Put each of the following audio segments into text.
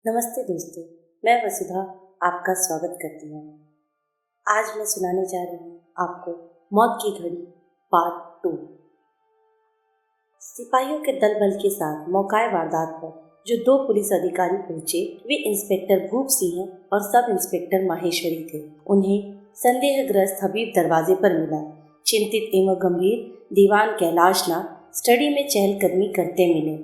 नमस्ते दोस्तों, मैं वसुधा आपका स्वागत करती हूँ। आज मैं सुनाने जा रही हूँ आपको मौत की घड़ी पार्ट 2। सिपाहियों के दल बल के साथ मौकाए वारदात पर जो 2 पुलिस अधिकारी पहुंचे वे इंस्पेक्टर भूप सिंह और सब इंस्पेक्टर माहेश्वरी थे। उन्हें संदेहग्रस्त हबीब दरवाजे पर मिला। चिंतित एवं गंभीर दीवान कैलाशनाथ स्टडी में चहलकदमी करते मिले।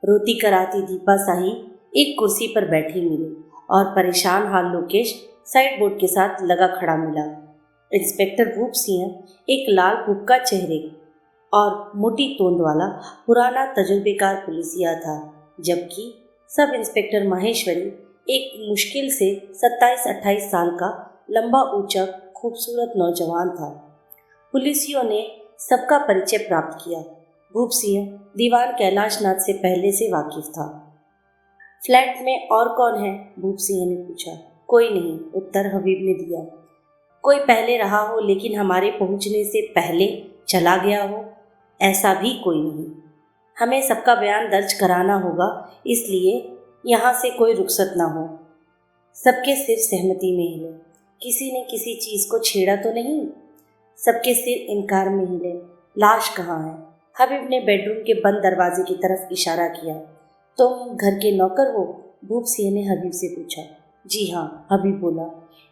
रोती कराती दीपा शाही एक कुर्सी पर बैठी मिली और परेशान हाल लोकेश साइड बोर्ड के साथ लगा खड़ा मिला। इंस्पेक्टर भूप सिंह एक लाल हुक्का चेहरे और मोटी तोंद वाला पुराना तजुर्बेकार पुलिसिया था, जबकि सब इंस्पेक्टर माहेश्वरी एक मुश्किल से 27-28 साल का लंबा ऊंचा खूबसूरत नौजवान था। पुलिसियों ने सबका परिचय प्राप्त किया। भूप सिंह दीवान कैलाशनाथ से पहले से वाकिफ था। फ्लैट में और कौन है? भूप सिंह ने पूछा। कोई नहीं, उत्तर हबीब ने दिया। कोई पहले रहा हो लेकिन हमारे पहुंचने से पहले चला गया हो, ऐसा भी कोई नहीं। हमें सबका बयान दर्ज कराना होगा, इसलिए यहाँ से कोई रुखसत ना हो। सबके सिर सहमति में हिले। किसी ने किसी चीज़ को छेड़ा तो नहीं? सबके सिर इनकार में हिले। लाश कहाँ है? हबीब ने बेडरूम के बंद दरवाजे की तरफ इशारा किया। तुम घर के नौकर हो? भूप सिंह ने हबीब से पूछा। जी हाँ, हबीब बोला।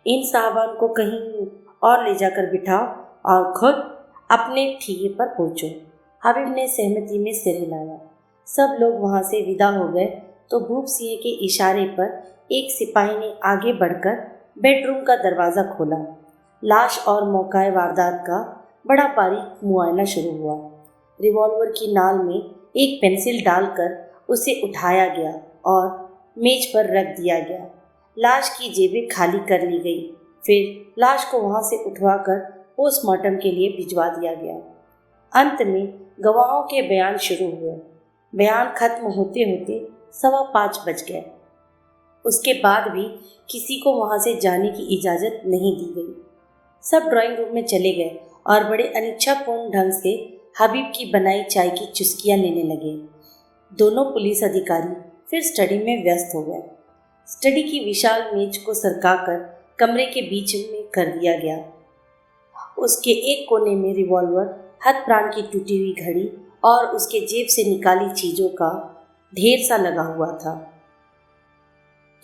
इन साहबान को कहीं और ले जाकर बिठाओ और खुद अपने ठिकाने पर पहुँचो। हबीब ने सहमति में सिर हिलाया। सब लोग वहाँ से विदा हो गए तो भूप सिंह के इशारे पर एक सिपाही ने आगे बढ़कर बेडरूम का दरवाज़ा खोला। लाश और मौकाए वारदात का बड़ा बारीक मुआयना शुरू हुआ। रिवॉल्वर की नाल में एक पेंसिल डालकर उसे उठाया गया और मेज पर रख दिया गया। लाश की जेबें खाली कर ली गई। फिर लाश को वहां से उठवाकर पोस्टमार्टम के लिए भिजवा दिया गया। अंत में गवाहों के बयान शुरू हुए। बयान खत्म होते होते 5:15 बज गए। उसके बाद भी किसी को वहां से जाने की इजाज़त नहीं दी गई। सब ड्राइंग रूम में चले गए और बड़े अनिच्छापूर्ण ढंग से हबीब की बनाई चाय की चुस्कियां लेने लगे। दोनों पुलिस अधिकारी फिर स्टडी में व्यस्त हो गए। स्टडी की विशाल मेज को सरकाकर कमरे के बीच में कर दिया गया। उसके एक कोने में रिवॉल्वर, हथप्राण की टूटी हुई घड़ी और उसके जेब से निकाली चीज़ों का ढेर सा लगा हुआ था।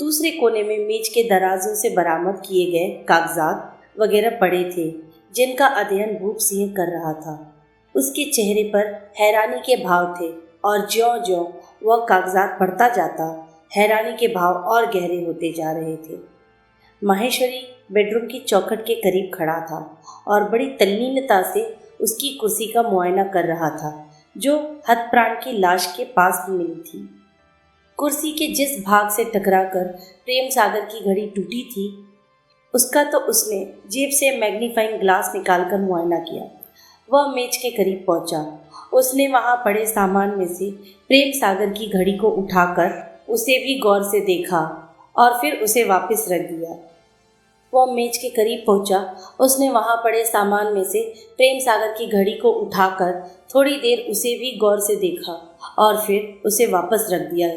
दूसरे कोने में मेज के दराजों से बरामद किए गए कागजात वगैरह पड़े थे, जिनका अध्ययन भूप सिंह कर रहा था। उसके चेहरे पर हैरानी के भाव थे और ज्यों-ज्यों वह कागजात पढ़ता जाता, हैरानी के भाव और गहरे होते जा रहे थे। माहेश्वरी बेडरूम की चौखट के करीब खड़ा था और बड़ी तल्लीनता से उसकी कुर्सी का मुआयना कर रहा था, जो हथप्राण की लाश के पास मिली थी। कुर्सी के जिस भाग से टकराकर प्रेम सागर की घड़ी टूटी थी, उसका तो उसने जेब से मैग्नीफाइंग ग्लास निकालकर मुआयना किया। वह मेज के करीब पहुंचा। उसने वहां पड़े सामान में से प्रेम सागर की घड़ी को उठाकर उसे भी गौर से देखा और फिर उसे वापस रख दिया। वह मेज के करीब पहुंचा। उसने वहां पड़े सामान में से प्रेम सागर की घड़ी को उठाकर थोड़ी देर उसे भी गौर से देखा और फिर उसे वापस रख दिया।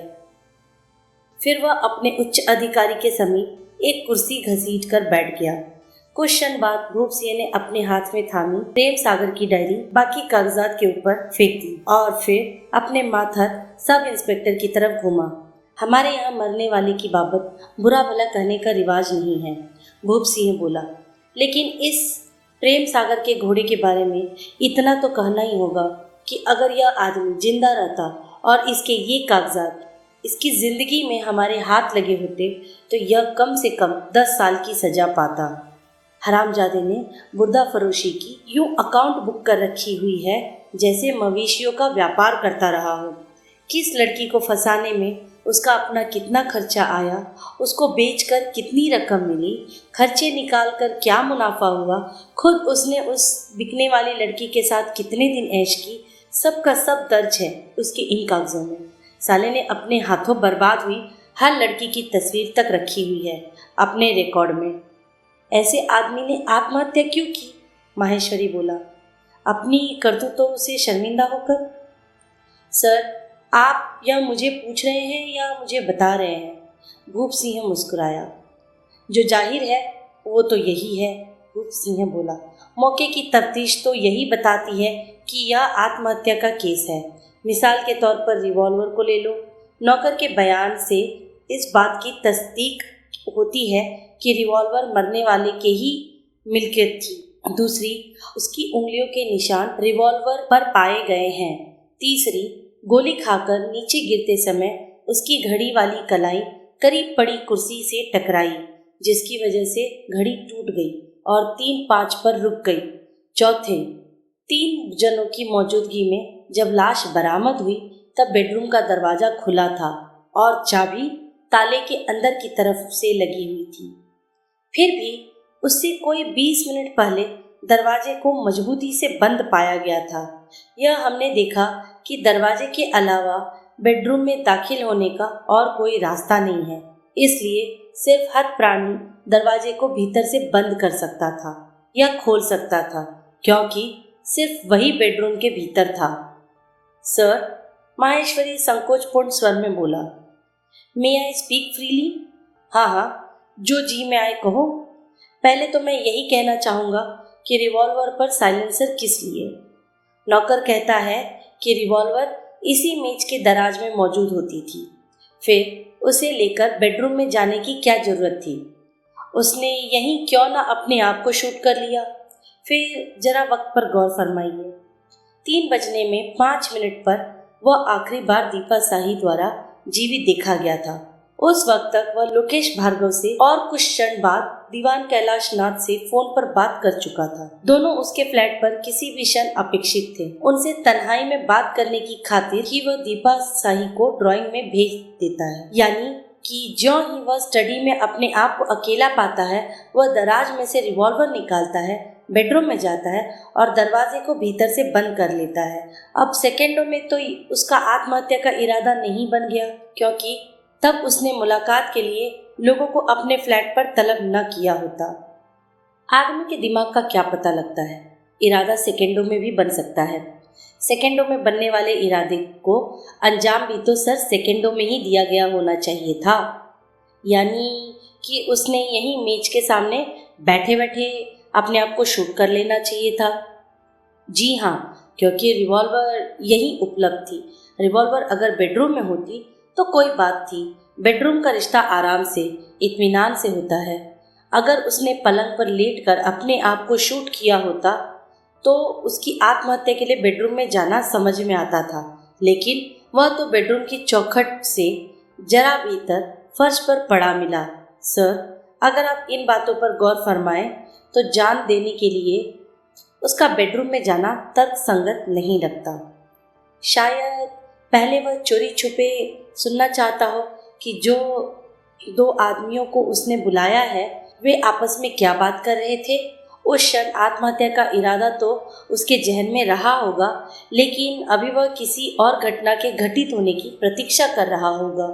फिर वह अपने उच्च अधिकारी के समीप एक कुर्सी घसीट कर बैठ गया। कुछ क्षण बाद भूप सिंह ने अपने हाथ में थामी प्रेम सागर की डायरी बाकी कागजात के ऊपर फेंक दी और फिर अपने माथर सब इंस्पेक्टर की तरफ घूमा। हमारे यहाँ मरने वाले की बाबत बुरा भला कहने का रिवाज नहीं है, भूप सिंह बोला, लेकिन इस प्रेम सागर के घोड़े के बारे में इतना तो कहना ही होगा कि अगर यह आदमी जिंदा रहता और इसके ये कागजात इसकी ज़िंदगी में हमारे हाथ लगे होते तो यह कम से कम 10 साल की सज़ा पाता। हरामजादे ने बुर्दा फरोशी की यूं अकाउंट बुक कर रखी हुई है जैसे मवेशियों का व्यापार करता रहा हो। किस लड़की को फंसाने में उसका अपना कितना खर्चा आया, उसको बेचकर कितनी रकम मिली, खर्चे निकालकर क्या मुनाफा हुआ, खुद उसने उस बिकने वाली लड़की के साथ कितने दिन ऐश की, सब का सब दर्ज है उसके इन कागजों में। साले ने अपने हाथों बर्बाद हुई हर लड़की की तस्वीर तक रखी हुई है अपने रिकॉर्ड में। ऐसे आदमी ने आत्महत्या क्यों की? माहेश्वरी बोला, अपनी करतूतों से शर्मिंदा होकर। सर, आप यह मुझे पूछ रहे हैं या मुझे बता रहे हैं? भूप सिंह मुस्कुराया। जो जाहिर है वो तो यही है, भूप सिंह बोला। मौके की तफ्तीश तो यही बताती है कि यह आत्महत्या का केस है। मिसाल के तौर पर रिवॉल्वर को ले लो। नौकर के बयान से इस बात की तस्दीक होती है कि रिवॉल्वर मरने वाले के ही मिल्कियत थी। दूसरी, उसकी उंगलियों के निशान रिवॉल्वर पर पाए गए हैं। तीसरी, गोली खाकर नीचे गिरते समय उसकी घड़ी वाली कलाई करीब पड़ी कुर्सी से टकराई, जिसकी वजह से घड़ी टूट गई और 3-5 पर रुक गई। चौथे, 3 जनों की मौजूदगी में जब लाश बरामद हुई तब बेडरूम का दरवाजा खुला था और चाबी ताले के अंदर की तरफ से लगी हुई थी। फिर भी उससे कोई 20 मिनट पहले दरवाजे को मजबूती से बंद पाया गया था। यह हमने देखा कि दरवाजे के अलावा बेडरूम में दाखिल होने का और कोई रास्ता नहीं है, इसलिए सिर्फ हथ प्राणी दरवाजे को भीतर से बंद कर सकता था या खोल सकता था, क्योंकि सिर्फ वही बेडरूम के भीतर था। सर, माहेश्वरी संकोचपूर्ण स्वर में बोला। मे आई स्पीक फ्रीली? हाँ हाँ, जो जी में आए कहो। पहले तो मैं यही कहना चाहूँगा कि रिवॉल्वर पर साइलेंसर किस लिए? नौकर कहता है कि रिवॉल्वर इसी मेज के दराज में मौजूद होती थी। फिर उसे लेकर बेडरूम में जाने की क्या जरूरत थी? उसने यहीं क्यों ना अपने आप को शूट कर लिया? फिर जरा वक्त पर गौर फरमाइए। 3 बजने में 5 मिनट पर वह आखिरी बार दीपा शाही द्वारा जीवित देखा गया था। उस वक्त तक वह लोकेश भार्गव से और कुछ क्षण बाद दीवान कैलाश नाथ से फोन पर बात कर चुका था। दोनों उसके फ्लैट पर किसी भी क्षण अपेक्षित थे। उनसे तन्हाई में बात करने की खातिर ही वह दीपा शाही को ड्राइंग में भेज देता है, यानी कि ज्यों ही वह स्टडी में अपने आप को अकेला पाता है, वह दराज में से रिवॉल्वर निकालता है, बेडरूम में जाता है और दरवाजे को भीतर से बंद कर लेता है। अब सेकेंडों में तो उसका आत्महत्या का इरादा नहीं बन गया, क्योंकि तब उसने मुलाकात के लिए लोगों को अपने फ्लैट पर तलब न किया होता। आदमी के दिमाग का क्या पता लगता है, इरादा सेकेंडों में भी बन सकता है। सेकेंडों में बनने वाले इरादे को अंजाम भी तो सर सेकेंडों में ही दिया गया होना चाहिए था। यानी कि उसने यहीं मेज के सामने बैठे बैठे अपने आप को शूट कर लेना चाहिए था। जी हाँ, क्योंकि रिवॉल्वर यहीं उपलब्ध थी। रिवॉल्वर अगर बेडरूम में होती तो कोई बात थी, बेडरूम का रिश्ता आराम से, इत्मीनान से होता है। अगर उसने पलंग पर लेटकर अपने आप को शूट किया होता तो उसकी आत्महत्या के लिए बेडरूम में जाना समझ में आता था, लेकिन वह तो बेडरूम की चौखट से जरा भीतर फर्श पर पड़ा मिला। सर, अगर आप इन बातों पर गौर फरमाएं तो जान देने के लिए उसका बेडरूम में जाना तर्क संगत नहीं लगता। शायद पहले वह चोरी छुपे सुनना चाहता हो कि जो 2 आदमियों को उसने बुलाया है वे आपस में क्या बात कर रहे थे। उस क्षण आत्महत्या का इरादा तो उसके जहन में रहा होगा, लेकिन अभी वह किसी और घटना के घटित होने की प्रतीक्षा कर रहा होगा।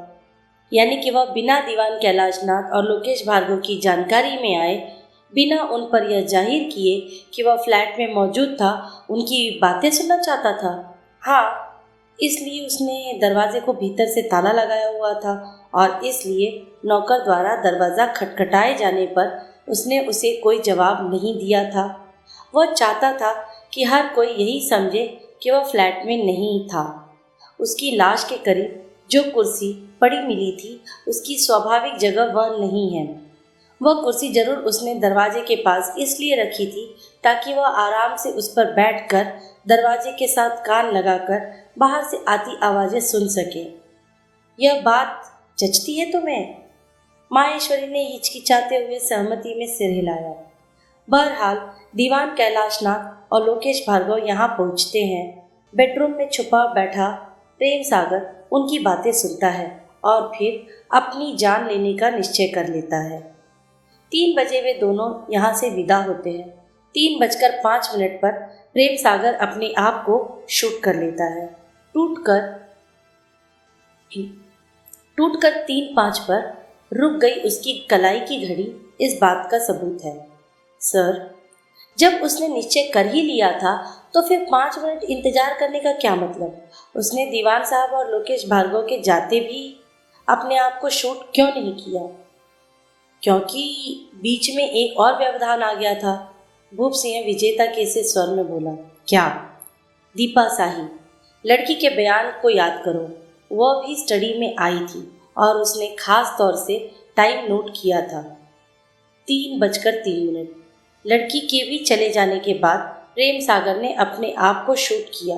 यानी कि वह बिना दीवान कैलाश नाथ और लोकेश भार्गव की जानकारी में आए, बिना उन पर यह जाहिर किए कि वह फ्लैट में मौजूद था, उनकी बातें सुनना चाहता था। हाँ, इसलिए उसने दरवाजे को भीतर से ताला लगाया हुआ था और इसलिए नौकर द्वारा दरवाज़ा खटखटाए जाने पर उसने उसे कोई जवाब नहीं दिया था। वह चाहता था कि हर कोई यही समझे कि वह फ्लैट में नहीं था। उसकी लाश के करीब जो कुर्सी पड़ी मिली थी, उसकी स्वाभाविक जगह वह नहीं है। वह कुर्सी जरूर उसने दरवाजे के पास इसलिए रखी थी ताकि वह आराम से उस पर बैठकर दरवाजे के साथ कान लगाकर बाहर से आती आवाज़ें सुन सके। यह बात जचती है तुम्हें? माहेश्वरी ने हिचकिचाते हुए सहमति में सिर हिलाया। बहरहाल दीवान कैलाश नाथ और लोकेश भार्गव यहाँ पहुँचते हैं। बेडरूम में छुपा बैठा प्रेम सागर उनकी बातें सुनता है और फिर अपनी जान लेने का निश्चय कर लेता है। 3 बजे वे दोनों यहाँ से विदा होते हैं। 3:05 पर प्रेम सागर अपने आप को शूट कर लेता है। टूटकर 3:05 पर रुक गई उसकी कलाई की घड़ी इस बात का सबूत है। सर, जब उसने निश्चय कर ही लिया था तो फिर 5 मिनट इंतजार करने का क्या मतलब? उसने दीवान साहब और लोकेश भार्गव के जाते भी अपने आप को शूट क्यों नहीं किया? क्योंकि बीच में एक और व्यवधान आ गया था, भूप सिंह विजेता के से स्वर में बोला। क्या? दीपा शाही, लड़की के बयान को याद करो, वह भी स्टडी में आई थी और उसने खास तौर से टाइम नोट किया था, 3:03। लड़की के भी चले जाने के बाद प्रेम सागर ने अपने आप को शूट किया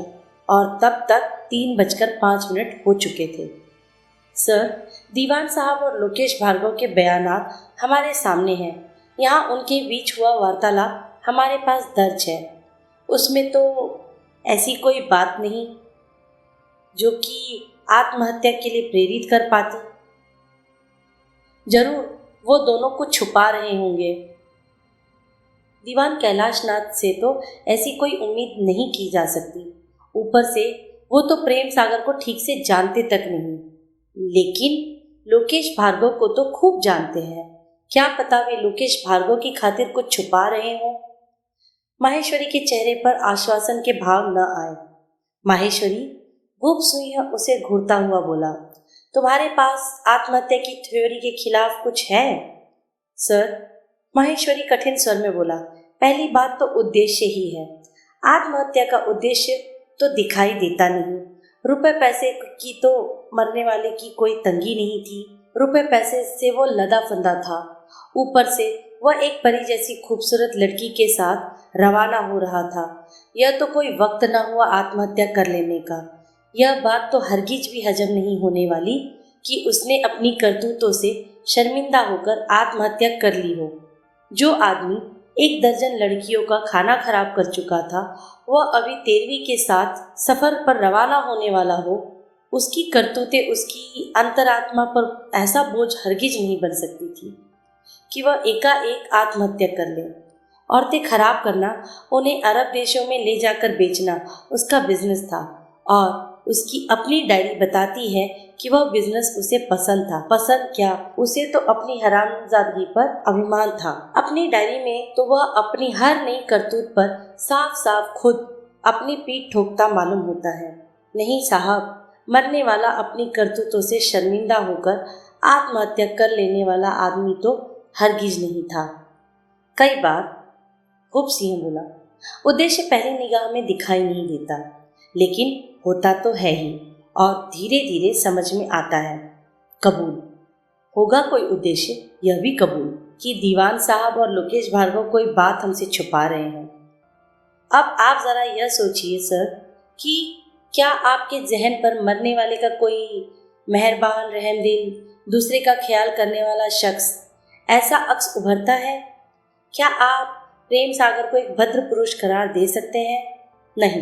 और तब तक 3:05 हो चुके थे। सर, दीवान साहब और लोकेश भार्गव के बयानात हमारे सामने हैं। यहाँ उनके बीच हुआ वार्तालाप हमारे पास दर्ज है। उसमें तो ऐसी कोई बात नहीं जो कि आत्महत्या के लिए प्रेरित कर पाती। जरूर वो दोनों कुछ छुपा रहे होंगे। दीवान कैलाश नाथ से तो ऐसी कोई उम्मीद नहीं की जा सकती। ऊपर से वो तो प्रेम सागर को ठीक से जानते तक नहीं, लेकिन लोकेश भार्गव को तो खूब जानते हैं। क्या पता वे लोकेश भार्गव की खातिर कुछ छुपा रहे हों। माहेश्वरी के चेहरे पर आश्वासन के भाव न आए। माहेश्वरी, भूप सिंह उसे घूरता हुआ बोला, तुम्हारे पास आत्महत्या की थ्योरी के खिलाफ कुछ है? सर, माहेश्वरी कठिन स्वर में बोला, पहली बात तो उद्देश्य ही है। आत्महत्या का उद्देश्य तो दिखाई देता नहीं। रुपए पैसे की तो मरने वाले की कोई तंगी नहीं थी। रुपए पैसे से वो लदा फंदा था। ऊपर से वह एक परी जैसी खूबसूरत लड़की के साथ रवाना हो रहा था। यह तो कोई वक्त न हुआ आत्महत्या कर लेने का। यह बात तो हरगिज भी हजम नहीं होने वाली कि उसने अपनी करतूतों से शर्मिंदा होकर आत्महत्या कर ली हो। जो आदमी 1 दर्जन लड़कियों का खाना खराब कर चुका था, वह अभी 13वीं के साथ सफर पर रवाना होने वाला हो, उसकी करतूतें उसकी अंतरात्मा पर ऐसा बोझ हरगिज नहीं बन सकती थी कि वह एकाएक आत्महत्या कर ले। औरतें खराब करना, उन्हें अरब देशों में ले जाकर बेचना उसका बिजनेस था और उसकी अपनी डायरी बताती है कि वह बिजनेस उसे पसंद था। पसंद क्या, उसे तो अपनी हरामजादगी पर अभिमान था। अपनी डायरी में तो वह अपनी हर नई करतूत पर साफ साफ खुद अपनी पीठ ठोकता मालूम होता है। नहीं साहब, मरने वाला अपनी करतूतों से शर्मिंदा होकर आत्महत्या कर लेने वाला आदमी तो हरगिज नहीं था। कई बार भूप सिंह बोला, उद्देश्य पहली निगाह में दिखाई नहीं देता, लेकिन होता तो है ही और धीरे धीरे समझ में आता है। कबूल होगा कोई उद्देश्य, यह भी कबूल कि दीवान साहब और लोकेश भार्गव कोई बात हमसे छुपा रहे हैं। अब आप जरा यह सोचिए सर कि क्या आपके जहन पर मरने वाले का कोई मेहरबान, रहमदिल, दूसरे का ख्याल करने वाला शख्स ऐसा अक्स उभरता है? क्या आप प्रेम सागर को एक भद्र पुरुष करार दे सकते हैं? नहीं,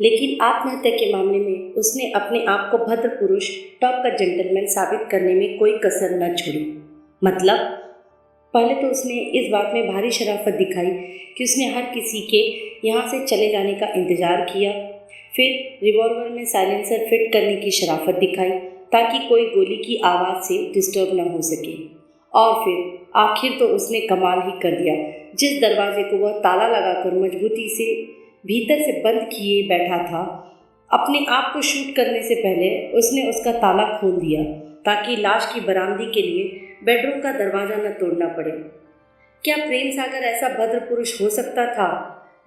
लेकिन आत्महत्या के मामले में उसने अपने आप को भद्र पुरुष, टॉप का जेंटलमैन साबित करने में कोई कसर न छोड़ी। मतलब पहले तो उसने इस बात में भारी शराफत दिखाई कि उसने हर किसी के यहाँ से चले जाने का इंतजार किया। फिर रिवॉल्वर में साइलेंसर फिट करने की शराफत दिखाई ताकि कोई गोली की आवाज़ से डिस्टर्ब न हो सके। और फिर आखिर तो उसने कमाल ही कर दिया। जिस दरवाजे को वह ताला लगाकर मजबूती से भीतर से बंद किए बैठा था, अपने आप को शूट करने से पहले उसने उसका ताला खोल दिया ताकि लाश की बरामदी के लिए बेडरूम का दरवाज़ा न तोड़ना पड़े। क्या प्रेम सागर ऐसा भद्र पुरुष हो सकता था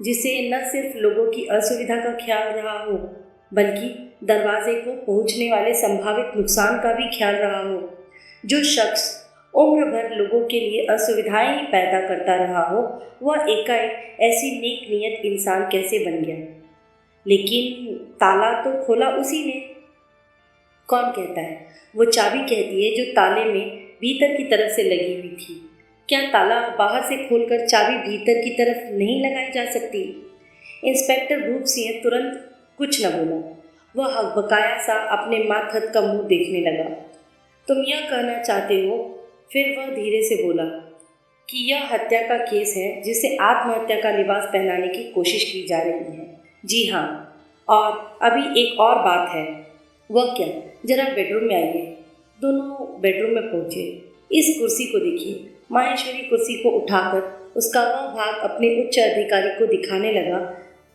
जिसे न सिर्फ लोगों की असुविधा का ख्याल रहा हो, बल्कि दरवाजे को पहुंचने वाले संभावित नुकसान का भी ख्याल रहा हो? जो शख्स उम्र भर लोगों के लिए असुविधाएं ही पैदा करता रहा हो, वह एकाएक ऐसी नेक नियत इंसान कैसे बन गया? लेकिन ताला तो खोला उसी ने। कौन कहता है? वो चाबी कहती है जो ताले में भीतर की तरफ से लगी हुई थी। क्या ताला बाहर से खोलकर चाबी भीतर की तरफ नहीं लगाई जा सकती? इंस्पेक्टर भूप सिंह तुरंत कुछ न बोला। वह हकबकाया सा अपने माथत का मुंह देखने लगा। तुम यह कहना चाहते हो? फिर वह धीरे से बोला कि यह हत्या का केस है जिसे आत्महत्या का लिबास पहनाने की कोशिश की जा रही है। जी हाँ, और अभी एक और बात है। वह क्या? जरा बेडरूम में आइए। दोनों बेडरूम में पहुँचे। इस कुर्सी को देखिए। माहेश्वरी कुर्सी को उठाकर उसका वह भाग अपने उच्च अधिकारी को दिखाने लगा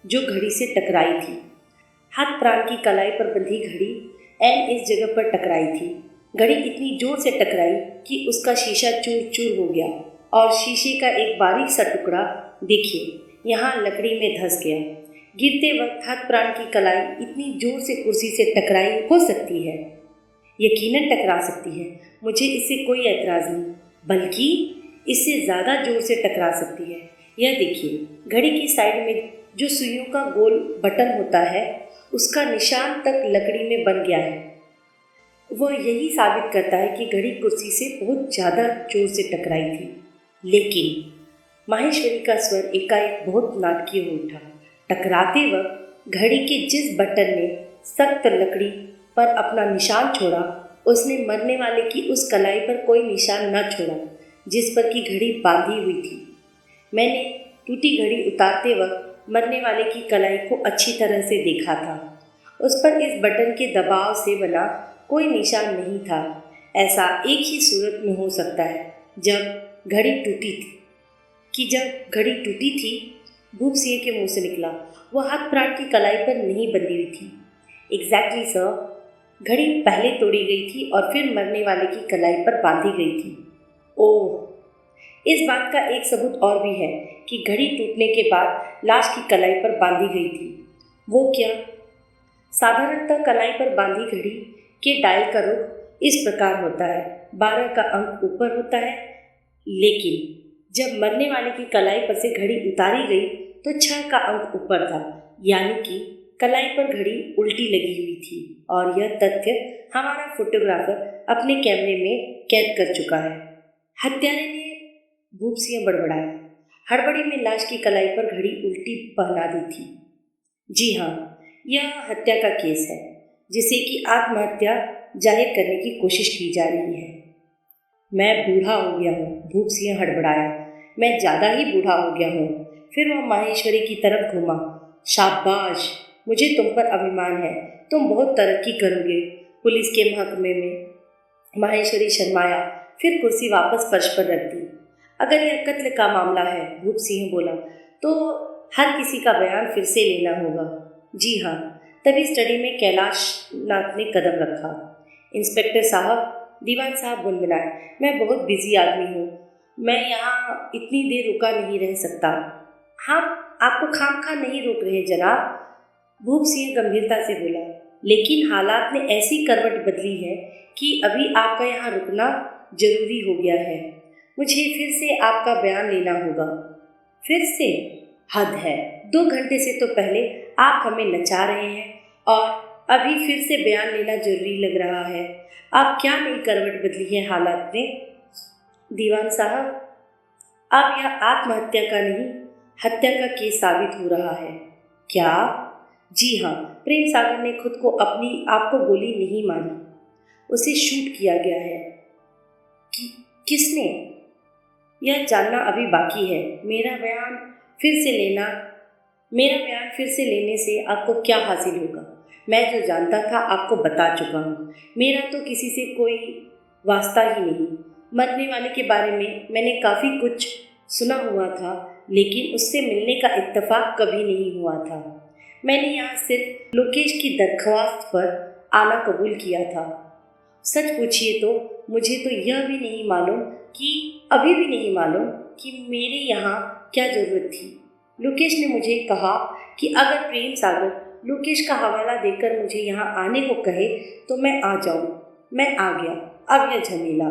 जो घड़ी से टकराई थी। हाथ प्राण की कलाई पर बंधी घड़ी ऐन इस जगह पर टकराई थी। घड़ी इतनी जोर से टकराई कि उसका शीशा चूर चूर हो गया और शीशे का एक बारीक सा टुकड़ा देखिए यहाँ लकड़ी में धंस गया। गिरते वक्त हथ प्राण की कलाई इतनी जोर से कुर्सी से टकराई हो सकती है, यकीनन टकरा सकती है, मुझे इससे कोई ऐतराज़ नहीं, बल्कि इससे ज़्यादा जोर से टकरा सकती है। यह देखिए घड़ी की साइड में जो सुइयों का गोल बटन होता है उसका निशान तक लकड़ी में बन गया है। वह यही साबित करता है कि घड़ी कुर्सी से बहुत ज़्यादा जोर से टकराई थी। लेकिन माहेश्वरी का स्वर एकाएक बहुत नाटकीय हो उठा। टकराते वक्त घड़ी के जिस बटन ने सख्त लकड़ी पर अपना निशान छोड़ा, उसने मरने वाले की उस कलाई पर कोई निशान न छोड़ा जिस पर की घड़ी बांधी हुई थी। मैंने टूटी घड़ी उतारते वक्त मरने वाले की कलाई को अच्छी तरह से देखा था। उस पर इस बटन के दबाव से बना कोई निशान नहीं था। ऐसा एक ही सूरत में हो सकता है जब घड़ी टूटी थी। भूप सिंह के मुंह से निकला। वह हाथ प्राण की कलाई पर नहीं बंधी हुई थी। एग्जैक्टली सर, घड़ी पहले तोड़ी गई थी और फिर मरने वाले की कलाई पर बांधी गई थी। ओह, इस बात का एक सबूत और भी है कि घड़ी टूटने के बाद लाश की कलाई पर बांधी गई थी। वो क्या? साधारणतः कलाई पर बांधी घड़ी के डायल का रुख इस प्रकार होता है, 12 का अंक ऊपर होता है, लेकिन जब मरने वाले की कलाई पर से घड़ी उतारी गई तो 6 का अंक ऊपर था, यानी कि कलाई पर घड़ी उल्टी लगी हुई थी। और यह तथ्य हमारा फोटोग्राफर अपने कैमरे में कैद कर चुका है। हत्यारे ने भूप सिंह बड़बड़ाया। हड़बड़ी में लाश की कलाई पर घड़ी उल्टी पहना दी थी। जी हाँ, यह हत्या का केस है जिसे कि आत्महत्या जाहिर करने की कोशिश की जा रही है। मैं बूढ़ा हो गया हूँ, भूप सिंह हड़बड़ाया। मैं ज़्यादा ही बूढ़ा हो गया हूँ। फिर वह माहेश्वरी की तरफ घूमा। शाबाश, मुझे तुम पर अभिमान है, तुम बहुत तरक्की करोगे पुलिस के महकमे में। माहेश्वरी शर्माया, फिर कुर्सी वापस फर्श पर रख दी। अगर यह कत्ल का मामला है, भूप सिंह बोला, तो हर किसी का बयान फिर से लेना होगा। जी हाँ। तभी स्टडी में कैलाश नाथ ने कदम रखा। इंस्पेक्टर साहब, दीवान साहब गुनगुनाए, मैं बहुत बिजी आदमी हूँ, मैं यहाँ इतनी देर रुका नहीं रह सकता। हम आपको खामखा नहीं रोक रहे जनाब, भूप सिंह गंभीरता से बोला, लेकिन हालात ने ऐसी करवट बदली है कि अभी आपका यहाँ रुकना जरूरी हो गया है। मुझे फिर से आपका बयान लेना होगा। फिर से? हद है, 2 घंटे से तो पहले आप हमें नचा रहे हैं और अभी फिर से बयान लेना जरूरी लग रहा है। आप क्या नई करवट बदली है हालात में? दीवान साहब, अब यह आत्महत्या का नहीं, हत्या का केस साबित हो रहा है। क्या? जी हाँ, प्रेम सागर ने खुद को अपनी आपको गोली नहीं मारी, उसे शूट किया गया है। किसने? यह जानना अभी बाकी है। मेरा बयान फिर से लेने से आपको क्या हासिल होगा? मैं जो जानता था आपको बता चुका हूँ। मेरा तो किसी से कोई वास्ता ही नहीं। मरने वाले के बारे में मैंने काफ़ी कुछ सुना हुआ था, लेकिन उससे मिलने का इत्तेफाक कभी नहीं हुआ था। मैंने यहाँ सिर्फ लोकेश की दरख्वास्त पर आना कबूल किया था। सच पूछिए तो मुझे तो यह भी नहीं मालूम कि मेरे यहाँ क्या ज़रूरत थी। लोकेश ने मुझे कहा कि अगर प्रेम सागर लोकेश का हवाला देकर मुझे यहाँ आने को कहे तो मैं आ जाऊँ। मैं आ गया। अब यह झमेला।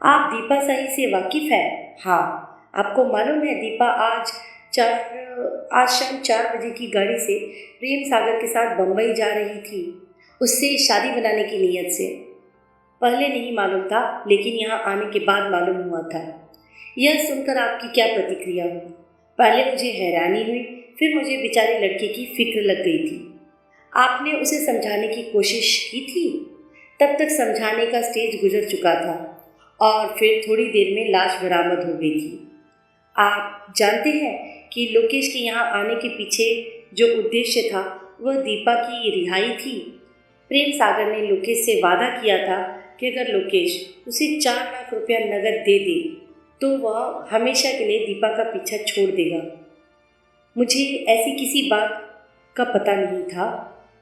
आप दीपा साही से वाकिफ़ है? हाँ, आपको मालूम है दीपा आज शाम 4 बजे की गाड़ी से प्रेम सागर के साथ बम्बई जा रही थी, उससे शादी बनाने की नीयत से। पहले नहीं मालूम था, लेकिन यहाँ आने के बाद मालूम हुआ था। यह सुनकर आपकी क्या प्रतिक्रिया हुई? पहले मुझे हैरानी हुई, फिर मुझे बेचारे लड़के की फिक्र लग गई थी। आपने उसे समझाने की कोशिश की थी? तब तक समझाने का स्टेज गुजर चुका था और फिर थोड़ी देर में लाश बरामद हो गई थी। आप जानते हैं कि लोकेश के यहाँ आने के पीछे जो उद्देश्य था वह दीपा की रिहाई थी। प्रेम सागर ने लोकेश से वादा किया था कि अगर लोकेश उसे 4 लाख रुपया नकद दे दे तो वह हमेशा के लिए दीपा का पीछा छोड़ देगा। मुझे ऐसी किसी बात का पता नहीं था।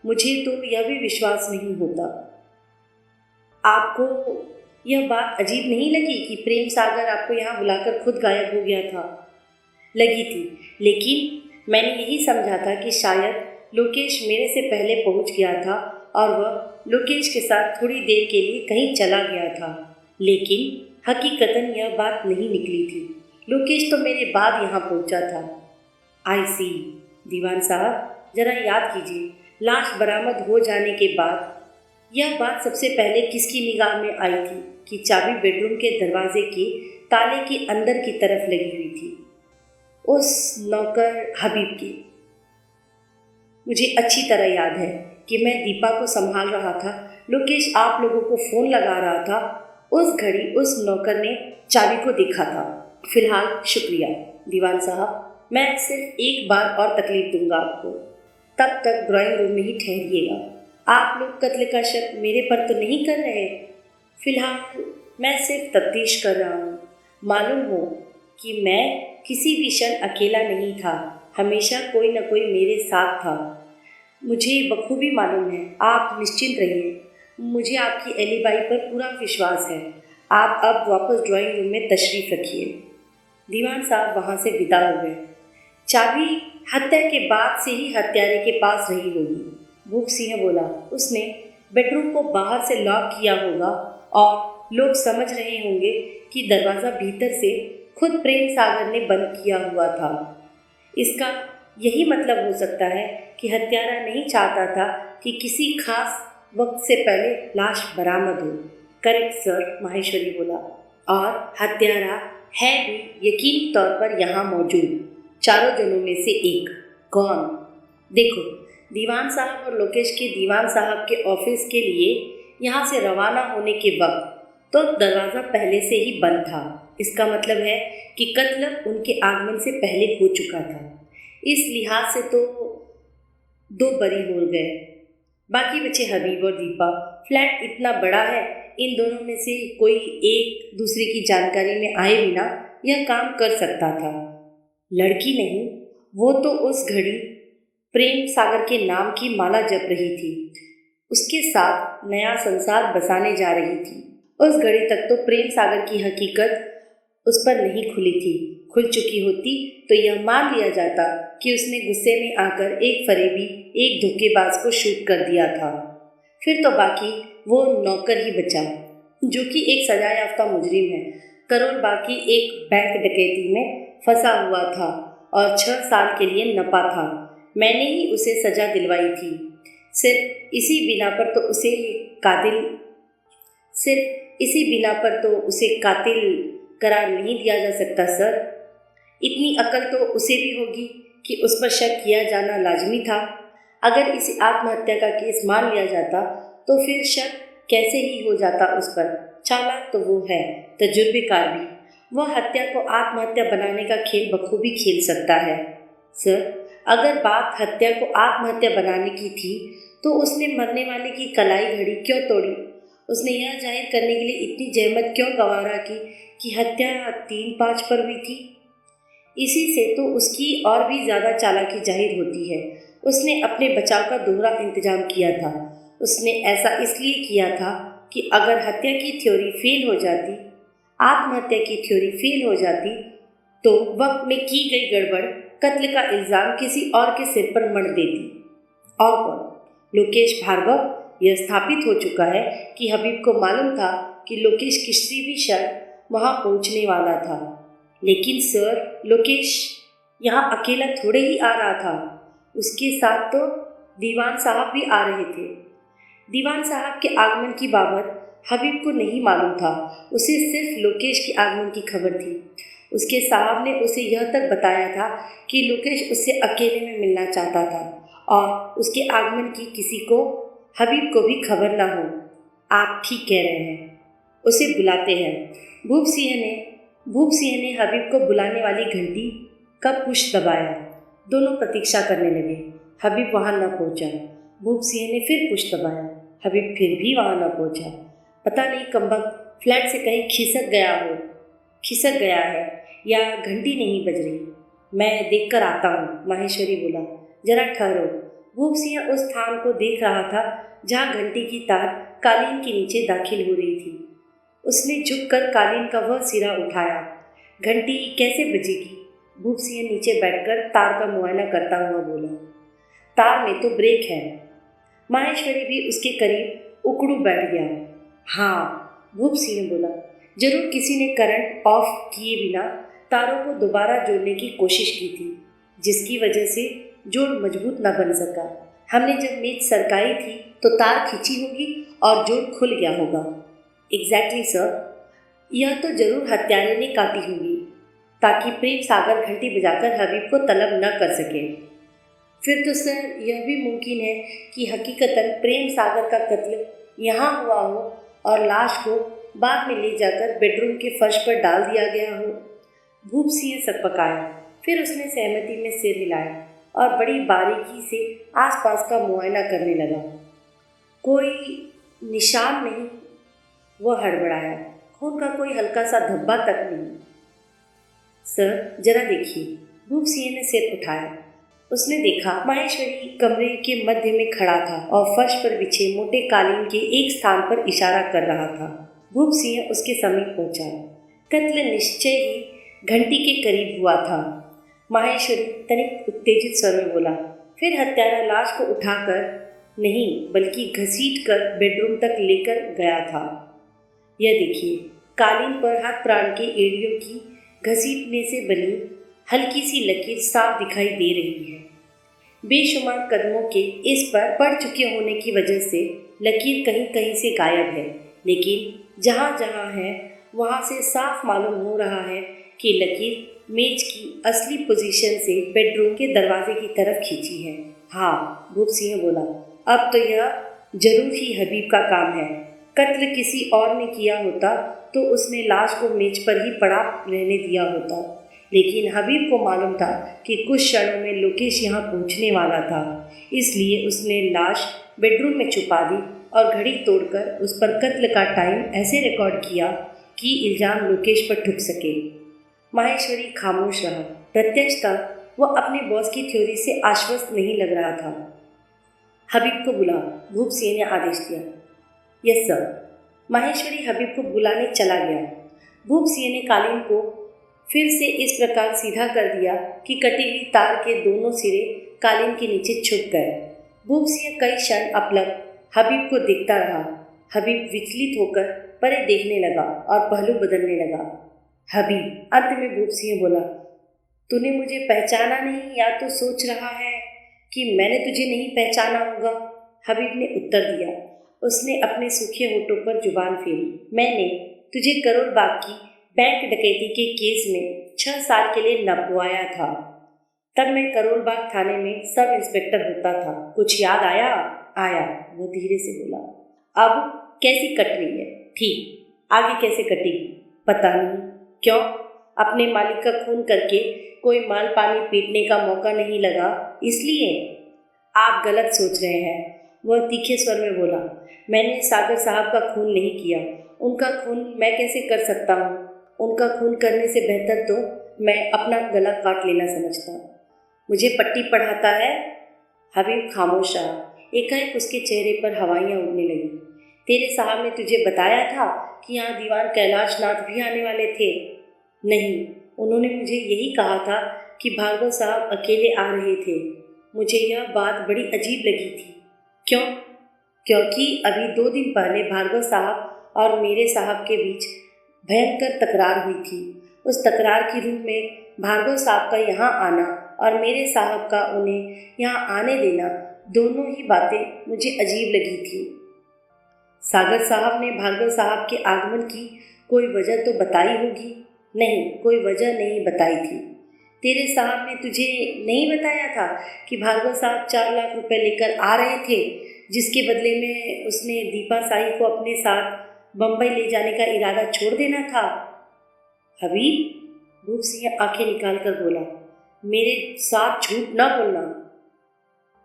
मुझे तो यह भी विश्वास नहीं होता। आपको यह बात अजीब नहीं लगी कि प्रेम सागर आपको यहाँ बुलाकर खुद गायब हो गया था? लगी थी, लेकिन मैंने यही समझा था कि शायद लोकेश मेरे से पहले पहुँच गया था और वह लोकेश के साथ थोड़ी देर के लिए कहीं चला गया था। लेकिन हकीकतन यह बात नहीं निकली थी। लोकेश तो मेरे बाद यहाँ पहुँचा था। आई सी। दीवान साहब, जरा याद कीजिए, लाश बरामद हो जाने के बाद यह बात सबसे पहले किसकी निगाह में आई थी कि चाबी बेडरूम के दरवाजे के ताले के अंदर की तरफ लगी हुई थी? उस नौकर हबीब की। मुझे अच्छी तरह याद है कि मैं दीपा को संभाल रहा था। लोकेश आप लोगों को फ़ोन लगा रहा था। उस घड़ी उस नौकर ने चाबी को देखा था। फिलहाल शुक्रिया दीवान साहब, मैं सिर्फ एक बार और तकलीफ दूंगा आपको। तब तक ड्राइंग रूम में ही ठहरिएगा। आप लोग कत्ल का शक मेरे पर तो नहीं कर रहे? फिलहाल मैं सिर्फ तफ्तीश कर रहा हूँ। मालूम हो कि मैं किसी भी क्षण अकेला नहीं था, हमेशा कोई न कोई मेरे साथ था। मुझे बखूबी मालूम है। आप निश्चिंत रहिए, मुझे आपकी एलिबाई पर पूरा विश्वास है। आप अब वापस ड्राइंग रूम में तशरीफ़ रखिए। दीवान साहब वहाँ से विदा हो गए। चाबी हत्या के बाद से ही हत्यारे के पास रही होगी, भूप सिंह बोला। उसने बेडरूम को बाहर से लॉक किया होगा और लोग समझ रहे होंगे कि दरवाज़ा भीतर से खुद प्रेम सागर ने बंद किया हुआ था। इसका यही मतलब हो सकता है कि हत्यारा नहीं चाहता था कि किसी खास वक्त से पहले लाश बरामद हो। करेक्ट सर, माहेश्वरी बोला। और हत्यारा है भी यकीनी तौर पर यहाँ मौजूद, चारों जनों में से एक। कौन? देखो, दीवान साहब और लोकेश के दीवान साहब के ऑफिस के लिए यहाँ से रवाना होने के वक्त तो दरवाज़ा पहले से ही बंद था। इसका मतलब है कि कत्ल उनके आगमन से पहले हो चुका था। इस लिहाज से तो दो बरी हो गए, बाकी बचे हबीब और दीपा। फ्लैट इतना बड़ा है, इन दोनों में से कोई एक दूसरे की जानकारी में आए बिना यह काम कर सकता था। लड़की नहीं, वो तो उस घड़ी प्रेम सागर के नाम की माला जप रही थी, उसके साथ नया संसार बसाने जा रही थी। उस घड़ी तक तो प्रेम सागर की हकीकत उस पर नहीं खुली थी। खुल चुकी होती तो यह मान लिया जाता कि उसने गुस्से में आकर एक फरेबी, एक धोखेबाज को शूट कर दिया था। फिर तो बाकी वो नौकर ही बचा, जो कि एक सजा याफ्ता मुजरिम है। करोल बाकी एक बैंक डकैती में फंसा हुआ था और 6 साल के लिए नपा था। मैंने ही उसे सजा दिलवाई थी। सिर्फ इसी बिना पर तो उसे कातिल करार नहीं दिया जा सकता सर। इतनी अकल तो उसे भी होगी कि उस पर शक किया जाना लाजमी था। अगर इसे आत्महत्या का केस मान लिया जाता तो फिर शक कैसे ही हो जाता उस पर। चालाक तो वो है, तजुर्बेकार भी। वह हत्या को आत्महत्या बनाने का खेल बखूबी खेल सकता है। सर, अगर बात हत्या को आत्महत्या बनाने की थी तो उसने मरने वाले की कलाई घड़ी क्यों तोड़ी? उसने यह जाहिर करने के लिए इतनी जहमत क्यों गवारा की कि हत्या 3-5 पर हुई थी? इसी से तो उसकी और भी ज़्यादा चालाकी जाहिर होती है। उसने अपने बचाव का दोहरा इंतजाम किया था। उसने ऐसा इसलिए किया था कि अगर हत्या की थ्योरी फेल हो जाती, आत्महत्या की थ्योरी फेल हो जाती, तो वक्त में की गई गड़बड़ कत्ल का इल्ज़ाम किसी और के सिर पर मढ़ देती। और कौन? लोकेश भार्गव। यह स्थापित हो चुका है कि हबीब को मालूम था कि लोकेश किसी भी क्षण वहाँ पहुँचने वाला था। लेकिन सर, लोकेश यहाँ अकेला थोड़े ही आ रहा था, उसके साथ तो दीवान साहब भी आ रहे थे। दीवान साहब के आगमन की बाबत हबीब को नहीं मालूम था। उसे सिर्फ लोकेश के आगमन की खबर थी। उसके साहब ने उसे यह तक बताया था कि लोकेश उससे अकेले में मिलना चाहता था और उसके आगमन की किसी को, हबीब को भी खबर ना हो। आप ठीक कह रहे हैं, उसे बुलाते हैं। भूप सिंह ने हबीब को बुलाने वाली घंटी का पुश दबाया। दोनों प्रतीक्षा करने लगे। हबीब वहाँ न पहुँचा। भूप सिंह ने फिर पुश दबाया। हबीब फिर भी वहाँ न पहुँचा। पता नहीं कमबख्त फ्लैट से कहीं खिसक गया है या घंटी नहीं बज रही। मैं देख कर आता हूँ, माहेश्वरी बोला। जरा ठहरो। भूप सिंह उस स्थान को देख रहा था जहाँ घंटी की तार कालीन के नीचे दाखिल हो रही थी। उसने झुककर कालीन का वह सिरा उठाया। घंटी कैसे बजेगी? भूप सिंह नीचे बैठकर तार का मुआयना करता हुआ बोला। तार में तो ब्रेक है। माहेश्वरी भी उसके करीब उकड़ू बैठ गया। हाँ, भूप सिंह बोला, जरूर किसी ने करंट ऑफ किए बिना तारों को दोबारा जोड़ने की कोशिश की थी, जिसकी वजह से जोड़ मजबूत न बन सका। हमने जब मेज सरकाई थी तो तार खींची होगी और जोड़ खुल गया होगा। एग्जैक्टली सर, यह तो जरूर हत्यारे ने काटी होगी ताकि प्रेम सागर घंटी बजाकर हबीब को तलब न कर सके। फिर तो सर यह भी मुमकिन है कि हकीकतन प्रेम सागर का कत्ल यहाँ हुआ हो और लाश को बाद में ले जाकर बेडरूम के फर्श पर डाल दिया गया हो। भूप सिंह सकपकाया, फिर उसने सहमति में सिर हिलाया और बड़ी बारीकी से आसपास का मुआयना करने लगा। कोई निशान नहीं, वह हड़बड़ाया। खून का कोई हल्का सा धब्बा तक नहीं। सर जरा देखिए। भूप सिंह ने सिर उठाया। उसने देखा माहेश्वरी कमरे के मध्य में खड़ा था और फर्श पर बिछे मोटे कालीन के एक स्थान पर इशारा कर रहा था। भूप सिंह उसके समीप पहुंचा। कत्ल निश्चय ही घंटी के करीब हुआ था। माहेश्वरी तनिक उत्तेजित स्वर में बोला। फिर हत्यारा लाश को उठाकर नहीं बल्कि घसीट कर बेडरूम तक लेकर गया था। यह देखिए, कालीन पर हाथ प्राण के एड़ियों की घसीटने से बनी हल्की सी लकीर साफ दिखाई दे रही है। बेशुमार कदमों के इस पर पड़ चुके होने की वजह से लकीर कहीं कहीं से गायब है, लेकिन जहाँ जहाँ है वहाँ से साफ मालूम हो रहा है कि लकीर मेज की असली पोजीशन से बेडरूम के दरवाजे की तरफ खींची है। हाँ, भूप सिंह बोला, अब तो यह जरूर ही हबीब का काम है। कत्ल किसी और ने किया होता तो उसने लाश को मेज पर ही पड़ा रहने दिया होता, लेकिन हबीब को मालूम था कि कुछ क्षणों में लोकेश यहाँ पहुँचने वाला था, इसलिए उसने लाश बेडरूम में छुपा दी और घड़ी तोड़कर उस पर कत्ल का टाइम ऐसे रिकॉर्ड किया कि इल्ज़ाम लोकेश पर ठुक सके। माहेश्वरी खामोश रहा। प्रत्यक्षतः वह अपने बॉस की थ्योरी से आश्वस्त नहीं लग रहा था। हबीब को बुला, भूप सिंह ने आदेश दिया। Yes sir. माहेश्वरी हबीब को बुलाने चला गया। भूप सिंह ने कालीन को फिर से इस प्रकार सीधा कर दिया कि कटी हुई तार के दोनों सिरे कालीन के नीचे छुप गए। भूप सिंह कई क्षण अपलक हबीब को देखता रहा। हबीब विचलित होकर परे देखने लगा और पहलू बदलने लगा। हबीब, अंत में भूप सिंह बोला, तूने मुझे पहचाना नहीं या तो सोच रहा है कि मैंने तुझे नहीं पहचाना होगा? हबीब ने उत्तर दिया। उसने अपने सूखे होठों पर जुबान फेरी। मैंने तुझे करोल बाग की बैंक डकैती के केस में 6 साल के लिए नपवाया था। तब मैं करोल बाग थाने में सब इंस्पेक्टर होता था। कुछ याद आया? आया, वो धीरे से बोला। अब कैसी कट रही है? ठीक। आगे कैसे कटेगी? पता नहीं। क्यों? अपने मालिक का खून करके कोई माल पानी पीटने का मौका नहीं लगा, इसलिए? आप गलत सोच रहे हैं, वह तीखे स्वर में बोला। मैंने सागर साहब का खून नहीं किया। उनका खून मैं कैसे कर सकता हूँ? उनका खून करने से बेहतर तो मैं अपना गला काट लेना समझता। मुझे पट्टी पढ़ाता है? हबीब खामोश रहा। एकाएक उसके चेहरे पर हवाइयाँ उड़ने लगी। तेरे साहब ने तुझे बताया था कि यहाँ दीवान कैलाश नाथ भी आने वाले थे? नहीं, उन्होंने मुझे यही कहा था कि भार्गव साहब अकेले आ रहे थे। मुझे यह बात बड़ी अजीब लगी थी। क्यों? क्योंकि अभी 2 दिन पहले भार्गव साहब और मेरे साहब के बीच भयंकर तकरार हुई थी। उस तकरार की रूप में भार्गव साहब का यहाँ आना और मेरे साहब का उन्हें यहाँ आने देना, दोनों ही बातें मुझे अजीब लगी थी। सागर साहब ने भार्गव साहब के आगमन की कोई वजह तो बताई होगी? नहीं, कोई वजह नहीं बताई थी। तेरे साहब ने तुझे नहीं बताया था कि भार्गव साहब 4 लाख रुपए लेकर आ रहे थे, जिसके बदले में उसने दीपा साही को अपने साथ बम्बई ले जाने का इरादा छोड़ देना था? हबीब, भूप सिंह आंखें निकाल कर बोला, मेरे साथ झूठ ना बोलना।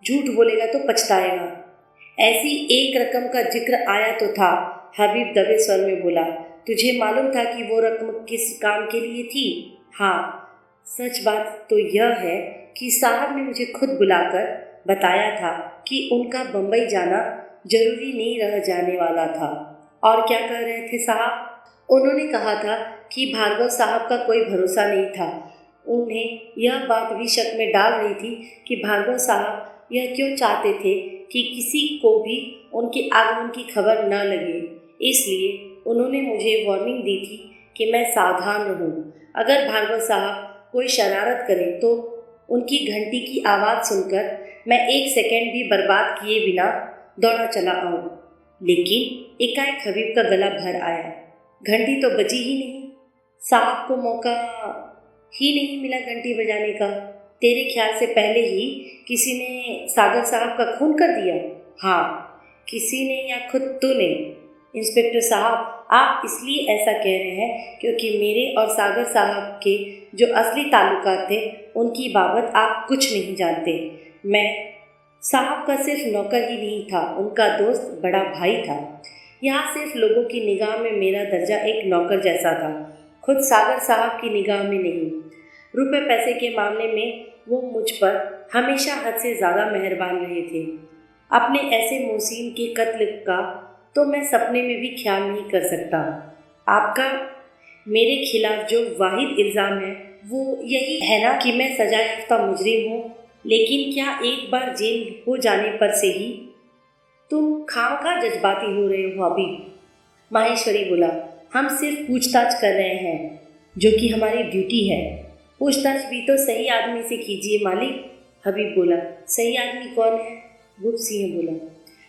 झूठ बोलेगा तो पछताएगा। ऐसी एक रकम का जिक्र आया तो था। हबीब दबे स्वर में बोला। तुझे मालूम था कि वो रकम किस काम के लिए थी? हाँ, सच बात तो यह है कि साहब ने मुझे खुद बुलाकर बताया था कि उनका बम्बई जाना जरूरी नहीं रह जाने वाला था। और क्या कह रहे थे साहब? उन्होंने कहा था कि भार्गव साहब का कोई भरोसा नहीं था। उन्हें यह बात भी शक में डाल रही थी कि भार्गव साहब यह क्यों चाहते थे कि किसी को भी उनके आगमन की खबर न लगे। इसलिए उन्होंने मुझे वार्निंग दी थी कि मैं सावधान रहूं। अगर भार्गव साहब कोई शरारत करें तो उनकी घंटी की आवाज़ सुनकर मैं एक सेकंड भी बर्बाद किए बिना दौड़ा चला आऊं। लेकिन एकाएक हबीब का गला भर आया। घंटी तो बजी ही नहीं। साहब को मौका ही नहीं मिला घंटी बजाने का। तेरे ख्याल से पहले ही किसी ने सागर साहब का खून कर दिया? हाँ, किसी ने या खुद तूने? इंस्पेक्टर साहब, आप इसलिए ऐसा कह रहे हैं क्योंकि मेरे और सागर साहब के जो असली ताल्लुकात थे उनकी बाबत आप कुछ नहीं जानते। मैं साहब का सिर्फ नौकर ही नहीं था, उनका दोस्त, बड़ा भाई था। यहाँ सिर्फ लोगों की निगाह में मेरा दर्जा एक नौकर जैसा था, खुद सागर साहब की निगाह में नहीं। रुपए पैसे के मामले में वो मुझ पर हमेशा हद से ज़्यादा मेहरबान रहे थे। अपने ऐसे मोहसिन के कत्ल का तो मैं सपने में भी ख्याल नहीं कर सकता। आपका मेरे खिलाफ जो वाहिद इल्ज़ाम है वो यही है ना कि मैं सजा याफ्ता मुजरिम हूँ। लेकिन क्या एक बार जेल हो जाने पर से ही तुम खामखा जज्बाती हो रहे हो अभी? माहेश्वरी बोला, हम सिर्फ पूछताछ कर रहे हैं, जो कि हमारी ड्यूटी है। पूछताछ भी तो सही आदमी से कीजिए मालिक। हबीब बोला, सही आदमी कौन है? गुप्त सिंह बोला,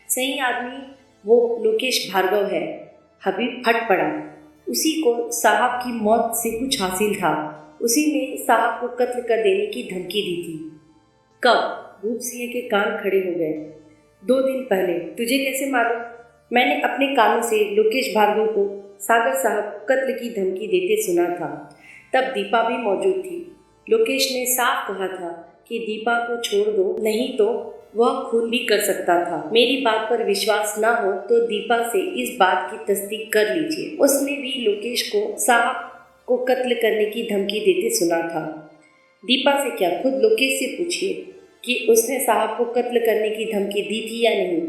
सही आदमी वो लोकेश भार्गव है। हबीब फट पड़ा। उसी को साहब की मौत से कुछ हासिल था। उसी ने साहब को कत्ल कर देने की धमकी दी थी। कब? रूप सिंह के कान खड़े हो गए। 2 दिन पहले। तुझे कैसे मालूम? मैंने अपने कानों से लोकेश भार्गव को सागर साहब को कत्ल की धमकी देते सुना था। तब दीपा भी मौजूद थी। लोकेश ने साफ कहा था कि दीपा को छोड़ दो, नहीं तो वह खून भी कर सकता था। मेरी बात पर विश्वास ना हो तो दीपा से इस बात की तस्दीक कर लीजिए। उसने भी लोकेश को साहब को कत्ल करने की धमकी देते सुना था। दीपा से क्या, खुद लोकेश से पूछिए कि उसने साहब को कत्ल करने की धमकी दी थी या नहीं।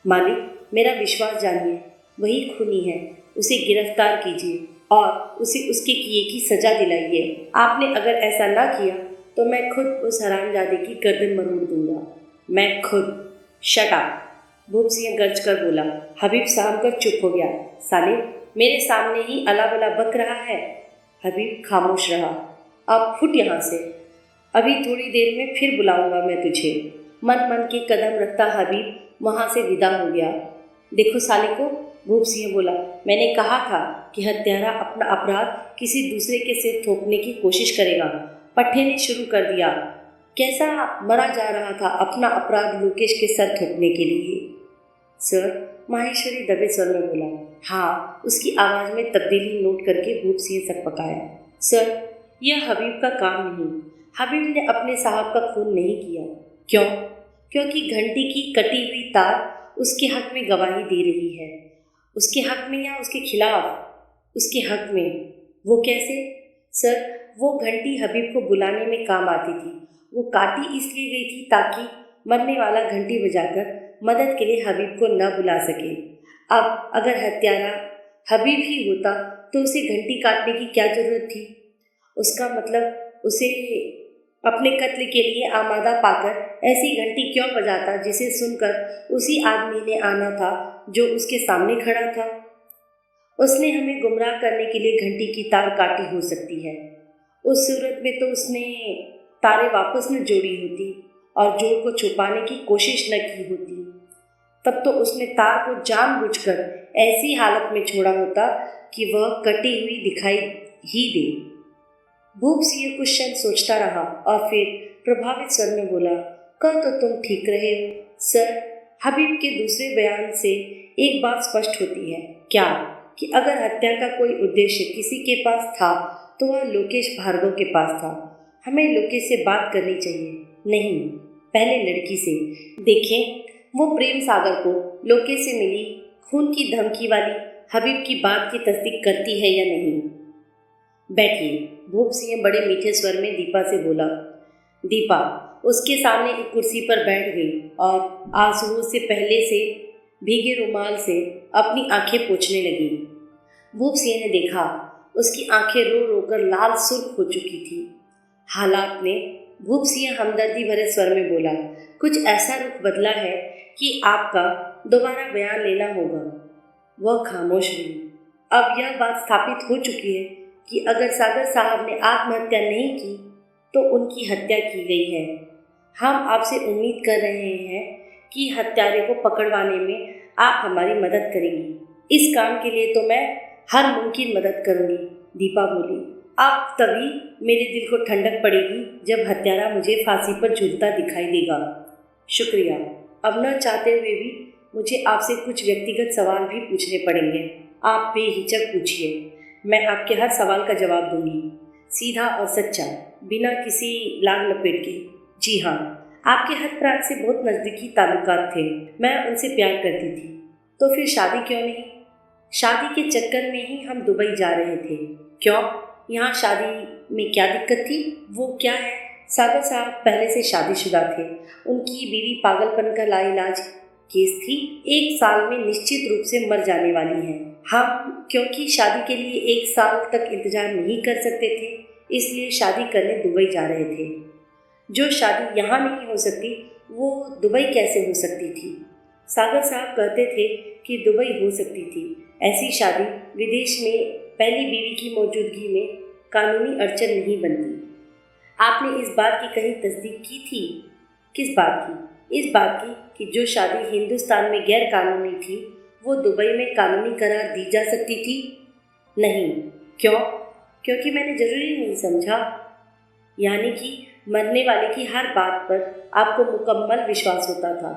मालिक, मेरा विश्वास जानिए, वही खूनी है। उसे गिरफ्तार कीजिए और उसे उसके किए की सजा दिलाइए। आपने अगर ऐसा ना किया तो मैं खुद उस हरामजादे की गर्दन मरोड़ दूंगा। मैं खुद। शट अप, भूप सिंह गर्ज कर बोला। हबीब साहब कर चुप हो गया। साले, मेरे सामने ही अला बला बक रहा है। हबीब खामोश रहा। अब फुट यहाँ से, अभी थोड़ी देर में फिर बुलाऊंगा मैं तुझे। मन मन के कदम रखता हबीब वहाँ से विदा हो गया। देखो साले को, भूप सिंह बोला, मैंने कहा था कि हत्यारा अपना अपराध किसी दूसरे के सिर थोपने की कोशिश करेगा। पट्टे ने शुरू कर दिया। कैसा मरा जा रहा था अपना अपराध लोकेश के सर थोपने के लिए। सर, माहेश्वरी दबे स्वर में बोला। हाँ, उसकी आवाज़ में तब्दीली नोट करके भूप सिंह सकपकाया। सर, यह हबीब का काम नहीं। हबीब ने अपने साहब का खून नहीं किया। क्यों? क्योंकि घंटी की कटी हुई तार उसके हक में गवाही दे रही है। उसके हक में या उसके खिलाफ? उसके हक में। वो कैसे? सर, वो घंटी हबीब को बुलाने में काम आती थी। वो काटी इसलिए गई थी ताकि मरने वाला घंटी बजाकर मदद के लिए हबीब को न बुला सके। अब अगर हत्यारा हबीब ही होता तो उसे घंटी काटने की क्या जरूरत थी? उसका मतलब उसे अपने कत्ल के लिए आमादा पाकर ऐसी घंटी क्यों बजाता जिसे सुनकर उसी आदमी ने आना था जो उसके सामने खड़ा था। उसने हमें गुमराह करने के लिए घंटी की तार काटी हो सकती है। उस सूरत में तो उसने तारे वापस न जोड़ी होती और जोड़ को छुपाने की कोशिश न की होती। तब तो उसने तार को जानबूझकर ऐसी हालत में छोड़ा होता कि वह कटी हुई दिखाई ही दे। भूप सिंह कुछ क्षण सोचता रहा और फिर प्रभावित स्वर में बोला, कल तो तुम ठीक रहे हो। सर, हबीब के दूसरे बयान से एक बात स्पष्ट होती है। क्या? कि अगर हत्या का कोई उद्देश्य किसी के पास था तो वह लोकेश भार्गव के पास था। हमें लोकेश से बात करनी चाहिए। नहीं, पहले लड़की से। देखें वो प्रेम सागर को लोकेश से मिली खून की धमकी वाली हबीब की बात की तस्दीक करती है या नहीं। बैठिए, भूप सिंह बड़े मीठे स्वर में दीपा से बोला। दीपा उसके सामने एक कुर्सी पर बैठ गई और आंसुओं से पहले से भीगे रुमाल से अपनी आंखें पोंछने लगी। भूप सिंह ने देखा उसकी आंखें रो रो कर लाल सुर्ख हो चुकी थी। हालात ने भूप सिंह हमदर्दी भरे स्वर में बोला, कुछ ऐसा रुख बदला है कि आपका दोबारा बयान लेना होगा। वह खामोश हुई। अब यह बात स्थापित हो चुकी है कि अगर सागर साहब ने आत्महत्या नहीं की तो उनकी हत्या की गई है। हम आपसे उम्मीद कर रहे हैं कि हत्यारे को पकड़वाने में आप हमारी मदद करेंगी। इस काम के लिए तो मैं हर मुमकिन मदद करूंगी, दीपा बोली। अब तभी मेरे दिल को ठंडक पड़ेगी जब हत्यारा मुझे फांसी पर झूलता दिखाई देगा। शुक्रिया। अब न चाहते हुए भी मुझे आपसे कुछ व्यक्तिगत सवाल भी पूछने पड़ेंगे। आप बेहिचक पूछिए, मैं आपके हर सवाल का जवाब दूंगी, सीधा और सच्चा, बिना किसी लाग लपेट के। जी हाँ, आपके हर प्रांत से बहुत नज़दीकी ताल्लुकात थे। मैं उनसे प्यार करती थी। तो फिर शादी क्यों नहीं? शादी के चक्कर में ही हम दुबई जा रहे थे। क्यों? यहाँ शादी में क्या दिक्कत थी? वो क्या है, सागर साहब पहले से शादीशुदा थे। उनकी बीवी पागलपन का लाइलाज केस थी, 1 साल में निश्चित रूप से मर जाने वाली है। हम क्योंकि शादी के लिए 1 साल तक इंतजार नहीं कर सकते थे, इसलिए शादी करने दुबई जा रहे थे। जो शादी यहाँ नहीं हो सकती वो दुबई कैसे हो सकती थी? सागर साहब कहते थे कि दुबई हो सकती थी। ऐसी शादी विदेश में पहली बीवी की मौजूदगी में कानूनी अड़चन नहीं बनती। आपने इस बात की कहीं तस्दीक की थी? किस बात की? इस बात की कि जो शादी हिंदुस्तान में गैर कानूनी थी वो दुबई में कानूनी करार दी जा सकती थी? नहीं। क्यों? क्योंकि मैंने ज़रूरी नहीं समझा। यानी कि मरने वाले की हर बात पर आपको मुकम्मल विश्वास होता था?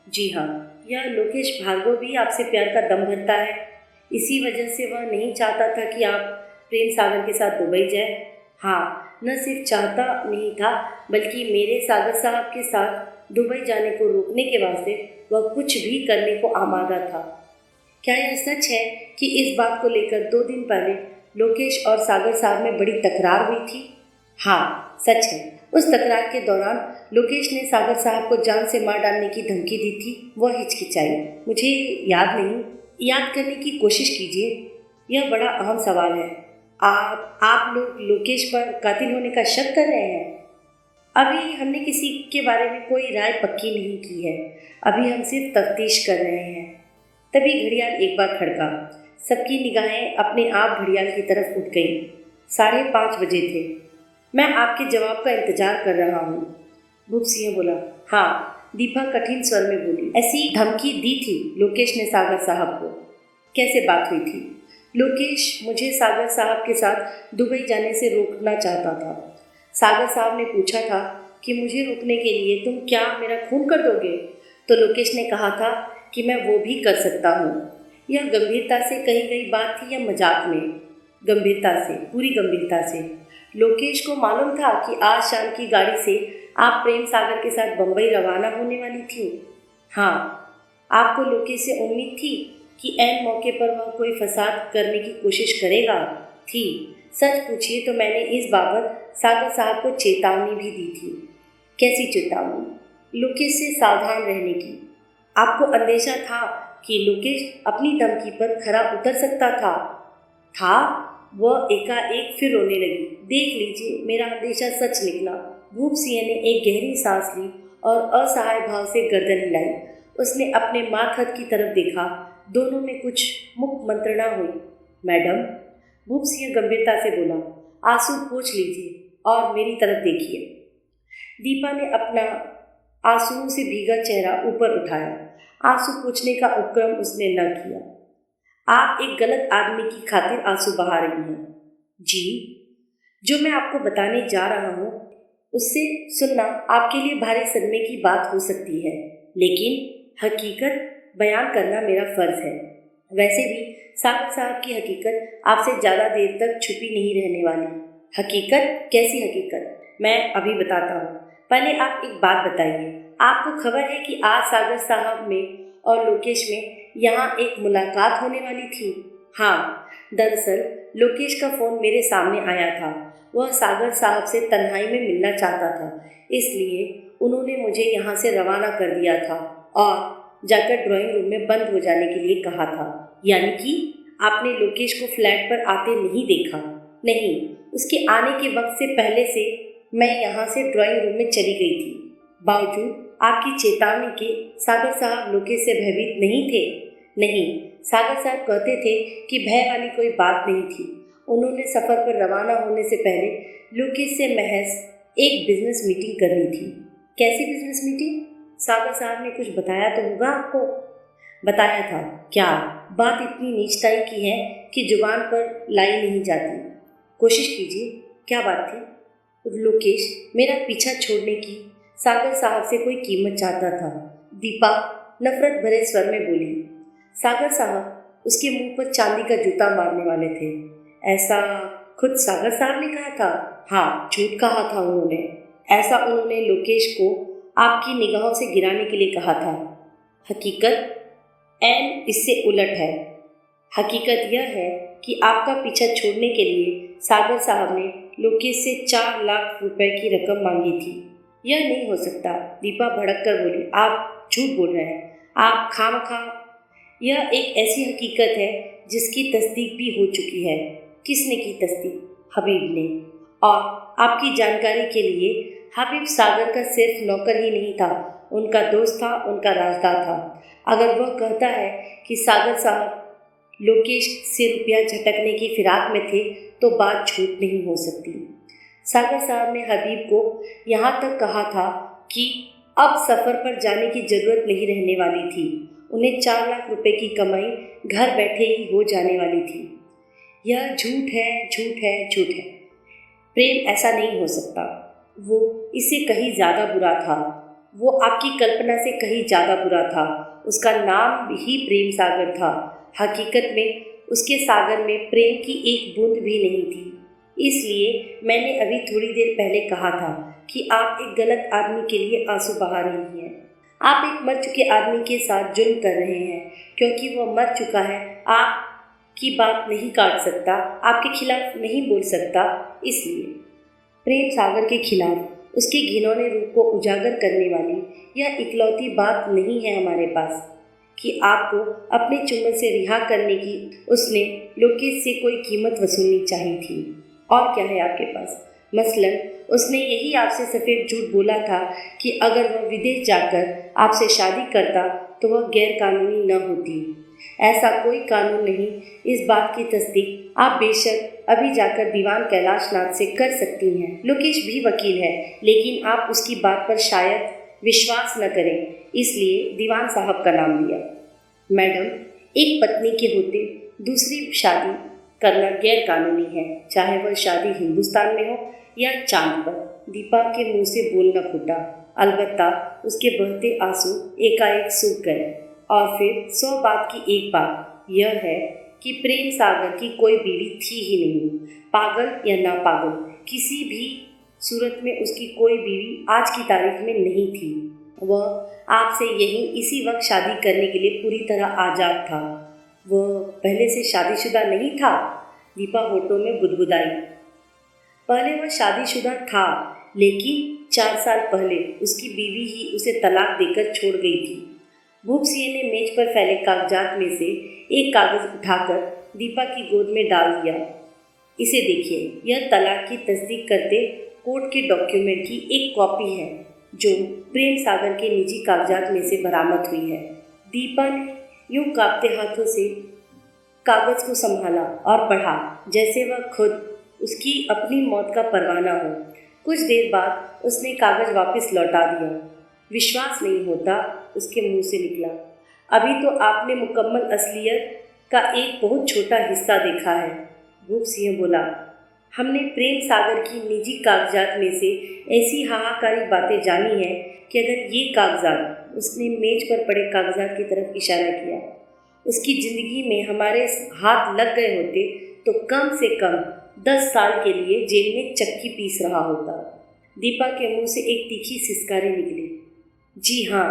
जी हाँ, यह लोकेश भार्गव भी आपसे प्यार का दम भरता है। इसी वजह से वह नहीं चाहता था कि आप प्रेम सागर के साथ दुबई जाए। हाँ, न सिर्फ चाहता नहीं था बल्कि मेरे सागर साहब के साथ दुबई जाने को रोकने के वास्ते वह कुछ भी करने को आमादा था। क्या यह सच है कि इस बात को लेकर 2 दिन पहले लोकेश और सागर साहब में बड़ी तकरार हुई थी? हाँ, सच है। उस तकरार के दौरान लोकेश ने सागर साहब को जान से मार डालने की धमकी दी थी। वह हिचकिचाई। मुझे याद नहीं, याद करने की कोशिश कीजिए। यह बड़ा अहम सवाल है। आप लोग लोकेश पर कातिल होने का शक कर रहे हैं? अभी हमने किसी के बारे में कोई राय पक्की नहीं की है। अभी हम सिर्फ तफ्तीश कर रहे हैं। तभी घड़ियाल एक बार खड़का। सबकी निगाहें अपने आप घड़ियाल की तरफ उठ गईं। 5:30 बजे थे। मैं आपके जवाब का इंतजार कर रहा हूँ। भूप सिंह बोला। हाँ, दीपा कठिन स्वर में बोली। ऐसी धमकी दी थी लोकेश ने सागर साहब को? कैसे बात हुई थी? लोकेश मुझे सागर साहब के साथ दुबई जाने से रोकना चाहता था। सागर साहब ने पूछा था कि मुझे रोकने के लिए तुम क्या मेरा खून कर दोगे? तो लोकेश ने कहा था कि मैं वो भी कर सकता हूँ। यह गंभीरता से कही गई बात थी या मजाक में? गंभीरता से, पूरी गंभीरता से। लोकेश को मालूम था कि आज शाम की गाड़ी से आप प्रेम सागर के साथ बम्बई रवाना होने वाली थी। हाँ। आपको लोकेश से उम्मीद थी कि ऐन मौके पर वह कोई फसाद करने की कोशिश करेगा? थी। सच पूछिए तो मैंने इस बाबत सागर साहब को चेतावनी भी दी थी। कैसी चेतावनी? लोकेश से सावधान रहने की। आपको अंदेशा था कि लोकेश अपनी धमकी पर खरा उतर सकता था? वह एकाएक फिर रोने लगी। देख लीजिए, मेरा अंदेशा सच निकला। भूप सिंह ने एक गहरी सांस ली और असहाय भाव से गर्दन हिलाई। उसने अपने मातहत की तरफ देखा। दोनों में कुछ मुख मंत्रणा हुई। मैडम, भूप सिंह गंभीरता से बोला, आंसू पोंछ लीजिए और मेरी तरफ देखिए। दीपा ने अपना आंसुओं से भीगा चेहरा ऊपर उठाया। आंसू पोंछने का उपक्रम उसने न किया। आप एक गलत आदमी की खातिर आंसू बहा रही हैं। जी, जो मैं आपको बताने जा रहा हूँ उससे सुनना आपके लिए भारी सदमे की बात हो सकती है, लेकिन हकीकत बयान करना मेरा फर्ज है। वैसे भी सागर साहब की हकीकत आपसे ज़्यादा देर तक छुपी नहीं रहने वाली। हकीकत? कैसी हकीकत? मैं अभी बताता हूँ। पहले आप एक बात बताइए, आपको खबर है कि आज सागर साहब में और लोकेश में यहाँ एक मुलाकात होने वाली थी? हाँ, दरअसल लोकेश का फ़ोन मेरे सामने आया था। वह सागर साहब से तन्हाई में मिलना चाहता था, इसलिए उन्होंने मुझे यहाँ से रवाना कर दिया था और जाकर ड्राइंग रूम में बंद हो जाने के लिए कहा था। यानी कि आपने लोकेश को फ्लैट पर आते नहीं देखा? नहीं, उसके आने के वक्त से पहले से मैं यहाँ से ड्राइंग रूम में चली गई थी। बावजूद आपकी चेतावनी के सागर साहब लोकेश से भयभीत नहीं थे? नहीं, सागर साहब कहते थे कि भय वाली कोई बात नहीं थी। उन्होंने सफ़र पर रवाना होने से पहले लोकेश से महज एक बिजनेस मीटिंग करनी थी। कैसी बिजनेस मीटिंग? सागर साहब ने कुछ बताया तो होगा आपको? बताया था। क्या बात इतनी नीचताई की है कि जुबान पर लाई नहीं जाती? कोशिश कीजिए, क्या बात थी? लोकेश मेरा पीछा छोड़ने की सागर साहब से कोई कीमत चाहता था। दीपा नफरत भरे स्वर में बोली। सागर साहब उसके मुंह पर चांदी का जूता मारने वाले थे। ऐसा खुद सागर साहब ने कहा था? हाँ, झूठ कहा था उन्होंने। ऐसा उन्होंने लोकेश को आपकी निगाहों से गिराने के लिए कहा था। हकीकत एन इससे उलट है। हकीकत यह है कि आपका पीछा छोड़ने के लिए सागर साहब ने लोकेश से 4 लाख रुपए की रकम मांगी थी। यह नहीं हो सकता, दीपा भड़क कर बोली। आप झूठ बोल रहे हैं, आप खामखा। यह एक ऐसी हकीकत है जिसकी तस्दीक भी हो चुकी है। किसने की तस्दीक? हबीब ने। और आपकी जानकारी के लिए हबीब सागर का सिर्फ नौकर ही नहीं था, उनका दोस्त था, उनका राजदार था। अगर वह कहता है कि सागर साहब लोकेश से रुपया झटकने की फिराक में थे तो बात झूठ नहीं हो सकती। सागर साहब ने हबीब को यहाँ तक कहा था कि अब सफ़र पर जाने की ज़रूरत नहीं रहने वाली थी। उन्हें 4 लाख रुपए की कमाई घर बैठे ही हो जाने वाली थी। यह झूठ है, झूठ है, झूठ है। प्रेम ऐसा नहीं हो सकता। वो इससे कहीं ज़्यादा बुरा था। वो आपकी कल्पना से कहीं ज़्यादा बुरा था। उसका नाम ही प्रेम सागर था। हकीकत में उसके सागर में प्रेम की एक बूंद भी नहीं थी। इसलिए मैंने अभी थोड़ी देर पहले कहा था कि आप एक गलत आदमी के लिए आंसू बहा रही हैं। आप एक मर चुके आदमी के साथ जुल्म कर रहे हैं। क्योंकि वह मर चुका है, आपकी बात नहीं काट सकता, आपके खिलाफ नहीं बोल सकता। इसलिए प्रेम सागर के खिलाफ उसके घिनौने रूप को उजागर करने वाली यह इकलौती बात नहीं है हमारे पास कि आपको अपने चुम्बन से रिहा करने की उसने लोकेश से कोई कीमत वसूलनी चाहिए थी। और क्या है आपके पास? मसलन उसने यही आपसे सफ़ेद झूठ बोला था कि अगर वह विदेश जाकर आपसे शादी करता तो वह गैर कानूनी न होती। ऐसा कोई कानून नहीं। इस बात की तस्दीक आप बेशक अभी जाकर दीवान कैलाश नाथ से कर सकती हैं। लोकेश भी वकील है, लेकिन आप उसकी बात पर शायद विश्वास न करें, इसलिए दीवान साहब का नाम लिया। मैडम, एक पत्नी के होते दूसरी शादी करना गैर कानूनी है, चाहे वह शादी हिंदुस्तान में हो या चांद पर। दीपा के मुंह से बोलना फूटा। अलबत्ता उसके बहते आंसू एकाएक सूख गए। और फिर 100 बात की एक बात यह है कि प्रेम सागर की कोई बीवी थी ही नहीं। पागल या ना पागल, किसी भी सूरत में उसकी कोई बीवी आज की तारीख में नहीं थी। वह आपसे यहीं इसी वक्त शादी करने के लिए पूरी तरह आज़ाद था। वह पहले से शादीशुदा नहीं था? दीपा होठों में बुदबुदाई। पहले वह शादीशुदा था, लेकिन 4 साल पहले उसकी बीवी ही उसे तलाक देकर छोड़ गई थी। भूपसिंह ने मेज पर फैले कागजात में से एक कागज़ उठाकर दीपा की गोद में डाल दिया। इसे देखिए, यह तलाक की तस्दीक करते कोर्ट के डॉक्यूमेंट की एक कॉपी है जो प्रेम सागर के निजी कागजात में से बरामद हुई है। दीपा ने यूं कांपते हाथों से कागज़ को संभाला और पढ़ा जैसे वह खुद उसकी अपनी मौत का परवाना हो। कुछ देर बाद उसने कागज़ वापस लौटा दिया। विश्वास नहीं होता, उसके मुंह से निकला। अभी तो आपने मुकम्मल असलियत का एक बहुत छोटा हिस्सा देखा है। भूपसिंह बोला। हमने प्रेम सागर की निजी कागजात में से ऐसी हाहाकारी बातें जानी हैं कि अगर ये कागजात, उसने मेज पर पड़े कागजात की तरफ इशारा किया, उसकी ज़िंदगी में हमारे हाथ लग गए होते तो कम से कम 10 साल के लिए जेल में चक्की पीस रहा होता। दीपा के मुंह से एक तीखी सिसकारी निकली। जी हाँ,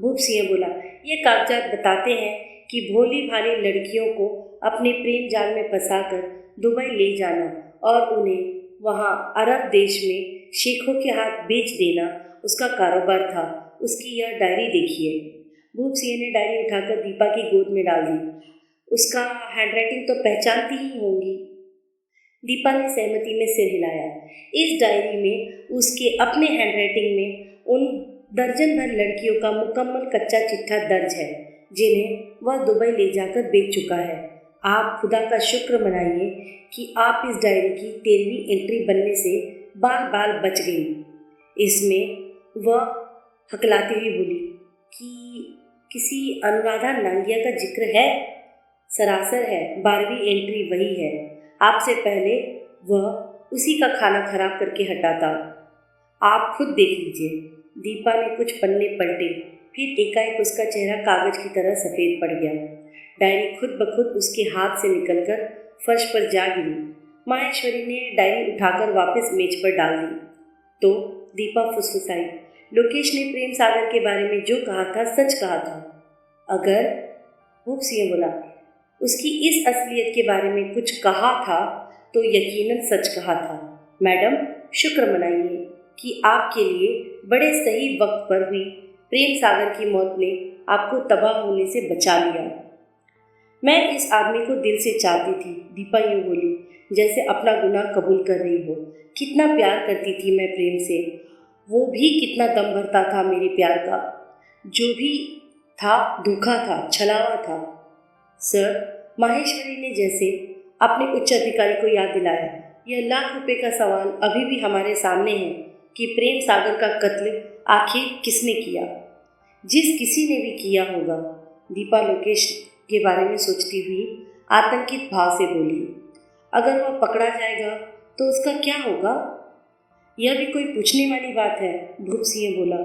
भूपसिंह बोला। ये कागजात बताते हैं कि भोली भाली लड़कियों को अपने प्रेम जाल में फंसाकर दुबई ले जाना और उन्हें वहाँ अरब देश में शेखों के हाथ बेच देना उसका कारोबार था। उसकी यह डायरी देखिए। भूप सिंह ने डायरी उठाकर दीपा की गोद में डाल दी। उसका हैंडराइटिंग तो पहचानती ही होंगी। दीपा ने सहमति में सिर हिलाया। इस डायरी में उसके अपने हैंडराइटिंग में उन दर्जन भर लड़कियों का मुकम्मल कच्चा चिट्ठा दर्ज है जिन्हें वह दुबई ले जाकर बेच चुका है। आप खुदा का शुक्र मनाइए कि आप इस डायरी की 13वीं एंट्री बनने से बाल बाल बच गई। इसमें वह हकलाती हुई बोली कि किसी अनुराधा नांगिया का जिक्र है? सरासर है, 12वीं एंट्री वही है। आपसे पहले वह उसी का खाना खराब करके हटा था। आप खुद देख लीजिए। दीपा ने कुछ पन्ने पलटे, फिर एकाएक उसका चेहरा कागज की तरह सफ़ेद पड़ गया। डायरी खुद ब खुद उसके हाथ से निकलकर फर्श पर जा गिरी। माहेश्वरी ने डायरी उठाकर वापस मेज पर डाल दी तो दीपा फुसफुसाई, लोकेश ने प्रेम सागर के बारे में जो कहा था सच कहा था। अगर, भूप सिंह बोला, उसकी इस असलियत के बारे में कुछ कहा था तो यकीनन सच कहा था। मैडम, शुक्र मनाइए कि आपके लिए बड़े सही वक्त पर हुई प्रेम सागर की मौत ने आपको तबाह होने से बचा लिया। मैं इस आदमी को दिल से चाहती थी, दीपा यूँ बोली जैसे अपना गुनाह कबूल कर रही हो। कितना प्यार करती थी मैं प्रेम से, वो भी कितना दम भरता था मेरे प्यार का। जो भी था धोखा था, छलावा था। सर, माहेश्वरी ने जैसे अपने उच्च अधिकारी को याद दिलाया, यह लाख रुपए का सवाल अभी भी हमारे सामने है कि प्रेम सागर का कत्ल आखिर किसने किया। जिस किसी ने भी किया होगा। दीपा लोकेश के बारे में सोचती हुई आतंकित भाव से बोली, अगर वह पकड़ा जाएगा तो उसका क्या होगा? यह भी कोई पूछने वाली बात है, भूप सिंह बोला।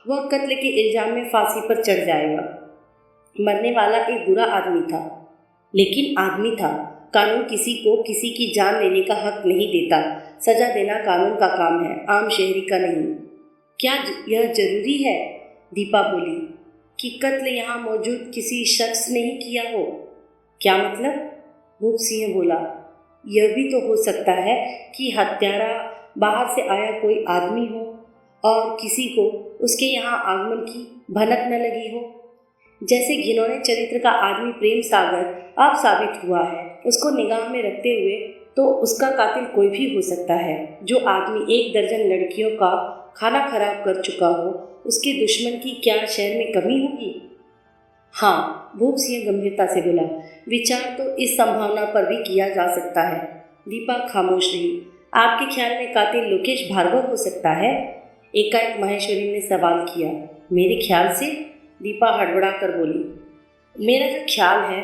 वह कत्ल के इल्जाम में फांसी पर चढ़ जाएगा। मरने वाला एक बुरा आदमी था, लेकिन आदमी था। कानून किसी को किसी की जान लेने का हक नहीं देता। सजा देना कानून का काम है, आम शहरी का नहीं। क्या यह जरूरी है, दीपा बोली, कि कत्ल यहाँ मौजूद किसी शख्स ने ही किया हो? क्या मतलब? भूप सिंह बोला, यह भी तो हो सकता है कि हत्यारा बाहर से आया कोई आदमी हो और किसी को उसके यहाँ आगमन की भनक न लगी हो। जैसे घिनौने चरित्र का आदमी प्रेम सागर अब साबित हुआ है, उसको निगाह में रखते हुए तो उसका कातिल कोई भी हो सकता है। जो आदमी 1 दर्जन लड़कियों का खाना खराब कर चुका हो, उसके दुश्मन की क्या शहर में कमी होगी? हाँ, भूप सिंह गंभीरता से बोला, विचार तो इस संभावना पर भी किया जा सकता है। दीपा खामोश रही। आपके ख्याल में कातिल लोकेश भार्गव हो सकता है? एकाएक माहेश्वरी ने सवाल किया। मेरे ख्याल से? दीपा हड़बड़ा कर बोली, मेरा जो ख्याल है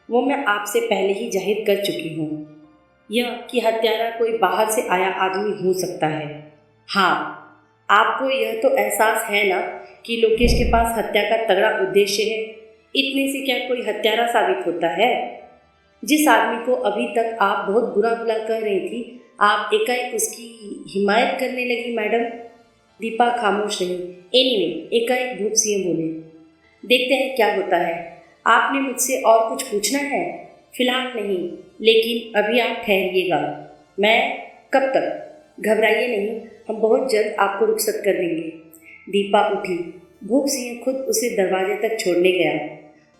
वो मैं आपसे पहले ही जाहिर कर चुकी हूँ, यह कि हत्यारा कोई बाहर से आया आदमी हो सकता है। हाँ, आपको यह तो एहसास है ना कि लोकेश के पास हत्या का तगड़ा उद्देश्य है। इतने से क्या कोई हत्यारा साबित होता है? जिस आदमी को अभी तक आप बहुत बुरा भला कह रही थी, आप एकाएक उसकी हिमायत करने लगी। मैडम, दीपा खामोश रही। एनीवे, एकाएक भूप सिंह बोले, देखते हैं क्या होता है। आपने मुझसे और कुछ पूछना है? फिलहाल नहीं, लेकिन अभी आप ठहरिएगा। मैं कब तक? घबराइए नहीं, हम बहुत जल्द आपको रुखसत कर देंगे। दीपा उठी। भूप सिंह खुद उसे दरवाजे तक छोड़ने गया।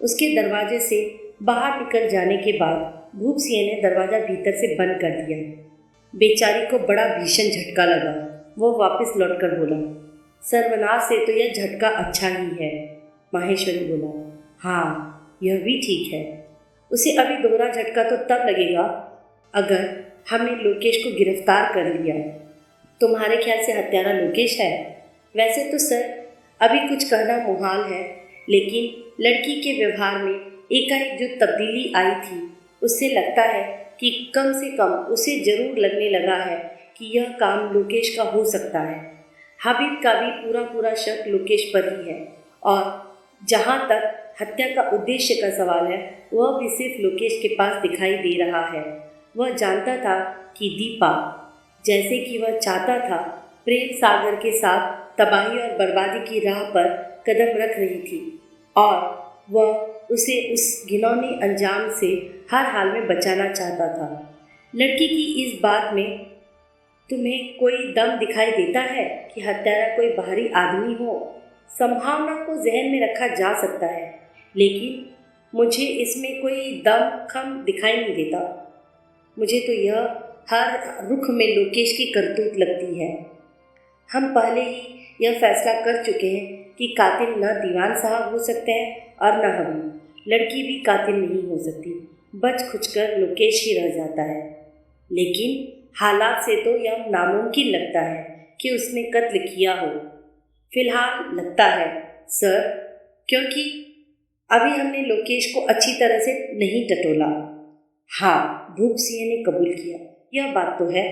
उसके दरवाजे से बाहर निकल जाने के बाद भूप सिंह ने दरवाज़ा भीतर से बंद कर दिया। बेचारी को बड़ा भीषण झटका लगा। वो वापस लौटकर बोला, सर्वनाश से तो यह झटका अच्छा ही है। माहेश्वरी बोला, हाँ, यह भी ठीक है। उसे अभी दोहरा झटका तो तब लगेगा अगर हमने लोकेश को गिरफ्तार कर लिया। तुम्हारे ख्याल से हत्यारा लोकेश है? वैसे तो सर अभी कुछ कहना मुहाल है, लेकिन लड़की के व्यवहार में एकाएक जो तब्दीली आई थी, उससे लगता है कि कम से कम उसे जरूर लगने लगा है कि यह काम लोकेश का हो सकता है। हाबिब का भी पूरा शक लोकेश पर ही है, और जहाँ तक हत्या का उद्देश्य का सवाल है, वह भी सिर्फ लोकेश के पास दिखाई दे रहा है। वह जानता था कि दीपा, जैसे कि वह चाहता था, प्रेम सागर के साथ तबाही और बर्बादी की राह पर कदम रख रही थी, और वह उसे उस घिनौने अंजाम से हर हाल में बचाना चाहता था। लड़की की इस बात में तुम्हें कोई दम दिखाई देता है कि हत्यारा कोई बाहरी आदमी हो? संभावना को जहन में रखा जा सकता है, लेकिन मुझे इसमें कोई दम खम दिखाई नहीं देता। मुझे तो यह हर रुख में लोकेश की करतूत लगती है। हम पहले ही यह फैसला कर चुके हैं कि कातिल न दीवान साहब हो सकते हैं और न हम। लड़की भी कातिल नहीं हो सकती, बच खुचकर लोकेश ही रह जाता है। लेकिन हालात से तो यह नामुमकिन लगता है कि उसने कत्ल किया हो। फिलहाल लगता है सर, क्योंकि अभी हमने लोकेश को अच्छी तरह से नहीं टटोला। हाँ, भूप सिंह ने कबूल किया, यह बात तो है।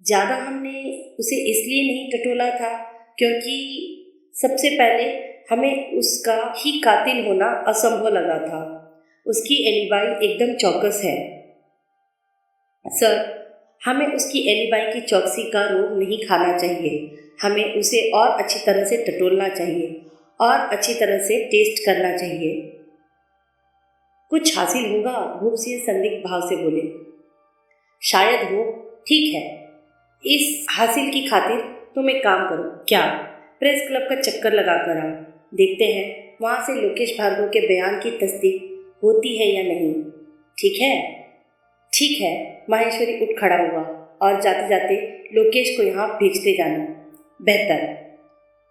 ज़्यादा हमने उसे इसलिए नहीं टटोला था क्योंकि सबसे पहले हमें उसका ही कातिल होना असंभव लगा था। उसकी एलिबाई एकदम चौकस है। सर, हमें उसकी एलिबाई की चौकसी का रोग नहीं खाना चाहिए। हमें उसे और अच्छी तरह से टटोलना चाहिए और अच्छी तरह से टेस्ट करना चाहिए। कुछ हासिल होगा? भूप सिंह संदिग्ध भाव से बोले। शायद हो। ठीक है, इस हासिल की खातिर तुम एक काम करो। क्या? प्रेस क्लब का चक्कर लगा कर आओ। देखते हैं वहाँ से लोकेश भार्गव के बयान की तस्दीक होती है या नहीं। ठीक है? ठीक है। माहेश्वरी उठ खड़ा हुआ और जाते जाते लोकेश को यहाँ भेजते जाना बेहतर।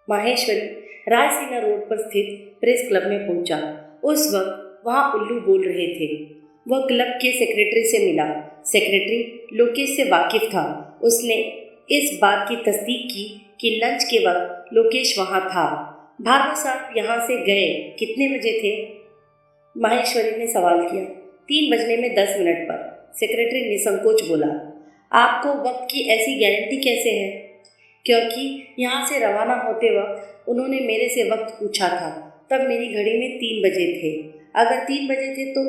माहेश्वरी रायसीना रोड पर स्थित प्रेस क्लब में पहुंचा। उस वक्त वहाँ उल्लू बोल रहे थे। वह क्लब के सेक्रेटरी से मिला। सेक्रेटरी लोकेश से वाकिफ था। उसने इस बात की तस्दीक की कि लंच के वक्त लोकेश वहाँ था। भार्गव साहब यहाँ से गए कितने बजे थे? माहेश्वरी ने सवाल किया। 3 बजने में 10 मिनट पर। सेक्रेटरी निसंकोच बोला। आपको वक्त की ऐसी गारंटी कैसे है? क्योंकि यहाँ से रवाना होते वक्त उन्होंने मेरे से वक्त पूछा था, तब मेरी घड़ी में 3 बजे थे। अगर 3 बजे थे तो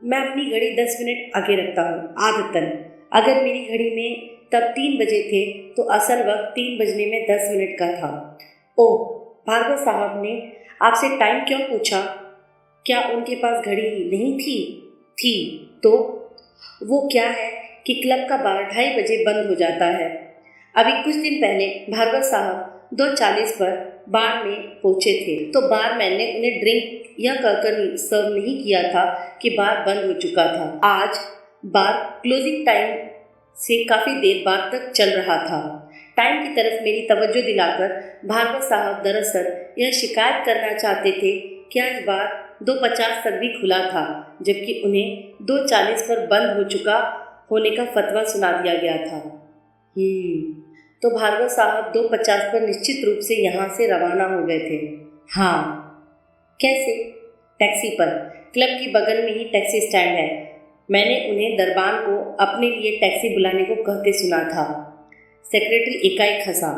मैं अपनी घड़ी 10 मिनट आगे रखता हूँ आदतन। अगर मेरी घड़ी में तब 3 बजे थे तो असल वक्त 3 बजने में 10 मिनट का था। ओह, भार्गव साहब ने आपसे टाइम क्यों पूछा? क्या उनके पास घड़ी नहीं थी? थी तो वो क्या है कि क्लब का बार 2:30 बजे बंद हो जाता है। अभी कुछ दिन पहले भार्गव साहब 2:40 पर बार में पहुंचे थे तो बारमैन ने उन्हें ड्रिंक यह कहकर सर्व नहीं किया था कि बार बंद हो चुका था। आज बार क्लोजिंग टाइम से काफ़ी देर बाद तक चल रहा था। टाइम की तरफ मेरी तवज्जो दिलाकर भार्गव साहब दरअसल यह शिकायत करना चाहते थे कि आज बार 2:50 तक भी खुला था, जबकि उन्हें 2:40 पर बंद हो चुका होने का फतवा सुना दिया गया था। तो भार्गव साहब 2:50 पर निश्चित रूप से यहाँ से रवाना हो गए थे। हाँ। कैसे? टैक्सी पर। क्लब की बगल में ही टैक्सी स्टैंड है। मैंने उन्हें दरबान को अपने लिए टैक्सी बुलाने को कहते सुना था। सेक्रेटरी एकाएक हंसा।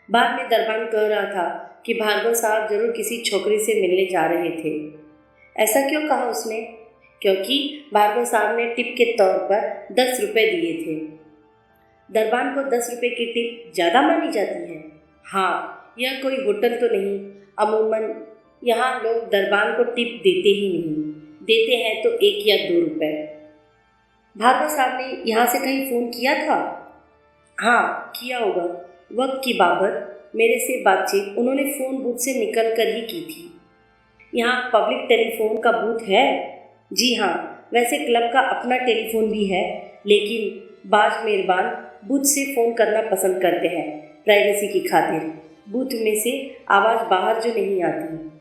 बाद में दरबान कह रहा था कि भार्गव साहब जरूर किसी छोकरी से मिलने जा रहे थे। ऐसा क्यों कहा उसने? क्योंकि भार्गव साहब ने टिप के तौर पर 10 रुपये दिए थे। दरबान को 10 रुपये की टिप ज़्यादा मानी जाती है। हाँ, यह कोई होटल तो नहीं। अमूमन यहाँ लोग दरबान को टिप देते ही नहीं। देते हैं तो 1 या 2 रुपये। भार्गव साहब ने यहाँ से कहीं फ़ोन किया था? हाँ, किया होगा। वक्त की बाबत मेरे से बातचीत उन्होंने फ़ोन बूथ से निकल कर ही की थी। यहाँ पब्लिक टेलीफोन का बूथ है? जी हाँ, वैसे क्लब का अपना टेलीफोन भी है, लेकिन बाज मेहरबान बूथ से फ़ोन करना पसंद करते हैं प्राइवेसी की खातिर। बूथ में से आवाज़ बाहर जो नहीं आती।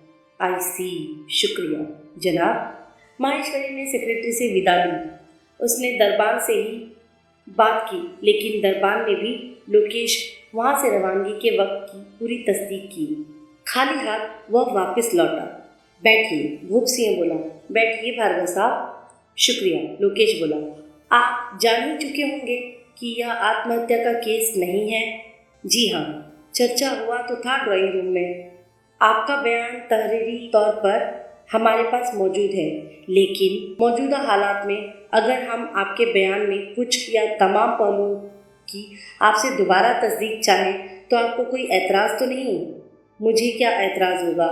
आई सी, शुक्रिया जनाब। माहेश्वरी ने सेक्रेटरी से विदा ली। उसने दरबान से ही बात की, लेकिन दरबान ने भी लोकेश वहाँ से रवानगी के वक्त की पूरी तस्दीक की। खाली हाथ वह वापस लौटा। बैठिए, भूप सिंह बोला। बैठिए भार्गव साहब। शुक्रिया, लोकेश बोला। आप जान ही चुके होंगे कि यह आत्महत्या का केस नहीं है। जी हाँ, चर्चा हुआ तो था ड्राइंग रूम में। आपका बयान तहरीरी तौर पर हमारे पास मौजूद है, लेकिन मौजूदा हालात में अगर हम आपके बयान में कुछ या तमाम पहलुओं की आपसे दोबारा तस्दीक चाहें तो आपको कोई एतराज़ तो नहीं? मुझे क्या एतराज़ होगा?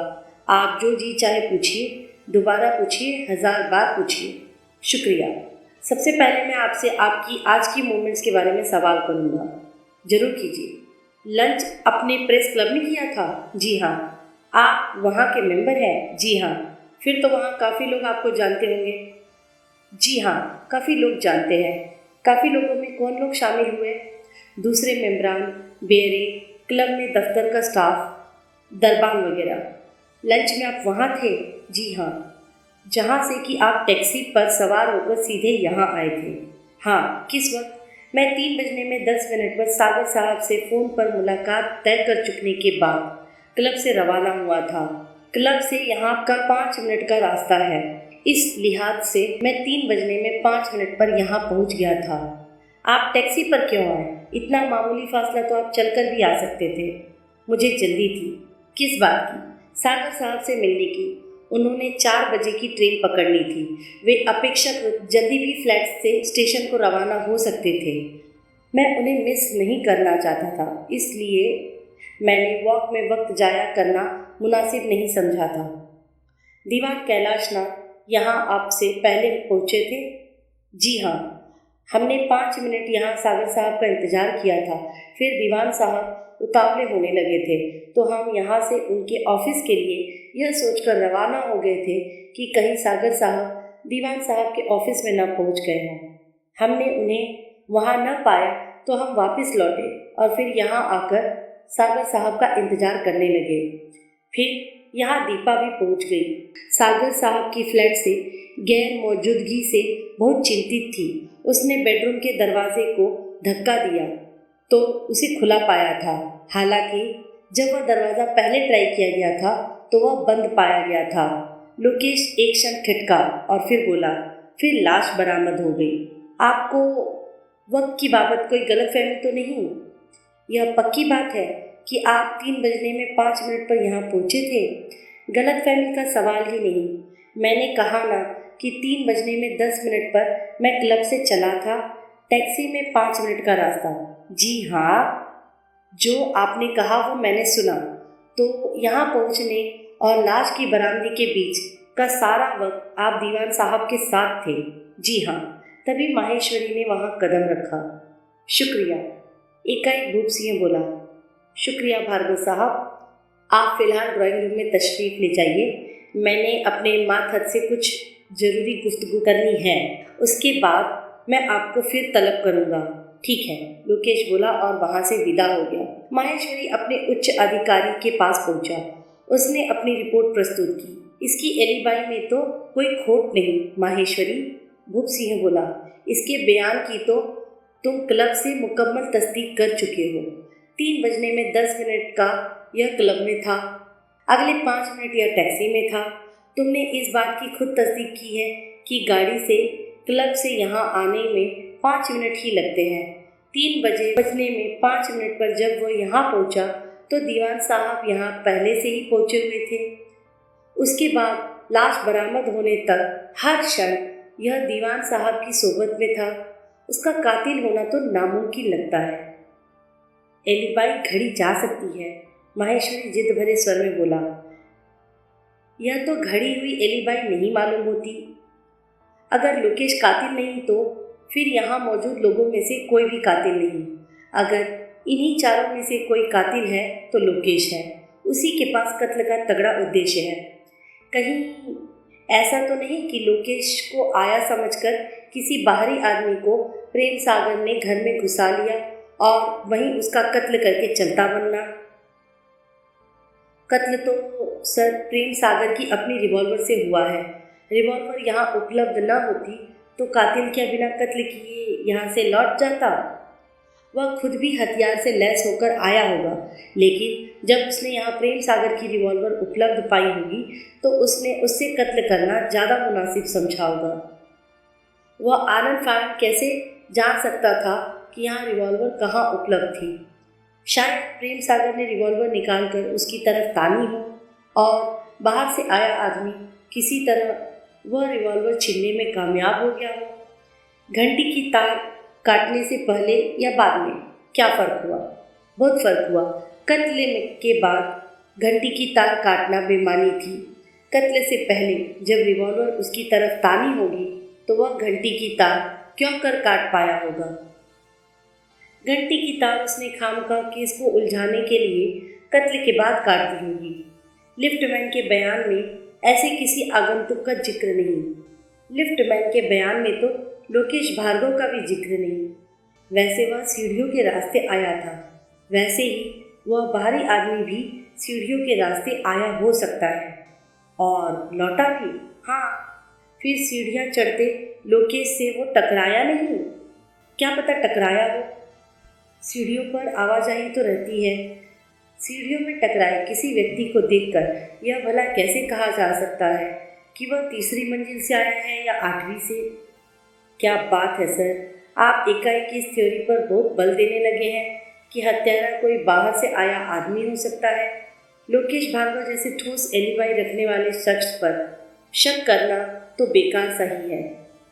आप जो जी चाहे पूछिए, दोबारा पूछिए, 1000 बार पूछिए। शुक्रिया। सबसे पहले मैं आपसे आपकी आज की मूवमेंट्स के बारे में सवाल करूँगा। ज़रूर कीजिए। लंच अपने प्रेस क्लब में किया था? जी हाँ। आप वहाँ के मेंबर हैं? जी हाँ। फिर तो वहाँ काफ़ी लोग आपको जानते होंगे? जी हाँ, काफ़ी लोग जानते हैं। काफ़ी लोगों में कौन लोग शामिल हुए? दूसरे मेंबरान, बेरे, क्लब में दफ्तर का स्टाफ, दरबान वगैरह। लंच में आप वहाँ थे? जी हाँ। जहाँ से कि आप टैक्सी पर सवार होकर सीधे यहाँ आए थे? हाँ। किस वक्त? मैं 3 बजने में 10 मिनट पर सागर साहब से फ़ोन पर मुलाकात तय कर चुकने के बाद क्लब से रवाना हुआ था। क्लब से यहाँ का 5 मिनट का रास्ता है। इस लिहाज से मैं 3 बजने में 5 मिनट पर यहाँ पहुँच गया था। आप टैक्सी पर क्यों आए? इतना मामूली फासला तो आप चलकर भी आ सकते थे। मुझे जल्दी थी। किस बात की? सागर साहब से मिलने की। उन्होंने 4 बजे की ट्रेन पकड़नी थी। वे अपेक्षाकृत जल्दी भी फ्लैट से स्टेशन को रवाना हो सकते थे। मैं उन्हें मिस नहीं करना चाहता था, इसलिए मैंने वॉक में वक्त जाया करना मुनासिब नहीं समझा था। दीवान कैलाशनाथ यहाँ आपसे पहले पहुँचे थे? जी हाँ। हमने 5 मिनट यहाँ सागर साहब का इंतज़ार किया था। फिर दीवान साहब उतावले होने लगे थे तो हम यहाँ से उनके ऑफिस के लिए यह सोचकर रवाना हो गए थे कि कहीं सागर साहब दीवान साहब के ऑफिस में न पहुँच गए हों। हमने उन्हें वहाँ न पाया तो हम वापस लौटे और फिर यहाँ आकर सागर साहब का इंतज़ार करने लगे। फिर यहाँ दीपा भी पहुँच गई। सागर साहब की फ्लैट से गैर मौजूदगी से बहुत चिंतित थी। उसने बेडरूम के दरवाजे को धक्का दिया तो उसे खुला पाया था। हालांकि जब वह दरवाज़ा पहले ट्राई किया गया था तो वह बंद पाया गया था। लोकेश एक क्षण खिटका और फिर बोला, फिर लाश बरामद हो गई। आपको वक्त की बाबत कोई गलतफहमी तो नहीं? यह पक्की बात है कि आप 3 बजने में 5 मिनट पर यहाँ पहुँचे थे? गलतफहमी का सवाल ही नहीं। मैंने कहा ना कि 3 बजने में 10 मिनट पर मैं क्लब से चला था। टैक्सी में 5 मिनट का रास्ता। जी हाँ, जो आपने कहा वो मैंने सुना। तो यहाँ पहुँचने और लाश की बरामदी के बीच का सारा वक्त आप दीवान साहब के साथ थे? जी हाँ। तभी माहेश्वरी ने वहाँ कदम रखा। शुक्रिया, एकाएक भूप सिंह बोला। शुक्रिया भार्गव साहब, आप फिलहाल ड्राइंग रूम में तशरीफ़ ले जाइए। मैंने अपने मातहत से कुछ ज़रूरी गुफ्तगू करनी है। उसके बाद मैं आपको फिर तलब करूँगा। ठीक है, लोकेश बोला और वहाँ से विदा हो गया। माहेश्वरी अपने उच्च अधिकारी के पास पहुँचा। उसने अपनी रिपोर्ट प्रस्तुत की। इसकी एलिबाई में तो कोई खोट नहीं माहेश्वरी, भूप सिंह बोला। इसके बयान की तो तुम क्लब से मुकम्मल तस्दीक कर चुके हो। 3 बजने में 10 मिनट का यह क्लब में था, अगले 5 मिनट यह टैक्सी में था। तुमने इस बात की खुद तस्दीक की है कि गाड़ी से क्लब से यहाँ आने में 5 मिनट ही लगते हैं। 3 बजने में 5 मिनट पर जब वह यहाँ पहुँचा तो दीवान साहब यहाँ पहले से ही पहुँचे हुए थे। उसके बाद लाश बरामद होने तक हर क्षण यह दीवान साहब की सोबत में था। उसका कातिल होना तो नामुमकिन लगता है। एलिबाई घड़ी जा सकती है, माहेश्वरी जिद भरे स्वर में बोला। यह तो घड़ी हुई एलिबाई नहीं मालूम होती। अगर लोकेश कातिल नहीं तो फिर यहाँ मौजूद लोगों में से कोई भी कातिल नहीं। अगर इन्हीं चारों में से कोई कातिल है तो लोकेश है। उसी के पास कत्ल का तगड़ा उद्देश्य है। कहीं ऐसा तो नहीं कि लोकेश को आया समझकर किसी बाहरी आदमी को प्रेम सागर ने घर में घुसा लिया और वहीं उसका कत्ल करके चलता बनना। कत्ल तो सर प्रेम सागर की अपनी रिवॉल्वर से हुआ है। रिवॉल्वर यहाँ उपलब्ध न होती तो कातिल क्या बिना कत्ल किए यहाँ से लौट जाता? वह खुद भी हथियार से लैस होकर आया होगा, लेकिन जब उसने यहाँ प्रेम सागर की रिवॉल्वर उपलब्ध पाई होगी तो उसने उससे कत्ल करना ज़्यादा मुनासिब समझा होगा। वह आनन फानन कैसे जान सकता था कि यहाँ रिवॉल्वर कहाँ उपलब्ध थी? शायद प्रेम सागर ने रिवॉल्वर निकालकर उसकी तरफ तानी हो और बाहर से आया आदमी किसी तरह वह रिवॉल्वर छीनने में कामयाब हो गया हो। घंटी की तार काटने से पहले या बाद में क्या फ़र्क हुआ? बहुत फ़र्क हुआ। कत्ल के बाद घंटी की तार काटना बेमानी थी। कत्ल से पहले जब रिवॉल्वर उसकी तरफ तानी होगी तो वह घंटी की तार क्यों कर काट पाया होगा? घंटी की तार उसने खामखा केस को उलझाने के लिए कत्ल के बाद काट दी होगी। लिफ्टमैन के बयान में ऐसे किसी आगंतुक का जिक्र नहीं। लिफ्टमैन के बयान में तो लोकेश भार्गव का भी जिक्र नहीं। वैसे वह सीढ़ियों के रास्ते आया था, वैसे ही वह बाहरी आदमी भी सीढ़ियों के रास्ते आया हो सकता है और लौटा भी। हाँ, फिर सीढ़ियाँ चढ़ते लोकेश से वो टकराया नहीं। क्या पता टकराया हो। सीढ़ियों पर आवाजाही तो रहती है। सीढ़ियों में टकराए किसी व्यक्ति को देखकर यह भला कैसे कहा जा सकता है कि वह तीसरी मंजिल से आया है या 8वीं से। क्या बात है सर, आप एकाएक इस थ्योरी पर बहुत बल देने लगे हैं कि हत्यारा कोई बाहर से आया आदमी हो सकता है। लोकेश भार्गव जैसे ठोस एलिबाई रखने वाले शख्स पर शक करना तो बेकार सा ही है।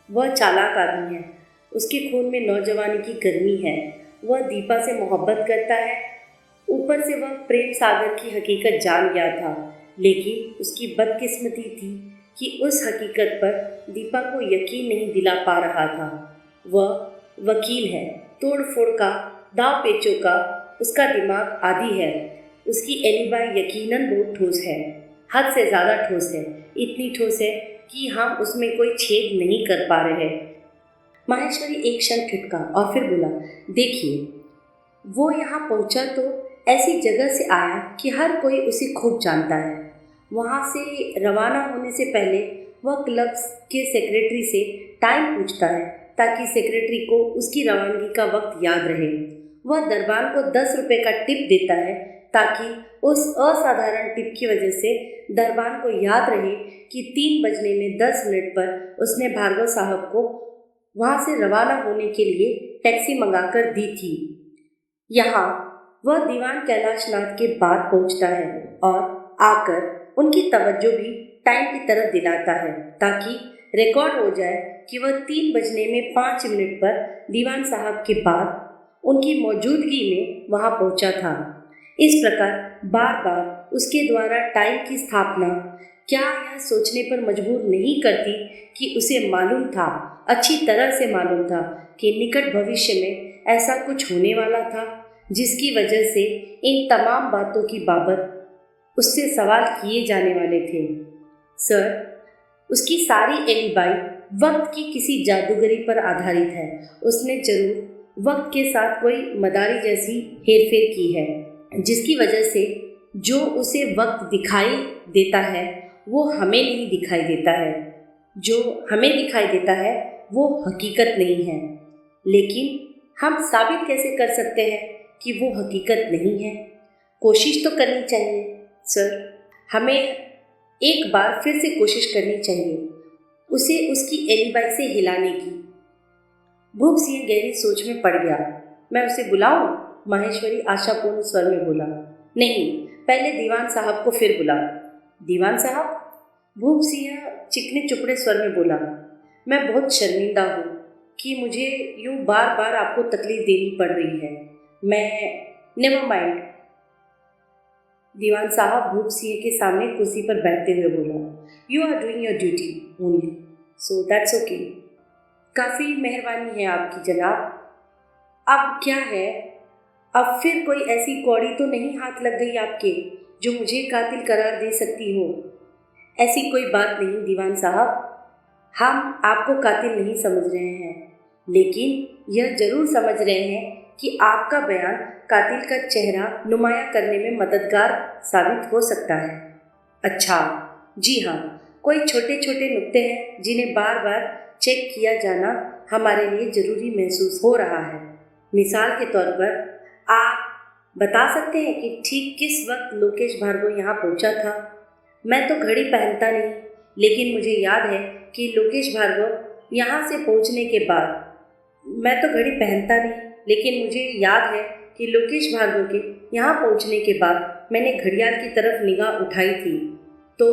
वह चालाक आदमी है, उसके खून में नौजवानी की गर्मी है, वह दीपा से मोहब्बत करता है। ऊपर से वह प्रेम सागर की हकीकत जान गया था, लेकिन उसकी बदकिस्मती थी कि उस हकीकत पर दीपा को यकीन नहीं दिला पा रहा था। वह वकील है, तोड़ फोड़ का, दाव पेचों का उसका दिमाग आदी है। उसकी एलिबाई यकीनन बहुत ठोस है, हद से ज़्यादा ठोस है, इतनी ठोस है कि हम उसमें कोई छेद नहीं कर पा रहे। माहेश्वरी एक क्षण ठिठका और फिर बोला, देखिए, वो यहाँ पहुँचा तो ऐसी जगह से आया कि हर कोई उसे खूब जानता है। वहाँ से रवाना होने से पहले वह क्लब के सेक्रेटरी से टाइम पूछता है ताकि सेक्रेटरी को उसकी रवानगी का वक्त याद रहे। वह दरबान को 10 रुपये का टिप देता है ताकि उस असाधारण टिप की वजह से दरबान को याद रहे कि 3 बजने में 10 मिनट पर उसने भार्गव साहब को वहाँ से रवाना होने के लिए टैक्सी मंगाकर दी थी। यहाँ वह दीवान कैलाशनाथ के बाद पहुँचता है और आकर उनकी तवज्जो भी टाइम की तरफ दिलाता है ताकि रिकॉर्ड हो जाए कि वह 3 बजने में 5 मिनट पर दीवान साहब के बाद उनकी मौजूदगी में वहाँ पहुँचा था। इस प्रकार बार बार उसके द्वारा टाइम की स्थापना क्या यह सोचने पर मजबूर नहीं करती कि उसे मालूम था, अच्छी तरह से मालूम था कि निकट भविष्य में ऐसा कुछ होने वाला था जिसकी वजह से इन तमाम बातों की बाबत उससे सवाल किए जाने वाले थे। सर, उसकी सारी एलिबाई वक्त की किसी जादूगरी पर आधारित है। उसने जरूर वक्त के साथ कोई मदारी जैसी हेरफेर की है जिसकी वजह से जो उसे वक्त दिखाई देता है वो हमें नहीं दिखाई देता है, जो हमें दिखाई देता है वो हकीकत नहीं है। लेकिन हम साबित कैसे कर सकते हैं कि वो हकीकत नहीं है? कोशिश तो करनी चाहिए सर, हमें एक बार फिर से कोशिश करनी चाहिए उसे उसकी एलिबाई से हिलाने की। भूप सिंह गहरी सोच में पड़ गया। मैं उसे बुलाऊं? माहेश्वरी आशापूर्ण स्वर में बोला। नहीं, पहले दीवान साहब को फिर बुला। दीवान साहब? भूप सिंह चिकने चुपड़े स्वर में बोला। मैं बहुत शर्मिंदा हूँ कि मुझे यूँ बार बार आपको तकलीफ देनी पड़ रही है। Never mind. दीवान साहब भूप सिंह के सामने कुर्सी पर बैठते हुए बोला, you are doing your duty only, so that's okay. काफ़ी मेहरबानी है आपकी जनाब। अब क्या है, अब फिर कोई ऐसी कौड़ी तो नहीं हाथ लग गई आपके जो मुझे कातिल करार दे सकती हो? ऐसी कोई बात नहीं दीवान साहब, हम आपको कातिल नहीं समझ रहे हैं, लेकिन यह जरूर समझ रहे हैं कि आपका बयान कातिल का चेहरा नुमाया करने में मददगार साबित हो सकता है। अच्छा, जी हाँ, कोई छोटे छोटे नुक्ते हैं जिन्हें बार बार चेक किया जाना हमारे लिए ज़रूरी महसूस हो रहा है। मिसाल के तौर पर आप बता सकते हैं कि ठीक किस वक्त लोकेश भार्गव यहाँ पहुँचा था? मैं तो घड़ी पहनता नहीं, लेकिन मुझे याद है कि लोकेश भार्गव यहाँ से पहुँचने के बाद मैं तो घड़ी पहनता नहीं, लेकिन मुझे याद है कि लोकेश भार्गव के यहाँ पहुँचने के बाद मैंने घड़ियाल की तरफ निगाह उठाई थी तो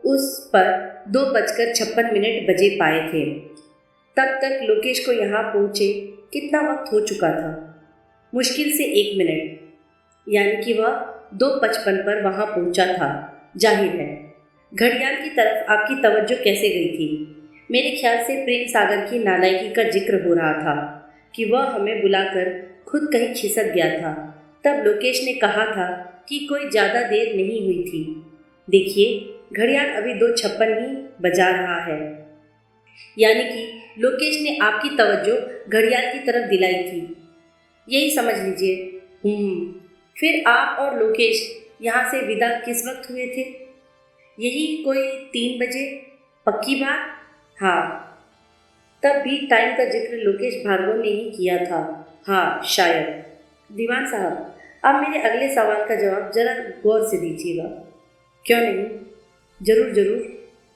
उस पर 2:56 बजे पाए थे। तब तक लोकेश को यहाँ पहुँचे कितना वक्त हो चुका था? मुश्किल से 1 मिनट, यानी कि वह 2:55 पर वहाँ पहुँचा था। जाहिर है, घड़ियाल की तरफ आपकी तवज्जो कैसे गई थी? मेरे ख्याल से प्रेम सागर की नालायकी का जिक्र हो रहा था कि वह हमें बुलाकर खुद कहीं खिसक गया था। तब लोकेश ने कहा था कि कोई ज़्यादा देर नहीं हुई थी। देखिए, घड़ियाल अभी 2:56 ही बजा रहा है। यानी कि लोकेश ने आपकी तवज्जो घड़ियाल की तरफ दिलाई थी, यही समझ लीजिए। फिर आप और लोकेश यहाँ से विदा किस वक्त हुए थे? यही कोई 3 बजे। पक्की बात? हाँ। तब भी टाइम का जिक्र लोकेश भार्गव ने ही किया था। हाँ, शायद। दीवान साहब, अब मेरे अगले सवाल का जवाब जरा गौर से दीजिएगा। क्यों नहीं? जरूर जरूर,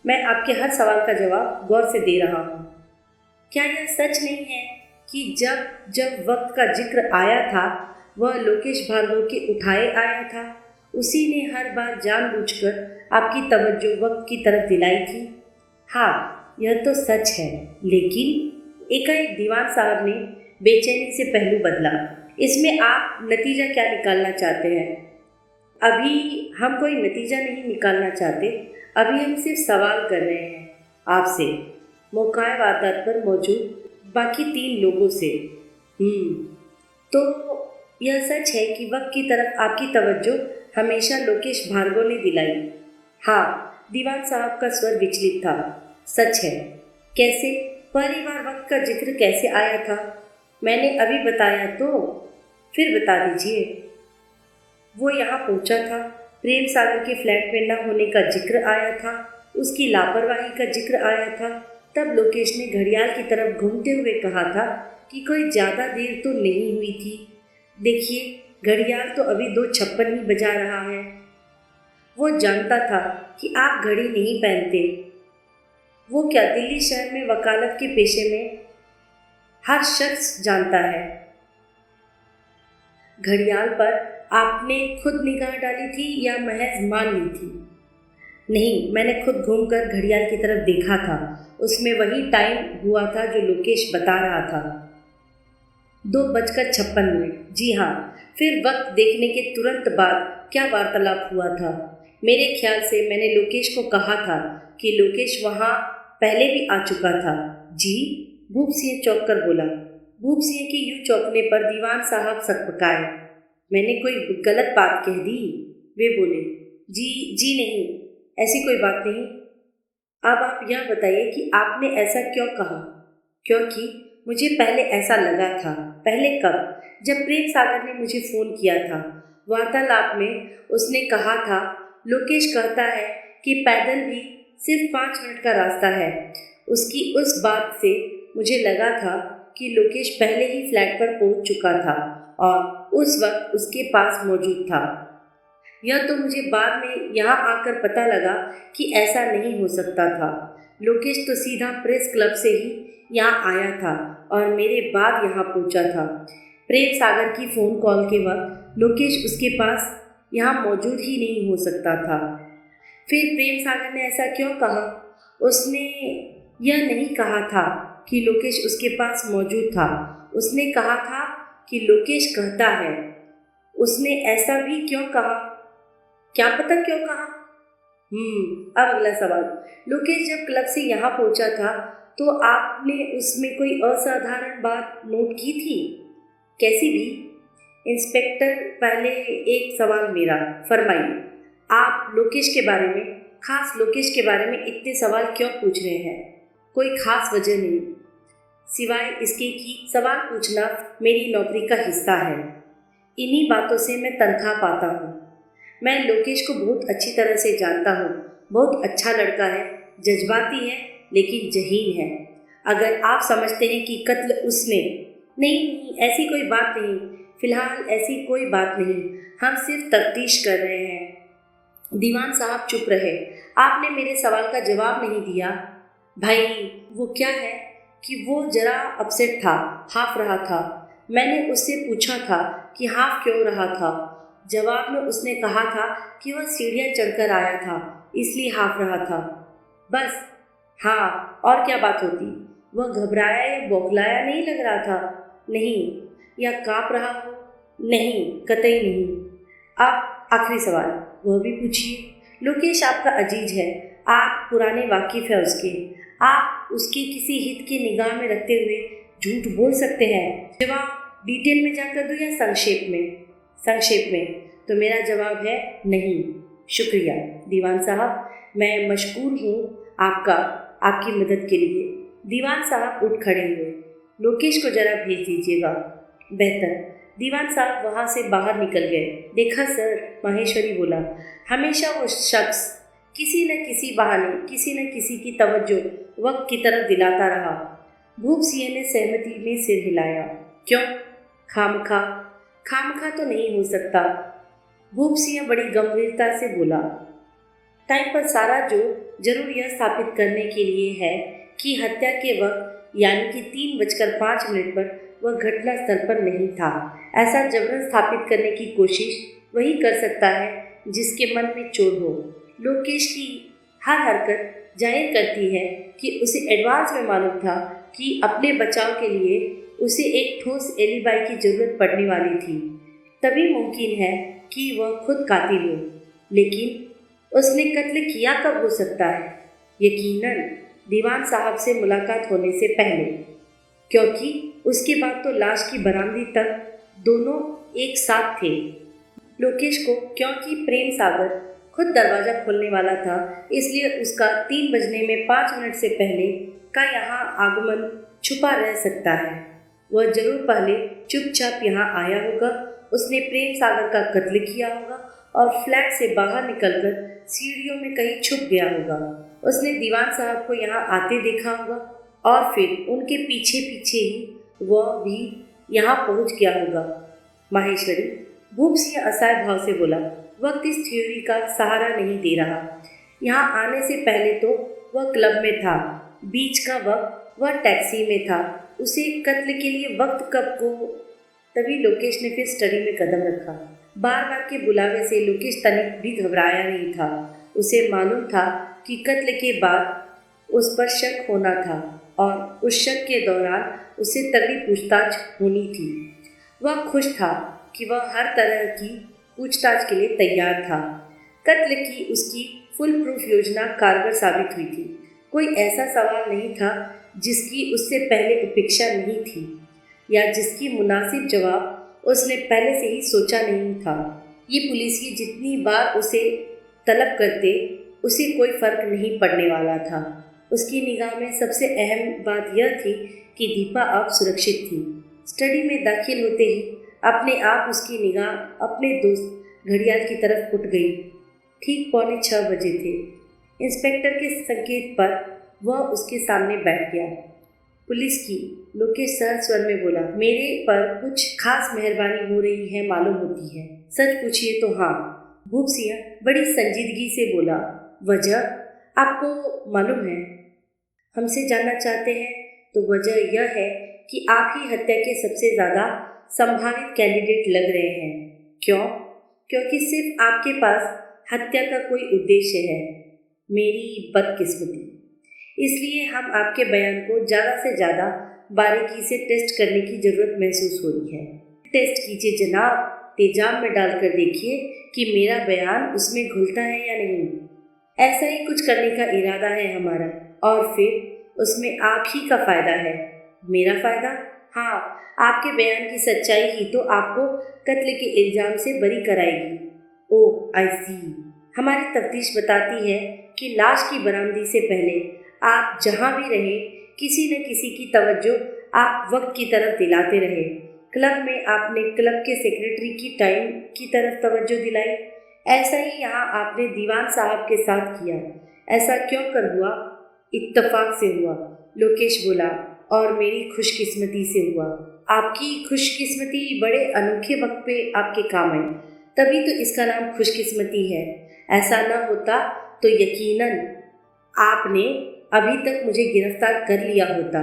मैं आपके हर सवाल का जवाब गौर से दे रहा हूँ। क्या यह सच नहीं है कि जब जब वक्त का जिक्र आया था वह लोकेश भार्गव के उठाए आया था? उसी ने हर बार जानबूझकर आपकी तवज्जो वक्त की तरफ दिलाई थी। हाँ, यह तो सच है, लेकिन एकाएक दीवान साहब ने बेचैनी से पहलू बदला। इसमें आप नतीजा क्या निकालना चाहते हैं? अभी हम कोई नतीजा नहीं निकालना चाहते, अभी हम सिर्फ सवाल कर रहे हैं आपसे, मौका वारदात पर मौजूद बाकी 3 लोगों से। तो यह सच है कि वक्त की तरफ आपकी तवज्जो हमेशा लोकेश भार्गव ने दिलाई? हाँ, दीवान साहब का स्वर विचलित था। सच है। कैसे? पहली बार वक्त का जिक्र कैसे आया था? मैंने अभी बताया तो, फिर बता दीजिए। वो यहाँ पहुँचा था, प्रेम सागर के फ्लैट में न होने का जिक्र आया था, उसकी लापरवाही का जिक्र आया था। तब लोकेश ने घड़ियाल की तरफ घूमते हुए कहा था कि कोई ज़्यादा देर तो नहीं हुई थी। देखिए, घड़ियाल तो अभी 2:56 ही बजा रहा है। वो जानता था कि आप घड़ी नहीं पहनते। वो क्या, दिल्ली शहर में वकालत के पेशे में हर शख्स जानता है। घड़ियाल पर आपने खुद निगाह डाली थी या महज मान ली थी? नहीं, मैंने खुद घूमकर घड़ियाल की तरफ देखा था। उसमें वही टाइम हुआ था जो लोकेश बता रहा था, 2:56। जी हाँ। फिर वक्त देखने के तुरंत बाद क्या वार्तालाप हुआ था? मेरे ख्याल से मैंने लोकेश को कहा था कि लोकेश वहाँ पहले भी आ चुका था। जी? भूप सिंह चौंक कर बोला। भूप सिंह के यूँ चौंकने पर दीवान साहब सकपकाए। मैंने कोई गलत बात कह दी? वे बोले। जी नहीं, ऐसी कोई बात नहीं। अब आप यह बताइए कि आपने ऐसा क्यों कहा? क्योंकि मुझे पहले ऐसा लगा था। पहले कब? जब प्रेम सागर ने मुझे फ़ोन किया था। वार्तालाप में उसने कहा था, लोकेश कहता है कि पैदल भी सिर्फ 5 मिनट का रास्ता है। उसकी उस बात से मुझे लगा था कि लोकेश पहले ही फ्लैट पर पहुंच चुका था और उस वक्त उसके पास मौजूद था। यह तो मुझे बाद में यहाँ आकर पता लगा कि ऐसा नहीं हो सकता था। लोकेश तो सीधा प्रेस क्लब से ही यहाँ आया था और मेरे बाद यहाँ पहुँचा था। प्रेम सागर की फ़ोन कॉल के वक्त लोकेश उसके पास यहाँ मौजूद ही नहीं हो सकता था। फिर प्रेम सागर ने ऐसा क्यों कहा? उसने यह नहीं कहा था कि लोकेश उसके पास मौजूद था। उसने कहा था कि लोकेश कहता है। उसने ऐसा भी क्यों कहा? क्या पता क्यों कहा? अब अगला सवाल। लोकेश जब क्लब से यहाँ पहुँचा था तो आपने उसमें कोई असाधारण बात नोट की थी? कैसी भी? इंस्पेक्टर, पहले एक सवाल मेरा, फरमाइए। आप लोकेश के बारे में, खास लोकेश के बारे में इतने सवाल क्यों पूछ रहे हैं? कोई खास वजह नहीं, सिवाय इसके कि सवाल पूछना मेरी नौकरी का हिस्सा है। इन्हीं बातों से मैं तनख्वाह पाता हूँ। मैं लोकेश को बहुत अच्छी तरह से जानता हूँ। बहुत अच्छा लड़का है, जज्बाती है लेकिन जहीन है। अगर आप समझते हैं कि कत्ल उसने, नहीं, ऐसी कोई बात नहीं। फिलहाल ऐसी कोई बात नहीं, हम सिर्फ तफ्तीश कर रहे हैं। दीवान साहब चुप रहे। आपने मेरे सवाल का जवाब नहीं दिया। भाई, वो क्या है कि वो जरा अपसेट था, हाफ रहा था। मैंने उससे पूछा था कि हाफ क्यों रहा था। जवाब में उसने कहा था कि वह सीढ़ियाँ चढ़कर आया था, इसलिए हाफ रहा था। बस? हाँ, और क्या बात होती? वह घबराया या बौखलाया नहीं लग रहा था? नहीं। या काँप रहा हो? नहीं, कतई नहीं। अब आखिरी सवाल, वह भी पूछिए। लोकेश आपका अजीज है, आप पुराने वाकिफ़ है उसके। आप उसके किसी हित की निगाह में रखते हुए झूठ बोल सकते हैं। जवाब डिटेल में जाकर दूं या संक्षेप में? संक्षेप में। तो मेरा जवाब है नहीं। शुक्रिया दीवान साहब, मैं मशकूर हूँ आपकी मदद के लिए। दीवान साहब उठ खड़े हुए। लोकेश को जरा भेज दीजिएगा। बेहतर। दीवान साहब वहाँ से बाहर निकल गए। देखा सर, माहेश्वरी बोला, हमेशा वो शख्स किसी न किसी बहाने किसी न किसी की तवज्जो वक्त की तरफ दिलाता रहा। भूप सिंह ने सहमति में सिर हिलाया। क्यों? खामखा? खामखा तो नहीं हो सकता। भूप सिंह बड़ी गंभीरता से बोला, टाइम पर सारा जो जरूर यह स्थापित करने के लिए है कि हत्या के वक्त यानी कि 3:05 पर वह घटना स्थल पर नहीं था। ऐसा जबरन स्थापित करने की कोशिश वही कर सकता है जिसके मन में चोर हो। लोकेश की हर हरकत जाहिर करती है कि उसे एडवांस में मालूम था कि अपने बचाव के लिए उसे एक ठोस एलिबाई की जरूरत पड़ने वाली थी। तभी मुमकिन है कि वह खुद कातिल हो। लेकिन उसने कत्ल किया कब हो सकता है? यकीनन दीवान साहब से मुलाकात होने से पहले, क्योंकि उसके बाद तो लाश की बरामदी तक दोनों एक साथ थे। लोकेश को क्योंकि प्रेम सागर खुद दरवाज़ा खोलने वाला था, इसलिए उसका 3:05 से पहले का यहाँ आगमन छुपा रह सकता है। वह जरूर पहले चुपचाप यहाँ आया होगा। उसने प्रेम सागर का कत्ल किया होगा और फ्लैट से बाहर निकलकर सीढ़ियों में कहीं छुप गया होगा। उसने दीवान साहब को यहाँ आते देखा होगा और फिर उनके पीछे पीछे ही वह भी यहाँ पहुँच गया होगा। माहेश्वरी, भूप सिंह असहाय भाव से बोला, वक्त इस थ्योरी का सहारा नहीं दे रहा। यहाँ आने से पहले तो वह क्लब में था, बीच का वक्त वह टैक्सी में था। उसे कत्ल के लिए वक्त कब को? तभी लोकेश ने फिर स्टडी में कदम रखा। बार बार के बुलावे से लोकेश तनिक भी घबराया नहीं था। उसे मालूम था कि कत्ल के बाद उस पर शक होना था और उस शक के दौरान उसे तगड़ी पूछताछ होनी थी। वह खुश था कि वह हर तरह की पूछताछ के लिए तैयार था। कत्ल की उसकी फुल प्रूफ योजना कारगर साबित हुई थी। कोई ऐसा सवाल नहीं था जिसकी उससे पहले उपेक्षा नहीं थी या जिसकी मुनासिब जवाब उसने पहले से ही सोचा नहीं था। ये पुलिसिए जितनी बार उसे तलब करते उसे कोई फर्क नहीं पड़ने वाला था। उसकी निगाह में सबसे अहम बात यह थी कि दीपा अब सुरक्षित थी। स्टडी में दाखिल होते ही अपने आप उसकी निगाह अपने दोस्त घड़ियाल की तरफ उठ गई। ठीक 6:45 बजे थे। इंस्पेक्टर के संकेत पर वह उसके सामने बैठ गया। पुलिस की, लोकेश सहज स्वर में बोला, मेरे पर कुछ खास मेहरबानी हो रही है मालूम होती है। सच पूछिए तो हाँ। भूप सिंह बड़ी संजीदगी से बोला, वजह आपको मालूम है? हमसे जानना चाहते हैं? तो वजह यह है कि आप ही हत्या के सबसे ज़्यादा संभावित कैंडिडेट लग रहे हैं। क्यों? क्योंकि सिर्फ आपके पास हत्या का कोई उद्देश्य है। मेरी बदकिस्मती। इसलिए हम आपके बयान को ज़्यादा से ज़्यादा बारीकी से टेस्ट करने की ज़रूरत महसूस हो रही है। टेस्ट कीजिए जनाब, तेजाब में डालकर देखिए कि मेरा बयान उसमें घुलता है या नहीं। ऐसा ही कुछ करने का इरादा है हमारा, और फिर उसमें आप ही का फ़ायदा है। मेरा फ़ायदा? हाँ, आपके बयान की सच्चाई ही तो आपको कत्ल के इल्ज़ाम से बरी कराएगी। ओह आई सी। हमारी तफ्तीश बताती है कि लाश की बरामदी से पहले आप जहाँ भी रहे किसी न किसी की तवज्जो आप वक्त की तरफ दिलाते रहे। क्लब में आपने क्लब के सेक्रेटरी की टाइम की तरफ तवज्जो दिलाई। ऐसा ही यहाँ आपने दीवान साहब के साथ किया। ऐसा क्यों कर हुआ? इत्तफाक से हुआ, लोकेश बोला, और मेरी खुशकिस्मती से हुआ। आपकी खुशकिस्मती बड़े अनोखे वक्त पे आपके काम आई, तभी तो इसका नाम खुशकिस्मती है। ऐसा न होता तो यकीनन आपने अभी तक मुझे गिरफ्तार कर लिया होता।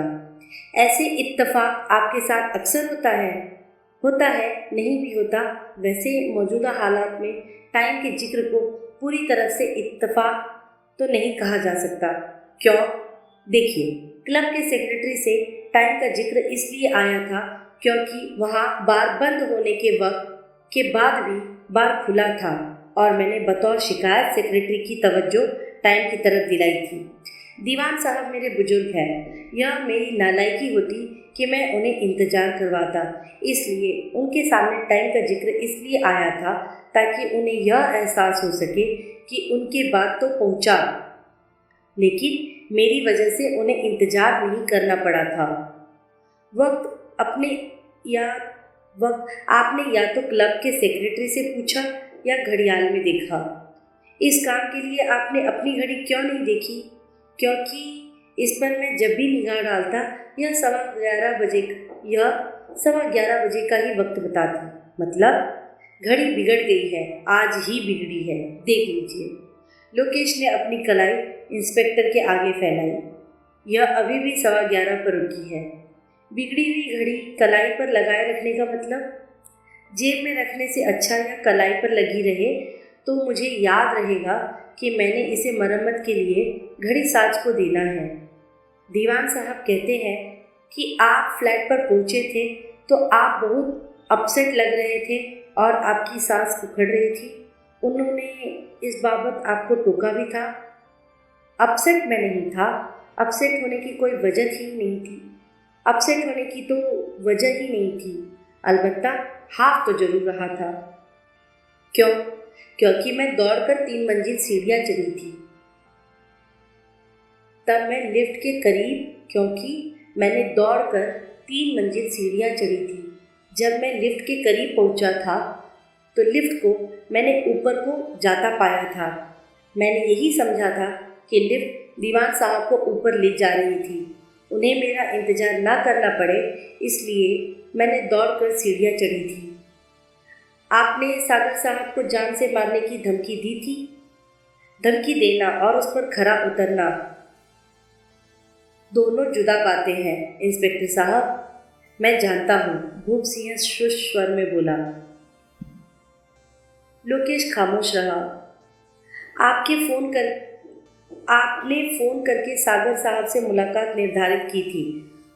ऐसे इत्तफाक आपके साथ अक्सर होता है, नहीं भी होता। वैसे मौजूदा हालात में टाइम के जिक्र को पूरी तरह से इत्तफाक तो नहीं कहा जा सकता। क्यों? देखिए, क्लब के सेक्रेटरी से टाइम का जिक्र इसलिए आया था क्योंकि वहाँ बार बंद होने के वक्त के बाद भी बार खुला था और मैंने बतौर शिकायत सेक्रेटरी की तवज्जो टाइम की तरफ दिलाई थी। दीवान साहब मेरे बुजुर्ग हैं। यह मेरी नालायकी होती कि मैं उन्हें इंतज़ार करवाता, इसलिए उनके सामने टाइम का जिक्र इसलिए आया था ताकि उन्हें यह एहसास हो सके कि उनके बाद तो पहुंचा, लेकिन मेरी वजह से उन्हें इंतज़ार नहीं करना पड़ा था। वक्त अपने या वक्त आपने या तो क्लब के सेक्रेटरी से पूछा या घड़ियाल में देखा। इस काम के लिए आपने अपनी घड़ी क्यों नहीं देखी? क्योंकि इस पर मैं जब भी निगाह डालता यह 11:15 बजे का ही वक्त बताती। मतलब घड़ी बिगड़ गई है, आज ही बिगड़ी है, देख लीजिए। लोकेश ने अपनी कलाई इंस्पेक्टर के आगे फैलाई। यह अभी भी 11:15 पर रुकी है। बिगड़ी हुई घड़ी कलाई पर लगाए रखने का मतलब? जेब में रखने से अच्छा या कलाई पर लगी रहे तो मुझे याद रहेगा कि मैंने इसे मरम्मत के लिए घड़ी साज को देना है। दीवान साहब कहते हैं कि आप फ्लैट पर पहुंचे थे तो आप बहुत अपसेट लग रहे थे और आपकी सांस उखड़ रही थी। उन्होंने इस बाबत आपको टोका भी था? अपसेट मैं नहीं था। अपसेट होने की कोई वजह ही नहीं थी। अपसेट होने की तो वजह ही नहीं थी। अलबत्ता हाफ तो जरूर रहा था। क्यों? क्योंकि मैं दौड़कर 3 मंजिल सीढ़ियाँ चढ़ी थी। तब मैं लिफ्ट के करीब क्योंकि मैंने दौड़कर 3 मंजिल सीढ़ियाँ चढ़ी थी। जब मैं लिफ्ट के करीब पहुँचा था तो लिफ्ट को मैंने ऊपर को जाता पाया था। मैंने यही समझा था कि लिफ्ट दीवान साहब को ऊपर ले जा रही थी। उन्हें मेरा इंतज़ार ना करना पड़े इसलिए मैंने दौड़कर सीढ़ियाँ चढ़ी थी। आपने सागर साहब को जान से मारने की धमकी दी थी? धमकी देना और उस पर खरा उतरना दोनों जुदा बातें हैं इंस्पेक्टर साहब। मैं जानता हूँ, भूप सिंह शुष्क स्वर में बोला। लोकेश खामोश रहा। आपने फ़ोन करके सागर साहब से मुलाकात निर्धारित की थी।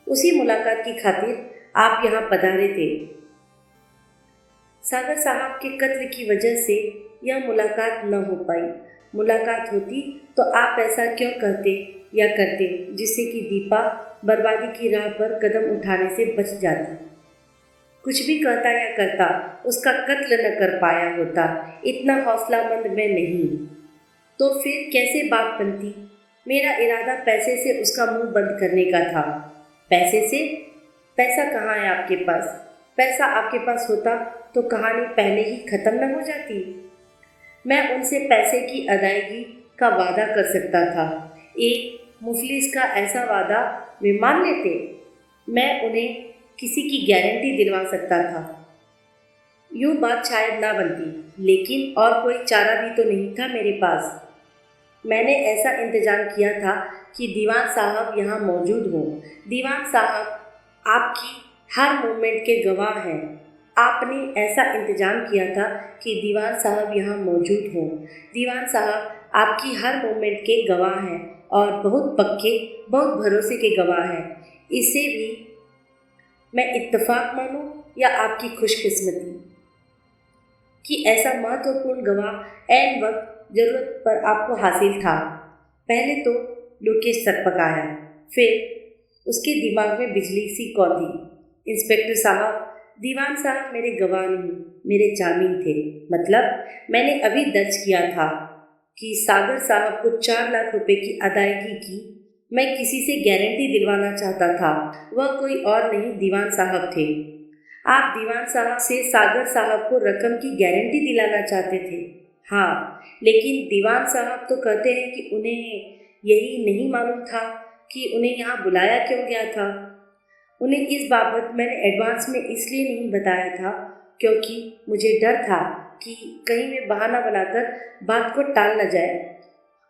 उसी मुलाकात की खातिर आप यहाँ पधारे थे। सागर साहब के कत्ल की वजह से यह मुलाकात न हो पाई। मुलाकात होती तो आप ऐसा क्यों कहते या करते जिससे कि दीपा बर्बादी की राह पर कदम उठाने से बच जाती। कुछ भी कहता या करता, उसका कत्ल न कर पाया होता। इतना हौसलामंद मैं नहीं। तो फिर कैसे बात बनती? मेरा इरादा पैसे से उसका मुंह बंद करने का था। पैसे से? पैसा कहाँ है आपके पास? पैसा आपके पास होता तो कहानी पहले ही ख़त्म न हो जाती। मैं उनसे पैसे की अदायगी का वादा कर सकता था। एक मुफलिस का ऐसा वादा वे मान लेते। मैं उन्हें किसी की गारंटी दिलवा सकता था। यूँ बात शायद ना बनती, लेकिन और कोई चारा भी तो नहीं था मेरे पास। मैंने ऐसा इंतजाम किया था कि दीवान साहब यहाँ मौजूद हों। दीवान साहब आपकी हर मूवमेंट के गवाह हैं। आपने ऐसा इंतजाम किया था कि दीवान साहब यहाँ मौजूद हों। दीवान साहब आपकी हर मूवमेंट के गवाह हैं और बहुत पक्के, बहुत भरोसे के गवाह हैं। इसे भी मैं इत्तेफाक मानूं या आपकी खुशकिस्मती कि ऐसा महत्वपूर्ण गवाह ऐन वक्त ज़रूरत पर आपको हासिल था। पहले तो लोकेश सकपकाया, फिर उसके दिमाग में बिजली सी कौंधी। इंस्पेक्टर साहब, दीवान साहब मेरे गवाह नहीं, मेरे जामीन थे। मतलब मैंने अभी दर्ज किया था कि सागर साहब को 4 लाख रुपए की अदायगी की मैं किसी से गारंटी दिलवाना चाहता था। वह कोई और नहीं, दीवान साहब थे। आप दीवान साहब से सागर साहब को रकम की गारंटी दिलाना चाहते थे? हाँ, लेकिन दीवान साहब तो कहते हैं कि उन्हें यही नहीं मालूम था कि उन्हें यहाँ बुलाया क्यों गया था। उन्हें इस बाबत मैंने एडवांस में इसलिए नहीं बताया था क्योंकि मुझे डर था कि कहीं वे बहाना बनाकर बात को टाल न जाए।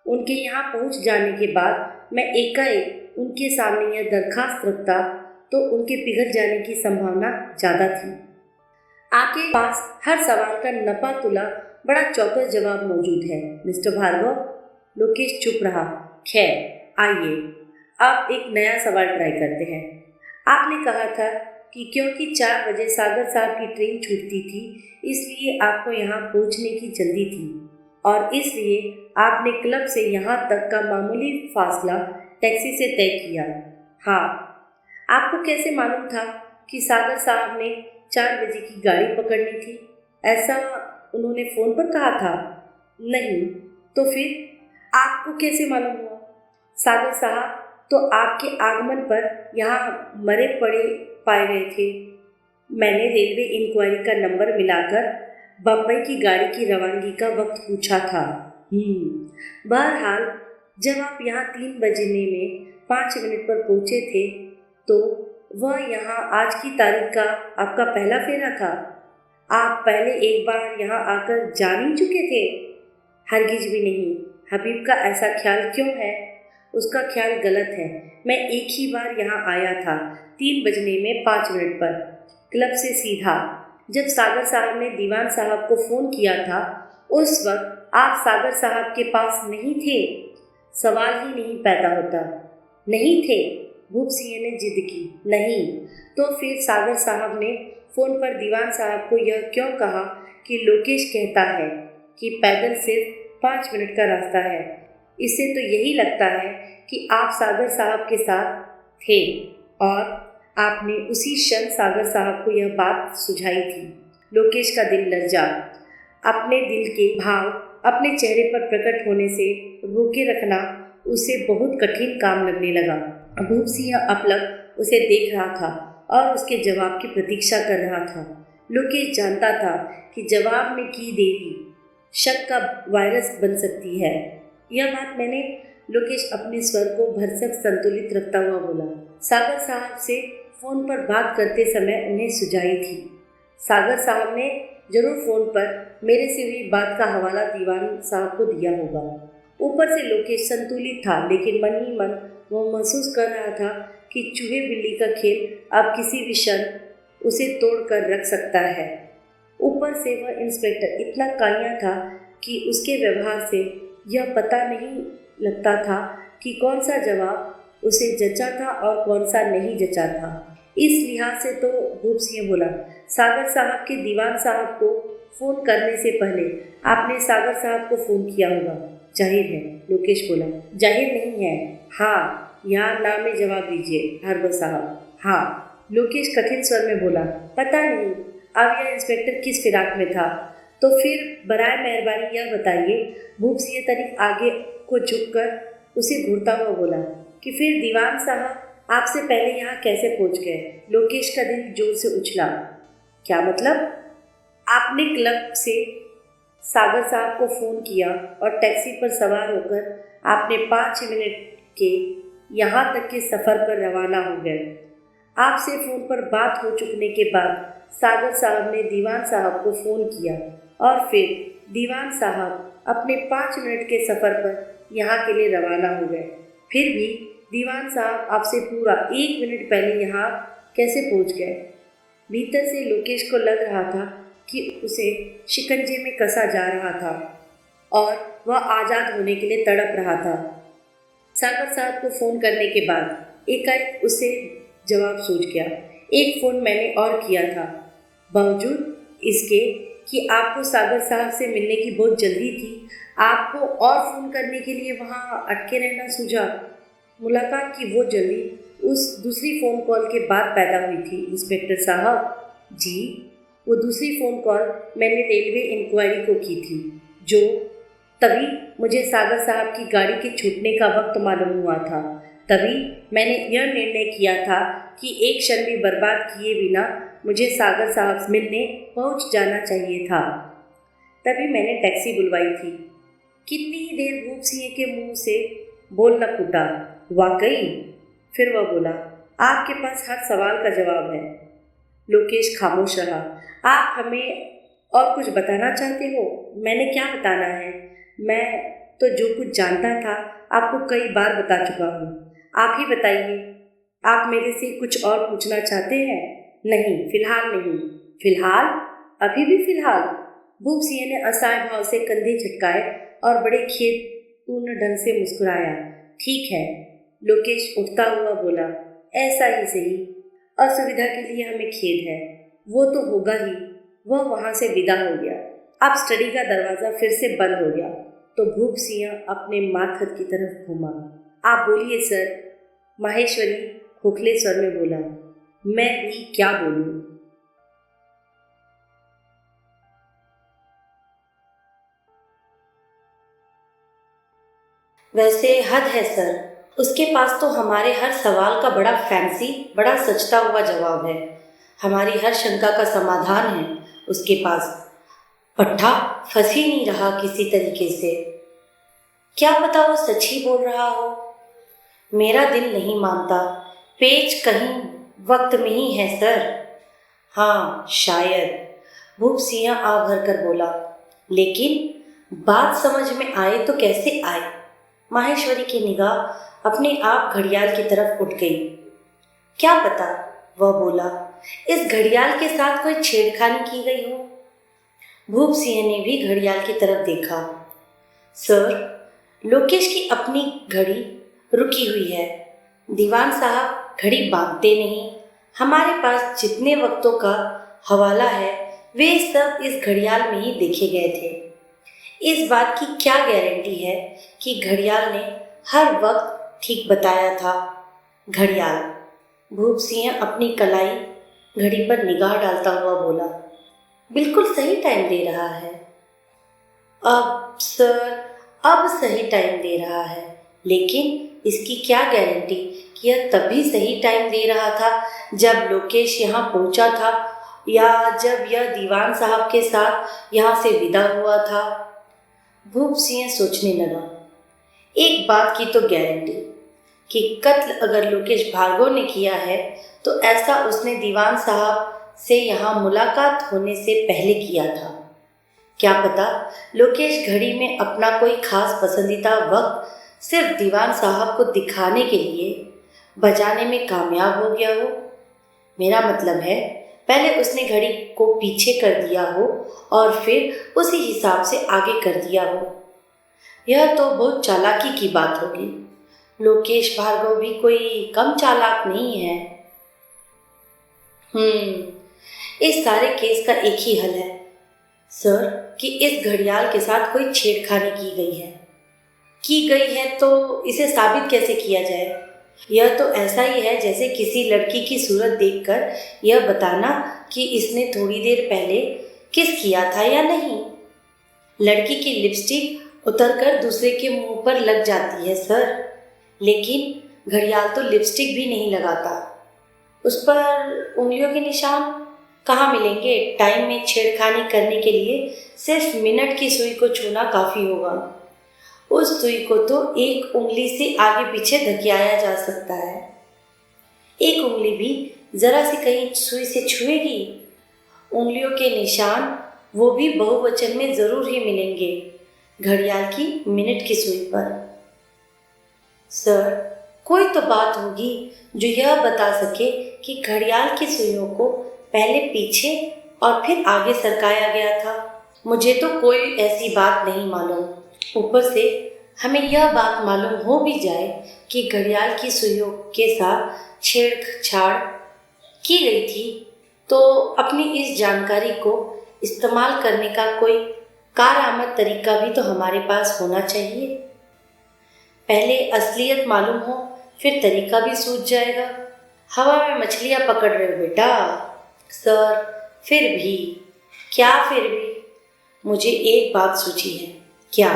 उनके यहाँ पहुँच जाने के बाद मैं एकाएक उनके सामने यह दरखास्त रखता तो उनके पिघल जाने की संभावना ज़्यादा थी। आपके पास हर सवाल का नपा तुला बड़ा चौकस जवाब मौजूद है मिस्टर भार्गव। लोकेश चुप रहा। खैर, आइए अब एक नया सवाल ट्राई करते हैं। आपने कहा था कि क्योंकि 4 बजे सागर साहब की ट्रेन छूटती थी इसलिए आपको यहाँ पहुँचने की जल्दी थी और इसलिए आपने क्लब से यहाँ तक का मामूली फासला टैक्सी से तय किया। हाँ, आपको कैसे मालूम था कि सागर साहब ने 4 बजे की गाड़ी पकड़नी थी? ऐसा उन्होंने फ़ोन पर कहा था? नहीं, तो फिर आपको कैसे मालूम हुआ? सागर साहब तो आपके आगमन पर यहाँ मरे पड़े पाए गए थे। मैंने रेलवे इंक्वायरी का नंबर मिलाकर बम्बई की गाड़ी की रवानगी का वक्त पूछा था। बहरहाल जब आप यहाँ 3 बजने में 5 मिनट पर पहुँचे थे तो वह यहाँ आज की तारीख का आपका पहला फेरा था। आप पहले एक बार यहाँ आकर जान ही चुके थे? हरगिज भी नहीं। हबीब का ऐसा ख्याल क्यों है? उसका ख्याल गलत है। मैं एक ही बार यहाँ आया था 3 बजने में 5 मिनट पर, क्लब से सीधा। जब सागर साहब ने दीवान साहब को फ़ोन किया था उस वक्त आप सागर साहब के पास नहीं थे। सवाल ही नहीं पैदा होता। नहीं थे? भूप सिंह ने जिद की। नहीं। तो फिर सागर साहब ने फ़ोन पर दीवान साहब को यह क्यों कहा कि लोकेश कहता है कि पैदल सिर्फ 5 मिनट का रास्ता है? इससे तो यही लगता है कि आप सागर साहब के साथ थे और आपने उसी क्षण सागर साहब को यह बात सुझाई थी। लोकेश का दिल लर्जा। अपने दिल के भाव अपने चेहरे पर प्रकट होने से रोके रखना उसे बहुत कठिन काम लगने लगा। भूप सिंह अपलक उसे देख रहा था और उसके जवाब की प्रतीक्षा कर रहा था। लोकेश जानता था कि जवाब में की देरी शक का वायरस बन सकती है। यह बात मैंने लोकेश अपने स्वर को भरसक संतुलित रखता हुआ बोला। सागर साहब से फ़ोन पर बात करते समय उन्हें सुझाई थी। सागर साहब ने जरूर फ़ोन पर मेरे से हुई बात का हवाला दीवान साहब को दिया होगा। ऊपर से लोकेश संतुलित था, लेकिन मन ही मन वह महसूस कर रहा था कि चूहे बिल्ली का खेल अब किसी भी क्षण उसे तोड़ कर रख सकता है। ऊपर से वह इंस्पेक्टर इतना काया था कि उसके व्यवहार से यह पता नहीं लगता था कि कौन सा जवाब उसे जचा था और कौन सा नहीं जचा था। इस लिहाज से तो भूप सिंह बोला, सागर साहब के दीवान साहब को फ़ोन करने से पहले आपने सागर साहब को फ़ोन किया होगा। जाहिर है, लोकेश बोला। जाहिर नहीं है। हाँ, यहाँ ना में जवाब दीजिए हरबर साहब। हाँ, लोकेश कठिन स्वर में बोला। पता नहीं अब यह इंस्पेक्टर किस फिराक में था। तो फिर बराए मेहरबानी यह बताइए। भूप सिंह तनिक आगे को झुककर उसे घूरता हुआ बोला कि फिर दीवान साहब आपसे पहले यहाँ कैसे पहुँच गए? लोकेश का दिल जोर से उछला। क्या मतलब? आपने क्लब से सागर साहब को फ़ोन किया और टैक्सी पर सवार होकर आपने 5 मिनट के यहाँ तक के सफ़र पर रवाना हो गए। आपसे फ़ोन पर बात हो चुकने के बाद सागर साहब ने दीवान साहब को फ़ोन किया और फिर दीवान साहब अपने 5 मिनट के सफ़र पर यहाँ के लिए रवाना हो गए। फिर भी दीवान साहब आपसे पूरा 1 मिनट पहले यहाँ कैसे पहुँच गए? भीतर से लोकेश को लग रहा था कि उसे शिकंजे में कसा जा रहा था और वह आज़ाद होने के लिए तड़प रहा था। सागर साहब को फ़ोन करने के बाद एकाएक उसे जवाब सूझ गया। एक फ़ोन मैंने और किया था, बावजूद इसके कि आपको सागर साहब से मिलने की बहुत जल्दी थी, आपको और फ़ोन करने के लिए वहाँ अटके रहना सूझा। मुलाकात की वो जल्दी उस दूसरी फ़ोन कॉल के बाद पैदा हुई थी इंस्पेक्टर साहब। जी, वो दूसरी फ़ोन कॉल मैंने रेलवे इंक्वायरी को की थी, जो तभी मुझे सागर साहब की गाड़ी के छूटने का वक्त मालूम हुआ था। तभी मैंने यह निर्णय किया था कि एक क्षण भी बर्बाद किए बिना मुझे सागर साहब से मिलने पहुंच जाना चाहिए था। तभी मैंने टैक्सी बुलवाई थी। कितनी ही देर भूप सिंह के मुंह से बोल न फूटा। वाकई? फिर वह बोला, आपके पास हर सवाल का जवाब है। लोकेश खामोश रहा। आप हमें और कुछ बताना चाहते हो? मैंने क्या बताना है? मैं तो जो कुछ जानता था आपको कई बार बता चुका हूँ। आप ही बताइए, आप मेरे से कुछ और पूछना चाहते हैं? नहीं, फिलहाल नहीं। फिलहाल? अभी भी फिलहाल? भूप सिंह ने असहाय भाव से कंधे झटकाए और बड़े खेदपूर्ण ढंग से मुस्कुराया। ठीक है, लोकेश उठता हुआ बोला, ऐसा ही सही। असुविधा के लिए हमें खेद है। वो तो होगा ही। वह वहाँ से विदा हो गया। अब स्टडी का दरवाज़ा फिर से बंद हो गया तो भूप सिंह अपने माथर की तरफ घूमा। आप बोलिए सर, माहेश्वरी खोखले स्वर में बोला। मैं भी क्या बोलूं। वैसे हद है सर, उसके पास तो हमारे हर सवाल का बड़ा फैंसी, बड़ा सचता हुआ जवाब है। हमारी हर शंका का समाधान है उसके पास। पट्टा फंस ही नहीं रहा किसी तरीके से। क्या पता वो सच ही बोल रहा हो। मेरा दिल नहीं मानता, पेच कहीं वक्त में ही है सर। हाँ शायद, भूप सिंह आ भर कर बोला। लेकिन बात समझ में आए तो कैसे आए। माहेश्वरी की निगाह अपने आप घड़ियाल की तरफ उठ गई। क्या पता, वह बोला, इस घड़ियाल के साथ कोई छेड़खानी की गई हो। भूप सिंह ने भी घड़ियाल की तरफ देखा। सर, लोकेश की अपनी घड़ी रुकी हुई है। दीवान साहब घड़ी बांधते नहीं। हमारे पास जितने वक्तों का हवाला है वे सब इस घड़ियाल में ही देखे गए थे। इस बात की क्या गारंटी है कि घड़ियाल ने हर वक्त ठीक बताया था। घड़ियाल, भूप सिंह अपनी कलाई घड़ी पर निगाह डालता हुआ बोला, बिल्कुल सही टाइम दे रहा है। अब सर, अब सही टाइम दे रहा है, लेकिन इसकी क्या गारंटी कि यह तभी सही टाइम दे रहा था जब लोकेश यहाँ पहुँचा था या जब यह दीवान साहब के साथ यहाँ से विदा हुआ था। भूप सिंह सोचने लगा। एक बात की तो गारंटी कि कत्ल अगर लोकेश भार्गव ने किया है तो ऐसा उसने दीवान साहब से यहाँ मुलाकात होने से पहले किया था। क्या पता लोकेश घड़ी में अपना कोई खास पसंदीदा वक्त सिर्फ दीवान साहब को दिखाने के लिए बजाने में कामयाब हो गया हो। मेरा मतलब है, पहले उसने घड़ी को पीछे कर दिया हो और फिर उसी हिसाब से आगे कर दिया हो। यह तो बहुत चालाकी की बात होगी। लोकेश भार्गव भी कोई कम चालाक नहीं है। इस सारे केस का एक ही हल है सर, कि इस घड़ियाल के साथ कोई छेड़खानी की गई है तो इसे साबित कैसे किया जाए। यह तो ऐसा ही है जैसे किसी लड़की की सूरत देखकर यह बताना कि इसने थोड़ी देर पहले किस किया था या नहीं। लड़की की लिपस्टिक उतरकर दूसरे के मुंह पर लग जाती है सर, लेकिन घड़ियाल तो लिपस्टिक भी नहीं लगाता। उस पर उंगलियों के निशान कहाँ मिलेंगे। टाइम में छेड़खानी करने के लिए सिर्फ मिनट की सुई को छूना काफ़ी होगा। उस सुई को तो एक उंगली से आगे पीछे धकेलाया जा सकता है। एक उंगली भी जरा सी कहीं सुई से छुएगी। उंगलियों के निशान वो भी बहुवचन में जरूर ही मिलेंगे घड़ियाल की मिनट की सुई पर। सर, कोई तो बात होगी जो यह बता सके कि घड़ियाल की सुइयों को पहले पीछे और फिर आगे सरकाया गया था। मुझे तो कोई ऐसी बात नहीं मालूम। ऊपर से हमें यह बात मालूम हो भी जाए कि घड़ियाल की सुइयों के साथ छेड़छाड़ की गई थी तो अपनी इस जानकारी को इस्तेमाल करने का कोई कारआमद तरीका भी तो हमारे पास होना चाहिए। पहले असलियत मालूम हो फिर तरीका भी सूझ जाएगा। हवा में मछलियाँ पकड़ रहे हो बेटा। सर, फिर भी। क्या फिर भी? मुझे एक बात सूझी है। क्या?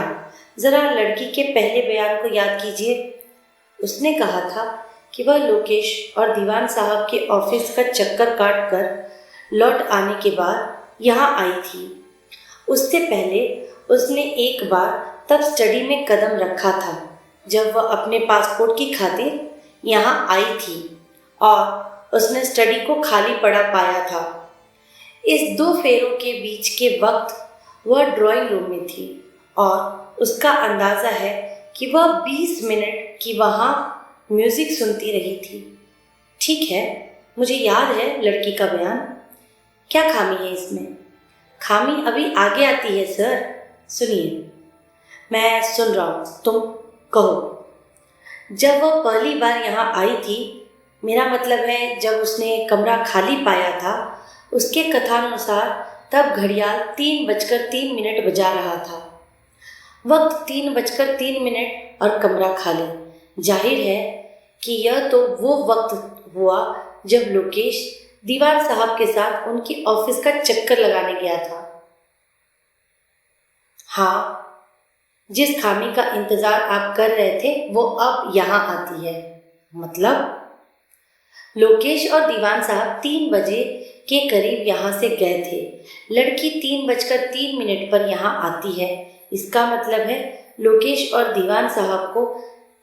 ज़रा लड़की के पहले बयान को याद कीजिए। उसने कहा था कि वह लोकेश और दीवान साहब के ऑफिस का चक्कर काट कर लौट आने के बाद यहाँ आई थी। उससे पहले उसने एक बार तब स्टडी में कदम रखा था जब वह अपने पासपोर्ट की खातिर यहाँ आई थी और उसने स्टडी को खाली पड़ा पाया था। इस दो फेरों के बीच के वक्त वह ड्राइंग रूम में थी और उसका अंदाज़ा है कि वह 20 मिनट की वहाँ म्यूज़िक सुनती रही थी। ठीक है, मुझे याद है लड़की का बयान। क्या खामी है इसमें? खामी अभी आगे आती है सर। सुनिए, मैं सुन रहा हूँ, तुम कहो। जब वह पहली बार यहाँ आई थी, मेरा मतलब है जब उसने कमरा खाली पाया था, उसके कथानुसार तब घड़ियाल 3:03 बजा रहा था। वक्त 3:03 और कमरा खाली। जाहिर है कि यह तो वो वक्त हुआ जब लोकेश दीवान साहब के साथ उनकी ऑफिस का चक्कर लगाने गया था। हाँ, जिस खामी का इंतजार आप कर रहे थे वो अब यहाँ आती है। मतलब लोकेश और दीवान साहब 3 बजे के करीब यहाँ से गए थे। लड़की 3:03 पर यहाँ आती है। इसका मतलब है लोकेश और दीवान साहब को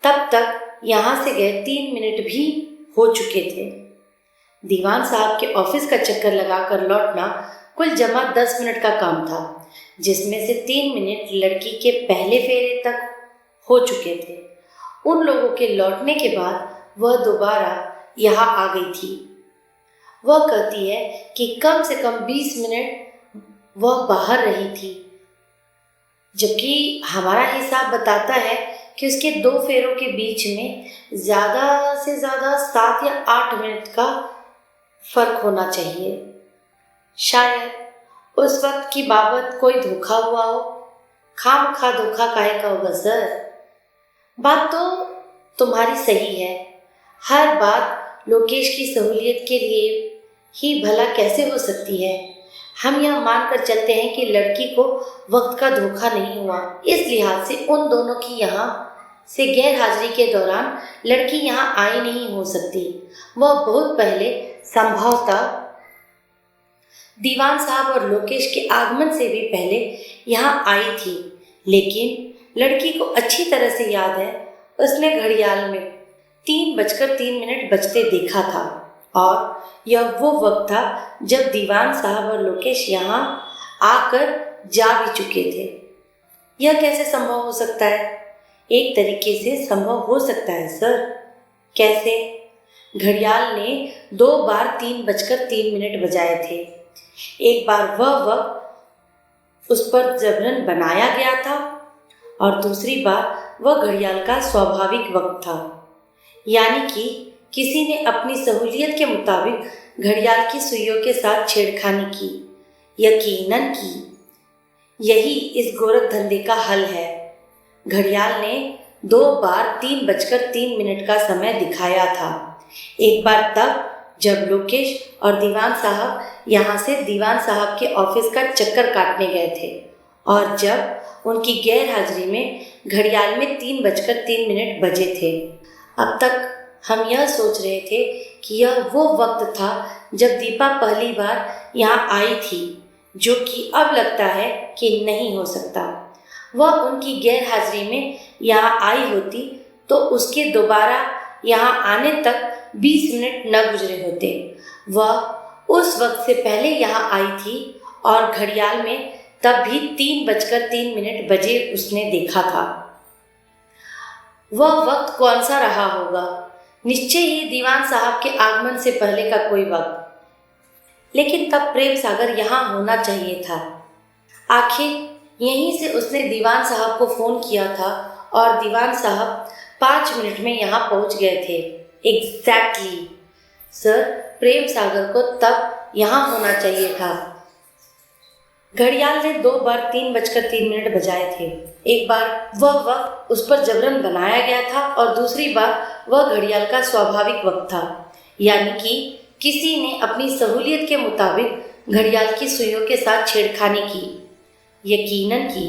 तब तक यहाँ से गए 3 मिनट भी हो चुके थे। दीवान साहब के ऑफिस का चक्कर लगाकर लौटना कुल जमा 10 मिनट का काम था, जिसमें से 3 मिनट लड़की के पहले फेरे तक हो चुके थे। उन लोगों के लौटने के बाद वह दोबारा यहाँ आ गई थी। वह कहती है कि कम से कम 20 मिनट वह बाहर रही थी, जबकि हमारा हिसाब बताता है कि उसके 2 फेरों के बीच में ज़्यादा से ज़्यादा 7 या 8 मिनट का फर्क होना चाहिए। शायद उस वक्त की बाबत कोई धोखा हुआ हो। खामखा धोखा काहे का होगा सर? बात तो तुम्हारी सही है। हर बात लोकेश की सहूलियत के लिए ही भला कैसे हो सकती है? हम यह मानकर चलते हैं कि लड़की को वक्त का धोखा नहीं हुआ। इस लिहाज से उन दोनों की यहाँ से गैर हाजिरी के दौरान लड़की यहाँ आई नहीं हो सकती। वह बहुत पहले संभवतः दीवान साहब और लोकेश के आगमन से भी पहले यहाँ आई थी। लेकिन लड़की को अच्छी तरह से याद है, उसने घड़ियाल में 3:03 बजते देखा था और यह वो वक्त था जब दीवान साहब और लोकेश यहाँ आकर जा भी चुके थे। यह कैसे संभव हो सकता है? एक तरीके से संभव हो सकता है सर। कैसे? घड़ियाल ने 2 बार 3:03 बजाए थे। एक बार वह वक्त उस पर जबरन बनाया गया था और दूसरी बार वह घड़ियाल का स्वाभाविक वक्त था, यानी कि किसी ने अपनी सहूलियत के मुताबिक घड़ियाल की सुइयों के साथ छेड़खानी की। यकीनन की यही इस गोरख धंधे का हल है। घड़ियाल ने 2 बार 3:03 का समय दिखाया था। एक बार तब जब लोकेश और दीवान साहब यहाँ से दीवान साहब के ऑफिस का चक्कर काटने गए थे और जब उनकी गैर हाजिरी में घड़ियाल में 3:03 बजे थे। अब तक हम यह सोच रहे थे कि यह वो वक्त था जब दीपा पहली बार यहाँ आई थी, जो कि अब लगता है कि नहीं हो सकता। वह उनकी गैर हाजिरी में यहाँ आई होती तो उसके दोबारा यहाँ आने तक 20 मिनट न गुजरे होते। वह उस वक्त से पहले यहाँ आई थी और घड़ियाल में तब भी 3:03 बजे उसने देखा था। वह वक्त कौन सा रहा होगा? निश्चय ही दीवान साहब के आगमन से पहले का कोई वक्त। लेकिन तब प्रेम सागर यहाँ होना चाहिए था। आखिर यहीं से उसने दीवान साहब को फ़ोन किया था और दीवान साहब 5 मिनट में यहाँ पहुँच गए थे। एग्जैक्टली सर, प्रेम सागर को तब यहाँ होना चाहिए था। घड़ियाल ने 2 बार 3:03 बजाए थे। एक बार वह वक्त उस पर जबरन बनाया गया था और दूसरी बार वह घड़ियाल का स्वाभाविक वक्त था, यानी कि किसी ने अपनी सहूलियत के मुताबिक घड़ियाल की सुइयों के साथ छेड़खानी की। यकीनन की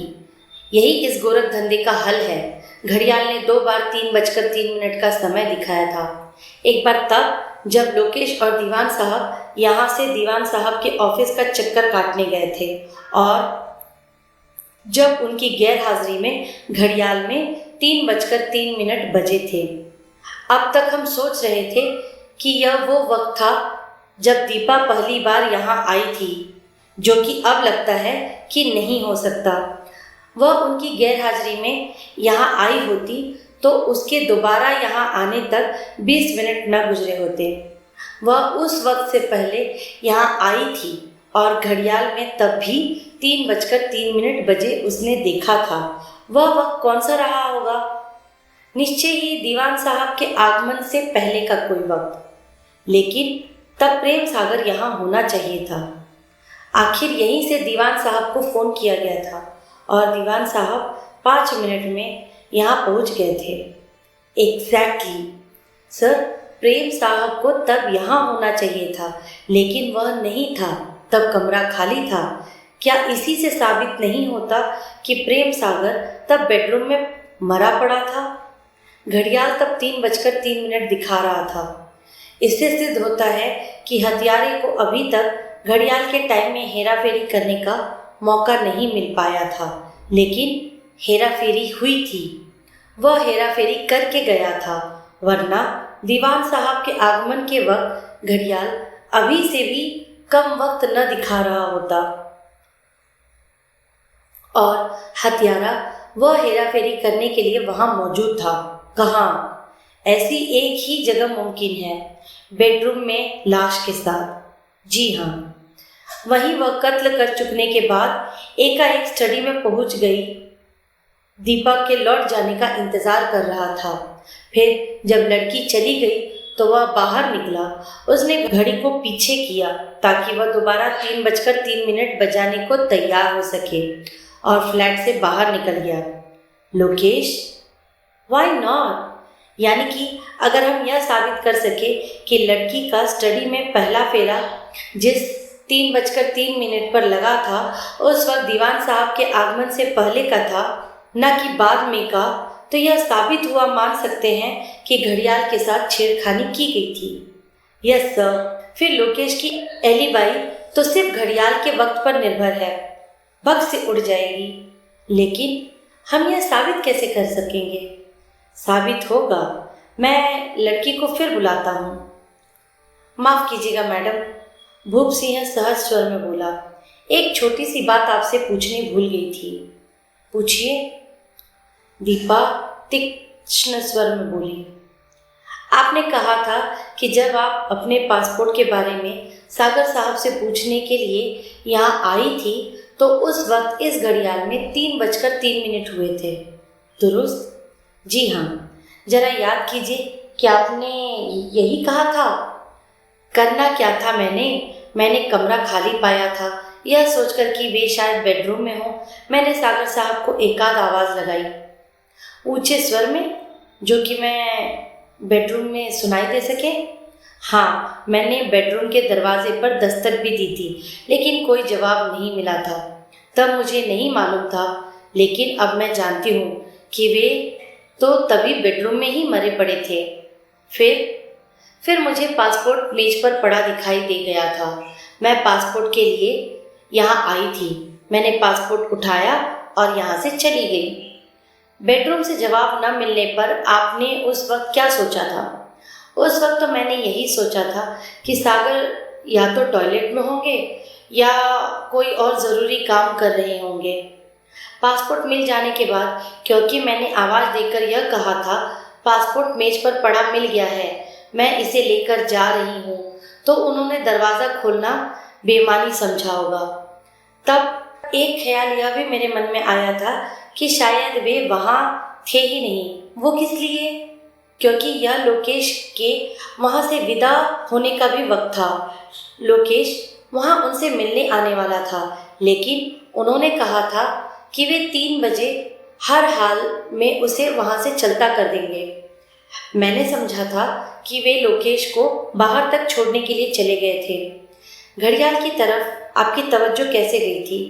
यही इस गोरख धंधे का हल है। घड़ियाल ने 2 बार 3:03 का समय दिखाया था। एक बार तब जब लोकेश और दीवान साहब यहाँ से दीवान साहब के ऑफिस का चक्कर काटने गए थे और जब उनकी गैर हाजिरी में घड़ियाल में 3:03 बजे थे। अब तक हम सोच रहे थे कि यह वो वक्त था जब दीपा पहली बार यहाँ आई थी, जो कि अब लगता है कि नहीं हो सकता। वह उनकी गैर हाजिरी में यहाँ आई होती तो उसके दोबारा यहाँ आने तक 20 मिनट न गुजरे होते। वह उस वक्त से पहले यहाँ आई थी और घड़ियाल में तब भी 3:03 बजे उसने देखा था। वह वक्त कौन सा रहा होगा? निश्चय ही दीवान साहब के आगमन से पहले का कोई वक्त। लेकिन तब प्रेम सागर यहाँ होना चाहिए था। आखिर यहीं से दीवान साहब को फ़ोन किया गया था और दीवान साहब 5 मिनट में यहाँ पहुँच गए थे। एग्जैक्टली सर, प्रेम साहब को तब यहाँ होना चाहिए था, लेकिन वह नहीं था। तब कमरा खाली था। क्या इसी से साबित नहीं होता कि प्रेम सागर तब बेडरूम में मरा पड़ा था? घड़ियाल तब 3:03 दिखा रहा था। इससे सिद्ध होता है कि हत्यारे को अभी तक घड़ियाल के टाइम में हेरा फेरी करने का मौका नहीं मिल पाया था, लेकिन हेरा फेरी हुई थी। वह हेरा फेरी करके गया था, वरना दीवान साहब के आगमन के वक्त घड़ियाल अभी से भी कम वक्त न दिखा रहा होता और हत्यारा वह हेरा फेरी करने के लिए वहां मौजूद था। कहाँ? ऐसी एक ही जगह मुमकिन है, बेडरूम में लाश के साथ। जी हाँ, वहीं वह कत्ल कर चुकने के बाद एकाएक स्टडी में पहुंच गई। दीपक के लौट जाने का इंतजार कर रहा था। फिर जब लड़की चली गई तो वह बाहर निकला। उसने घड़ी को पीछे किया ताकि वह दोबारा 3:03 बजाने को तैयार हो सके और फ्लैट से बाहर निकल गया। Lokesh, why not? यानी कि अगर हम यह साबित कर सके कि लड़की का स्टडी में पहला फेरा जिस 3:03 पर लगा था उस वक्त दीवान साहब के आगमन से पहले का था, न कि बाद में का, तो यह साबित हुआ मान सकते हैं कि घड़ियाल के साथ छेड़खानी की गई थी। Yes sir. फिर लोकेश की एलिबाई तो सिर्फ घड़ियाल के वक्त पर निर्भर है, वक्त से उड़ जाएगी। लेकिन हम यह साबित कैसे कर सकेंगे? साबित होगा। मैं लड़की को फिर बुलाता हूँ। माफ़ कीजिएगा मैडम, भूप सिंह सहज स्वर में बोला। एक छोटी सी बात आपसे पूछनी भूल गई थी। पूछिए, दीपा तीक्ष्ण स्वर में बोली। आपने कहा था कि जब आप अपने पासपोर्ट के बारे में सागर साहब से पूछने के लिए यहाँ आई थी तो उस वक्त इस घड़ियाल में 3:03 हुए थे, दुरुस्त? जी हाँ। जरा याद कीजिए कि आपने यही कहा था। करना क्या था मैंने कमरा खाली पाया था। यह सोचकर कि वे शायद बेडरूम में हो, मैंने सागर साहब को एकाध आवाज़ लगाई ऊंचे स्वर में, जो कि मैं बेडरूम में सुनाई दे सके। हाँ, मैंने बेडरूम के दरवाजे पर दस्तक भी दी थी, लेकिन कोई जवाब नहीं मिला था। तब मुझे नहीं मालूम था, लेकिन अब मैं जानती हूँ कि वे तो तभी बेडरूम में ही मरे पड़े थे। फिर मुझे पासपोर्ट मेज पर पड़ा दिखाई दे गया था। मैं पासपोर्ट के लिए यहाँ आई थी। मैंने पासपोर्ट उठाया और यहाँ से चली गई। बेडरूम से जवाब न मिलने पर आपने उस वक्त क्या सोचा था? उस वक्त तो मैंने यही सोचा था कि सागर या तो टॉयलेट में होंगे या कोई और ज़रूरी काम कर रहे होंगे। पासपोर्ट मिल जाने के बाद, क्योंकि मैंने आवाज़ देकर यह कहा था पासपोर्ट मेज पर पड़ा मिल गया है, मैं इसे लेकर जा रही हूँ, तो उन्होंने दरवाज़ा खोलना बेईमानी समझा होगा। तब एक ख्याल यह भी मेरे मन में आया था कि शायद वे वहाँ थे ही नहीं। वो किस लिए? क्योंकि यह लोकेश के वहाँ से विदा होने का भी वक्त था। लोकेश वहाँ उनसे मिलने आने वाला था, लेकिन उन्होंने कहा था कि वे 3 बजे हर हाल में उसे वहाँ से चलता कर देंगे। मैंने समझा था कि वे लोकेश को बाहर तक छोड़ने के लिए चले गए थे। घड़ियाल की तरफ आपकी तवज्जो कैसे गई थी?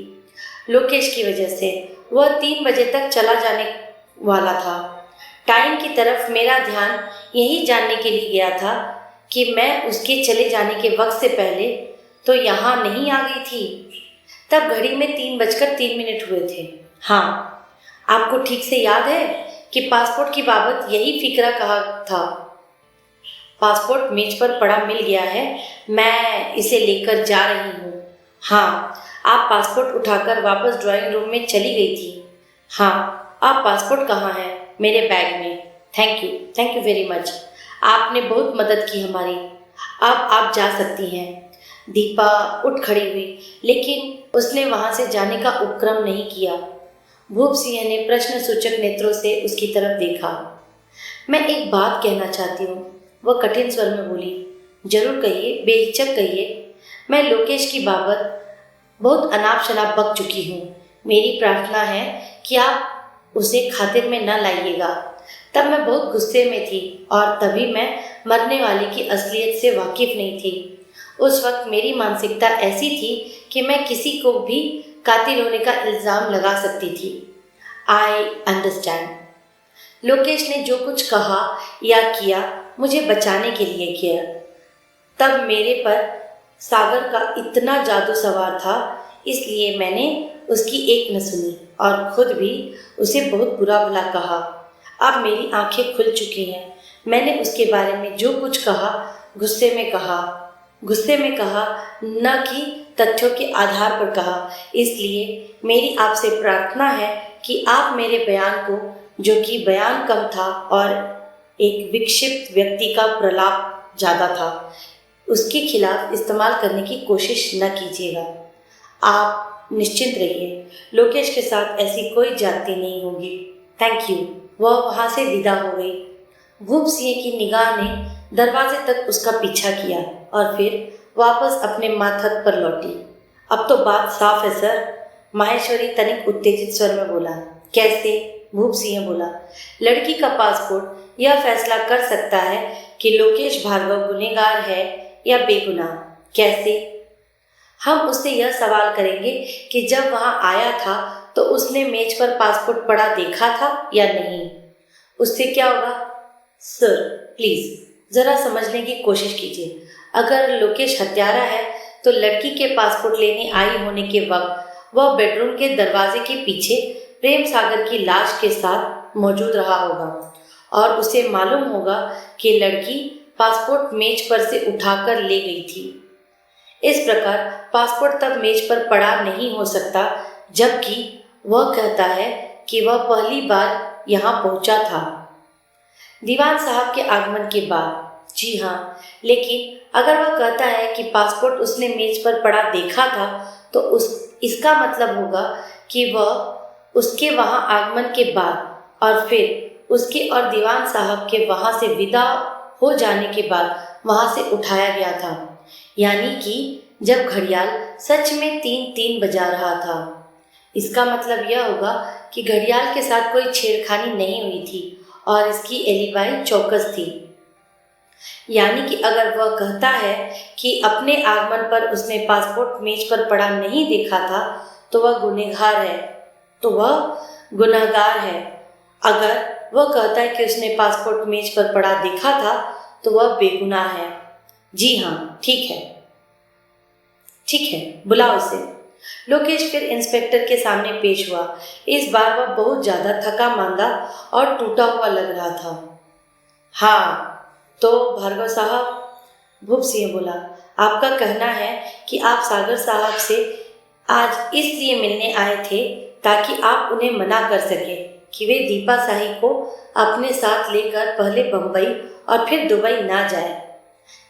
लोकेश की वजह से। वह 3 बजे तक चला जाने वाला था। टाइम की तरफ मेरा ध्यान यही जानने के लिए गया था कि मैं उसके चले जाने के वक्त से पहले तो यहाँ नहीं आ गई थी। तब घड़ी में 3:03 हुए थे। हाँ, आपको ठीक से याद है कि पासपोर्ट की बाबत यही फिक्रा कहा था। पासपोर्ट मेज पर पड़ा मिल गया है, मैं इसे लेकर जा रही हूँ। हाँ, आप पासपोर्ट उठाकर वापस ड्राइंग रूम में चली गई थी। हाँ, आप पासपोर्ट कहाँ है? मेरे बैग में। Thank you very much. आपने बहुत मदद की हमारी। अब आप जा सकती हैं। दीपा उठ खड़ी हुई, लेकिन उसने वहाँ से जाने का उपक्रम नहीं किया। भूप सिंह ने प्रश्न सूचक नेत्रों से उसकी तरफ देखा। मैं एक बात कहना चाहती हूँ, वह कठिन स्वर में बोली। जरूर कहिए, बेहिचक कहिए। मैं लोकेश की बाबत बहुत अनाप शनाप बक चुकी हूँ। मेरी प्रार्थना है कि आप उसे खातिर में न लाइएगा, तब मैं बहुत गुस्से में थी और तभी मैं मरने वाले की असलियत से वाकिफ नहीं थी। उस वक्त मेरी मानसिकता ऐसी थी कि मैं किसी को भी कातिल होने का इल्ज़ाम लगा सकती थी। I understand. लोकेश ने जो कुछ कहा या किया मुझे बचाने के लिए किया। तब मेरे पर सागर का इतना जादू सवार था, इसलिए मैंने उसकी एक न सुनी और खुद भी उसे बहुत बुरा भला कहा। अब मेरी आंखें खुल चुकी हैं। मैंने उसके बारे में जो कुछ कहा गुस्से में कहा, न कि तथ्यों के आधार पर कहा। इसलिए मेरी आपसे प्रार्थना है कि आप मेरे बयान को, जो कि बयान कम था और एक विक्षिप्त व्यक्ति का प्रलाप ज़्यादा था, उसके खिलाफ इस्तेमाल करने की कोशिश न कीजिएगा। आप निश्चिंत रहिए, लोकेश के साथ ऐसी कोई ज्यादती नहीं होगी। Thank you. वह वहाँ से विदा हो गई। भूप सिंह की निगाह ने दरवाजे तक उसका पीछा किया और फिर वापस अपने माथक पर लौटी। अब तो बात साफ है सर, माहेश्वरी तनिक उत्तेजित स्वर में बोला। कैसे? भूप सिंह बोला। लड़की का पासपोर्ट यह फैसला कर सकता है कि लोकेश भार्गव गुनहगार है या बेगुनाह। कैसे? हम उससे यह सवाल करेंगे कि जब वहाँ आया था तो उसने मेज पर पासपोर्ट पड़ा देखा था या नहीं। उससे क्या होगा? सर प्लीज जरा समझने की कोशिश कीजिए। अगर लोकेश हत्यारा है तो लड़की के पासपोर्ट लेने आई होने के वक्त वह बेडरूम के दरवाजे के पीछे प्रेम सागर की लाश के साथ मौजूद रहा होगा और उसे मालूम होगा कि लड़की पासपोर्ट मेज पर से उठाकर ले गई थी। इस प्रकार पासपोर्ट तब मेज पर पड़ा नहीं हो सकता जबकि वह कहता है कि वह पहली बार यहाँ पहुँचा था दीवान साहब के आगमन के बाद। जी हाँ, लेकिन अगर वह कहता है कि पासपोर्ट उसने मेज पर पड़ा देखा था तो इसका मतलब होगा कि वह उसके वहाँ आगमन के बाद और फिर उसके और दीवान साहब के वहाँ से विदा हो जाने के बाद वहाँ से उठाया गया था। यानी कि जब घड़ियाल सच में 3-3 बजा रहा था। इसका मतलब यह होगा कि घड़ियाल के साथ कोई छेड़खानी नहीं हुई थी और इसकी एलिबाई चौकस थी। यानी कि अगर वह कहता है कि अपने आगमन पर उसने पासपोर्ट मेज पर पड़ा नहीं देखा था तो वह गुनहगार है। अगर वह कहता है कि उसने पासपोर्ट मेज पर पड़ा देखा था तो वह बेगुनाह है। जी हाँ, ठीक है, बुलाओ उसे। लोकेश फिर इंस्पेक्टर के सामने पेश हुआ। इस बार वह बहुत ज़्यादा थका मांदा और टूटा हुआ लग रहा था। हाँ तो भार्गव साहब, भूप सिंह बोला, आपका कहना है कि आप सागर साहब से आज इसलिए मिलने आए थे ताकि आप उन्हें मना कर सके कि वे दीपा शाही को अपने साथ लेकर पहले बम्बई और फिर दुबई ना जाए।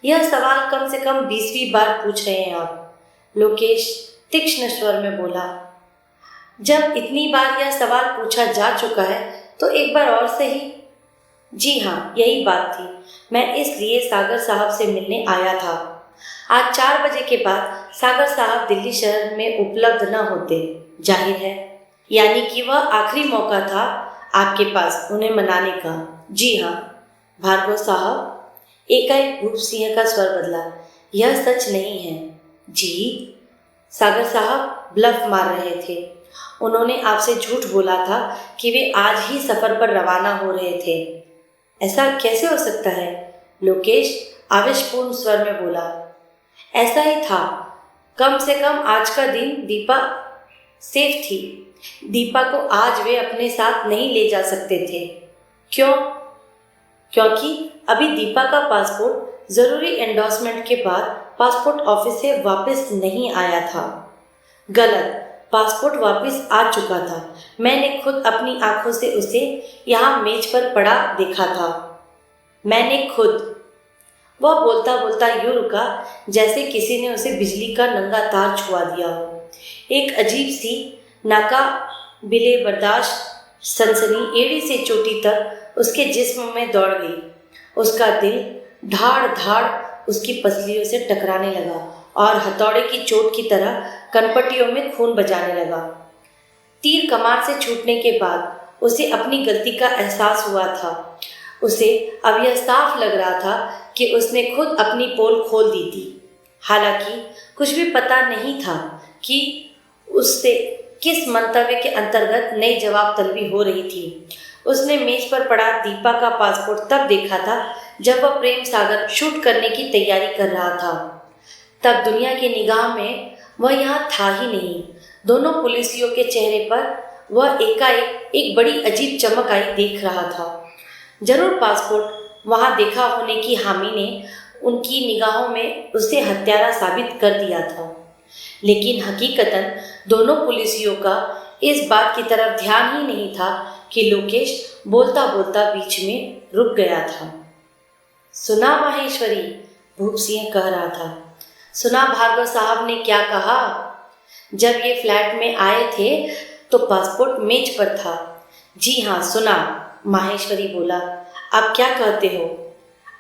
यह सवाल कम से कम 20वीं बार पूछ रहे हैं आप, लोकेश तीक्ष्ण स्वर में बोला। जब इतनी बार यह सवाल पूछा जा चुका है तो एक बार और सही। जी हाँ, यही बात थी। मैं इसलिए सागर साहब से मिलने आया था। आज 4 बजे के बाद सागर साहब दिल्ली शहर में उपलब्ध न होते, जाहिर है। यानी कि वह आखिरी मौका था आपके पास उन्हें मनाने का। जी हाँ भार्गव साहब, एकाएक भूप सिंह का स्वर बदला। यह सच नहीं है। जी, सागर साहब ब्लफ मार रहे थे। उन्होंने आपसे झूठ बोला था कि वे आज ही सफ़र पर रवाना हो रहे थे। ऐसा कैसे हो सकता है? लोकेश आवेशपूर्ण स्वर में बोला। ऐसा ही था। कम से कम आज का दिन दीपा सेफ थी। दीपा को आज वे अपने साथ नहीं ले जा सकते थे। क्यों? क्योंकि अभी दीपा का पासपोर्ट ज़रूरी एंडोर्समेंट के बाद पासपोर्ट ऑफिस से वापस नहीं आया था। गलत, पासपोर्ट वापस आ चुका था। मैंने खुद अपनी आंखों से उसे यहाँ मेज पर पड़ा देखा था। मैंने खुद। वह बोलता बोलता यूँ रुका जैसे किसी ने उसे बिजली का नंगा तार छुआ दिया हो। एक अजीब सी नाकाबिले बर्दाश्त सनसनी एड़ी से चोटी तक उसके जिस्म में दौड़ गई। उसका दिल धाड़ धाड़ उसकी पसलियों से टकराने लगा और हथौड़े की चोट की तरह कनपटियों में खून बजाने लगा। तीर कमार से छूटने के बाद उसे अपनी गलती का एहसास हुआ था। उसे अब यह साफ लग रहा था कि उसने खुद अपनी पोल खोल दी थी। हालांकि कुछ भी पता नहीं था कि उससे किस मंतव्य के अंतर्गत नई जवाब तलबी हो रही थी। उसने मेज पर पड़ा दीपा का पासपोर्ट तब देखा था जब वह प्रेम सागर शूट करने की तैयारी कर रहा था। तब दुनिया की निगाह में वह यहाँ था ही नहीं। दोनों पुलिसियों के चेहरे पर वह एकाएक एक बड़ी अजीब चमक आई देख रहा था। जरूर पासपोर्ट वहाँ देखा होने की हामी ने उनकी निगाहों में उसे हत्यारा साबित कर दिया था, लेकिन हकीकतन दोनों पुलिसियों का इस बात की तरफ ध्यान ही नहीं था कि लोकेश बोलता बोलता बीच में रुक गया था। सुना माहेश्वरी, भूप सिंह कह रहा था। सुना भार्गव साहब ने क्या कहा? जब ये फ्लैट में आए थे तो पासपोर्ट मेज पर था। जी हाँ सुना, माहेश्वरी बोला। अब क्या कहते हो?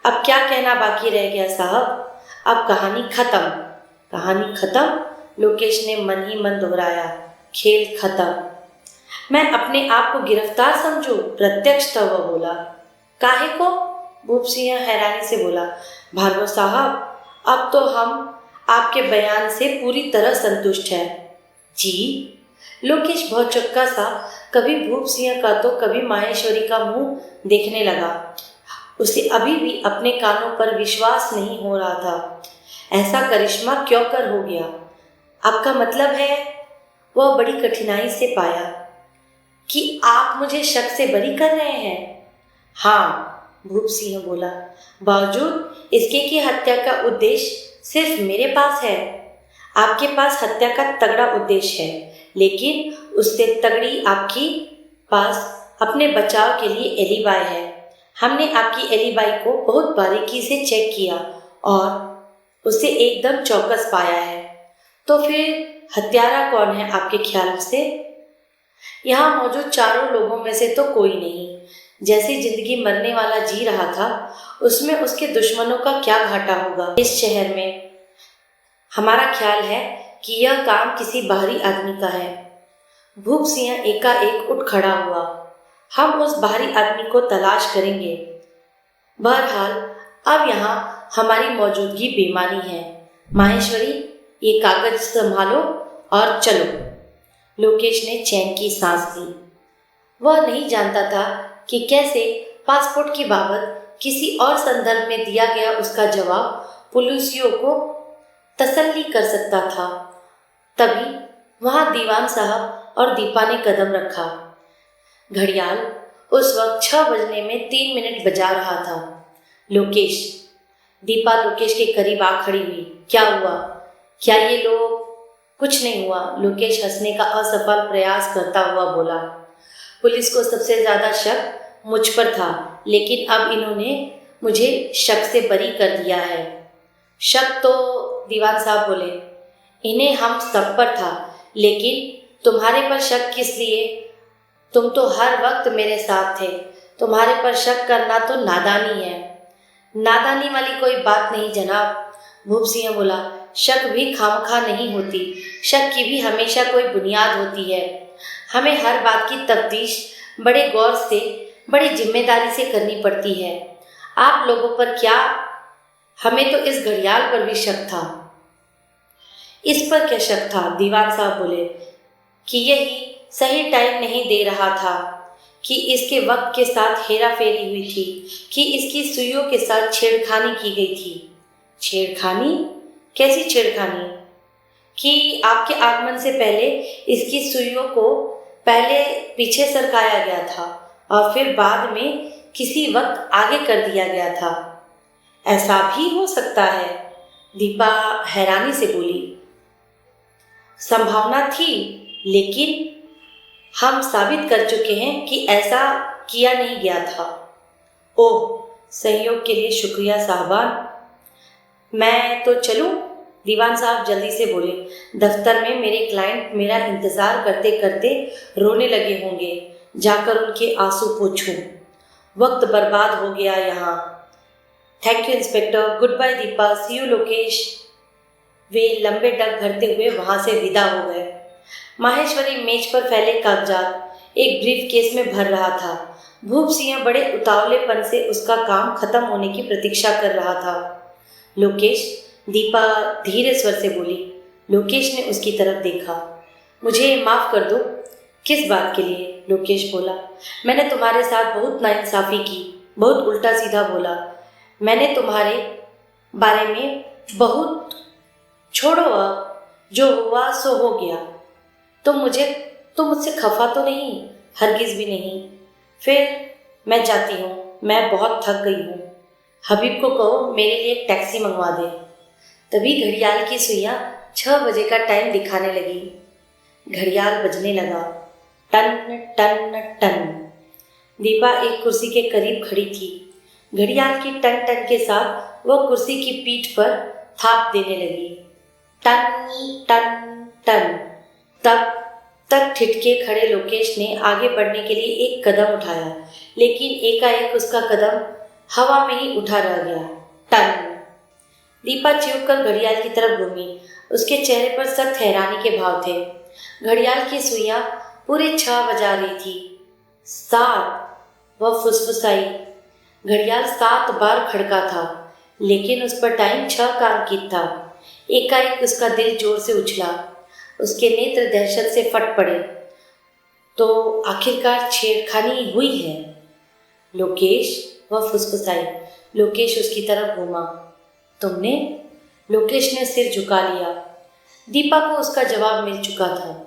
अब क्या कहना बाकी रह गया साहब? अब कहानी खत्म। कहानी खत्म? लोकेश ने मन ही मन दोहराया। खेल खत्म। मैं अपने आप को गिरफ्तार समझूं? प्रत्यक्ष वह बोला। काहे को? भूप सिंह हैरानी से बोला। भार्गव साहब, अब तो हम आपके बयान से पूरी तरह संतुष्ट हैं। जी? लोकेश बहुत चक्का सा कभी भूप सिंह का तो कभी माहेश्वरी का मुंह देखने लगा। उसे अभी भी अपने कानों पर विश्वास नहीं हो रहा था। ऐसा करिश्मा क्यों कर हो गया? आपका मतलब है? वह बड़ी कठिनाई से पाया कि आप मुझे शक से बरी कर रहे हैं। हाँ, भूप सिंह बोला। बावजूद इसके कि हत्या का उद्देश्य सिर्फ मेरे पास है। आपके पास हत्या का तगड़ा उद्देश्य है, लेकिन उससे तगड़ी आपकी पास अपने बचाव के लिए एलिबाई है। हमने आपकी एलिबाई को बहुत बारीकी से चेक किया और उसे एकदम चौकस पाया है। तो फिर हत्यारा कौन है आपके ख्याल से? यहाँ मौजूद चारों लोगों में से तो कोई नहीं। जैसी जिंदगी मरने वाला जी रहा था, उसमें उसके दुश्मनों का क्या घाटा होगा इस शहर में? हमारा ख्याल है कि यह काम किसी बाहरी आदमी का है। भूप सिंह एकाएक उठ खड़ा हुआ। हम उस बाहरी आदमी को तलाश करेंगे। बहरहाल अब यहाँ हमारी मौजूदगी बेमानी है। माहेश्वरी, ये कागज संभालो और चलो। लोकेश ने चैन की सांस ली। वह नहीं जानता था कि कैसे पासपोर्ट की बाबत किसी और संदर्भ में दिया गया उसका जवाब पुलिसियों को तसल्ली कर सकता था। तभी वहां दीवान साहब और दीपा ने कदम रखा। घड़ियाल उस वक्त 6 बजने में 3 मिनट बजा रहा था। लोकेश। दीपा लोकेश के करीब आ खड़ी हुई। क्या हुआ? क्या ये लोग? कुछ नहीं हुआ, लोकेश हंसने का असफल प्रयास करता हुआ बोला। पुलिस को सबसे ज्यादा शक मुझ पर था, लेकिन अब इन्होंने मुझे शक से बरी कर दिया है। शक तो, दीवान साहब बोले, इन्हें हम सब पर था, लेकिन तुम्हारे पर शक किस लिए? तुम तो हर वक्त मेरे साथ थे। तुम्हारे पर शक करना तो नादानी है। नादानी वाली कोई बात नहीं जनाब, भूप सिंह बोला। शक भी खामखा नहीं होती। शक की भी हमेशा कोई बुनियाद होती है। हमें हर बात की तफ्तीश बड़े गौर से, बड़ी जिम्मेदारी से करनी पड़ती है। आप लोगों पर क्या, हमें तो इस घड़ियाल पर भी शक था। इस पर क्या शक था? दीवान साहब बोले कि यही सही टाइम नहीं दे रहा था, कि इसके वक्त के साथ हेरा फेरी हुई थी, कि इसकी सुइयों के साथ छेड़खानी की गई थी। छेड़खानी? कैसी छेड़खानी? कि आपके आगमन से पहले इसकी सुइयों को पहले पीछे सरकाया गया था और फिर बाद में किसी वक्त आगे कर दिया गया था। ऐसा भी हो सकता है? दीपा हैरानी से बोली। संभावना थी, लेकिन हम साबित कर चुके हैं कि ऐसा किया नहीं गया था। ओह, सहयोग के लिए शुक्रिया साहबान। मैं तो चलूं? दीवान साहब जल्दी से बोले। दफ्तर में मेरे क्लाइंट मेरा इंतजार करते करते रोने लगे होंगे। जाकर उनके आंसू पोंछूं। वक्त बर्बाद हो गया यहाँ। Thank you inspector. Goodbye Deepa. See you Lokesh. वे लंबे डग भरते हुए वहां से विदा हो गए। माहेश्वरी मेज पर फैले कागजात एक ब्रीफ केस में भर रहा था। भूप सिंह बड़े उतावलेपन से उसका काम खत्म होने की प्रतीक्षा कर रहा था। लोकेश, दीपा धीरे स्वर से बोली। लोकेश ने उसकी तरफ देखा। मुझे माफ़ कर दो। किस बात के लिए? लोकेश बोला। मैंने तुम्हारे साथ बहुत नाइंसाफ़ी की, बहुत उल्टा सीधा बोला। मैंने तुम्हारे बारे में बहुत, छोड़ो अब, जो हुआ सो हो गया। तुम मुझसे खफा तो नहीं? हरगिज़ भी नहीं। फिर मैं जाती हूँ, मैं बहुत थक गई हूँ। हबीब को कहो मेरे लिए एक टैक्सी मंगवा दे। तभी घड़ियाल की सुइयाँ 6 बजे का टाइम दिखाने लगी। घड़ियाल बजने लगा, टन टन टन। दीपा एक कुर्सी के करीब खड़ी थी। घड़ियाल की टन टन के साथ वह कुर्सी की पीठ पर थाप देने लगी। टन टन टन। तब तक ठिठके खड़े लोकेश ने आगे बढ़ने के लिए एक कदम उठाया, लेकिन एकाएक उसका कदम हवा में ही उठा रह गया। टन। दीपा चौंक कर घड़ियाल की तरफ घूमी। उसके चेहरे पर सख्त हैरानी के भाव थे। घड़ियाल की सुइयां पूरे 6 बजा रही थी। 7, वह फुसफुसाई। घड़ियाल 7 बार खड़का था, लेकिन उस पर टाइम 6 का अंकित था। एकाएक उसका दिल जोर से उछला। उसके नेत्र दहशत से फट पड़े। तो आखिरकार छेड़खानी हुई है। लोकेश, वह फुसफुसाई। लोकेश उसकी तरफ घूमा। तुमने? लोकेश ने सिर झुका लिया। दीपा को उसका जवाब मिल चुका था।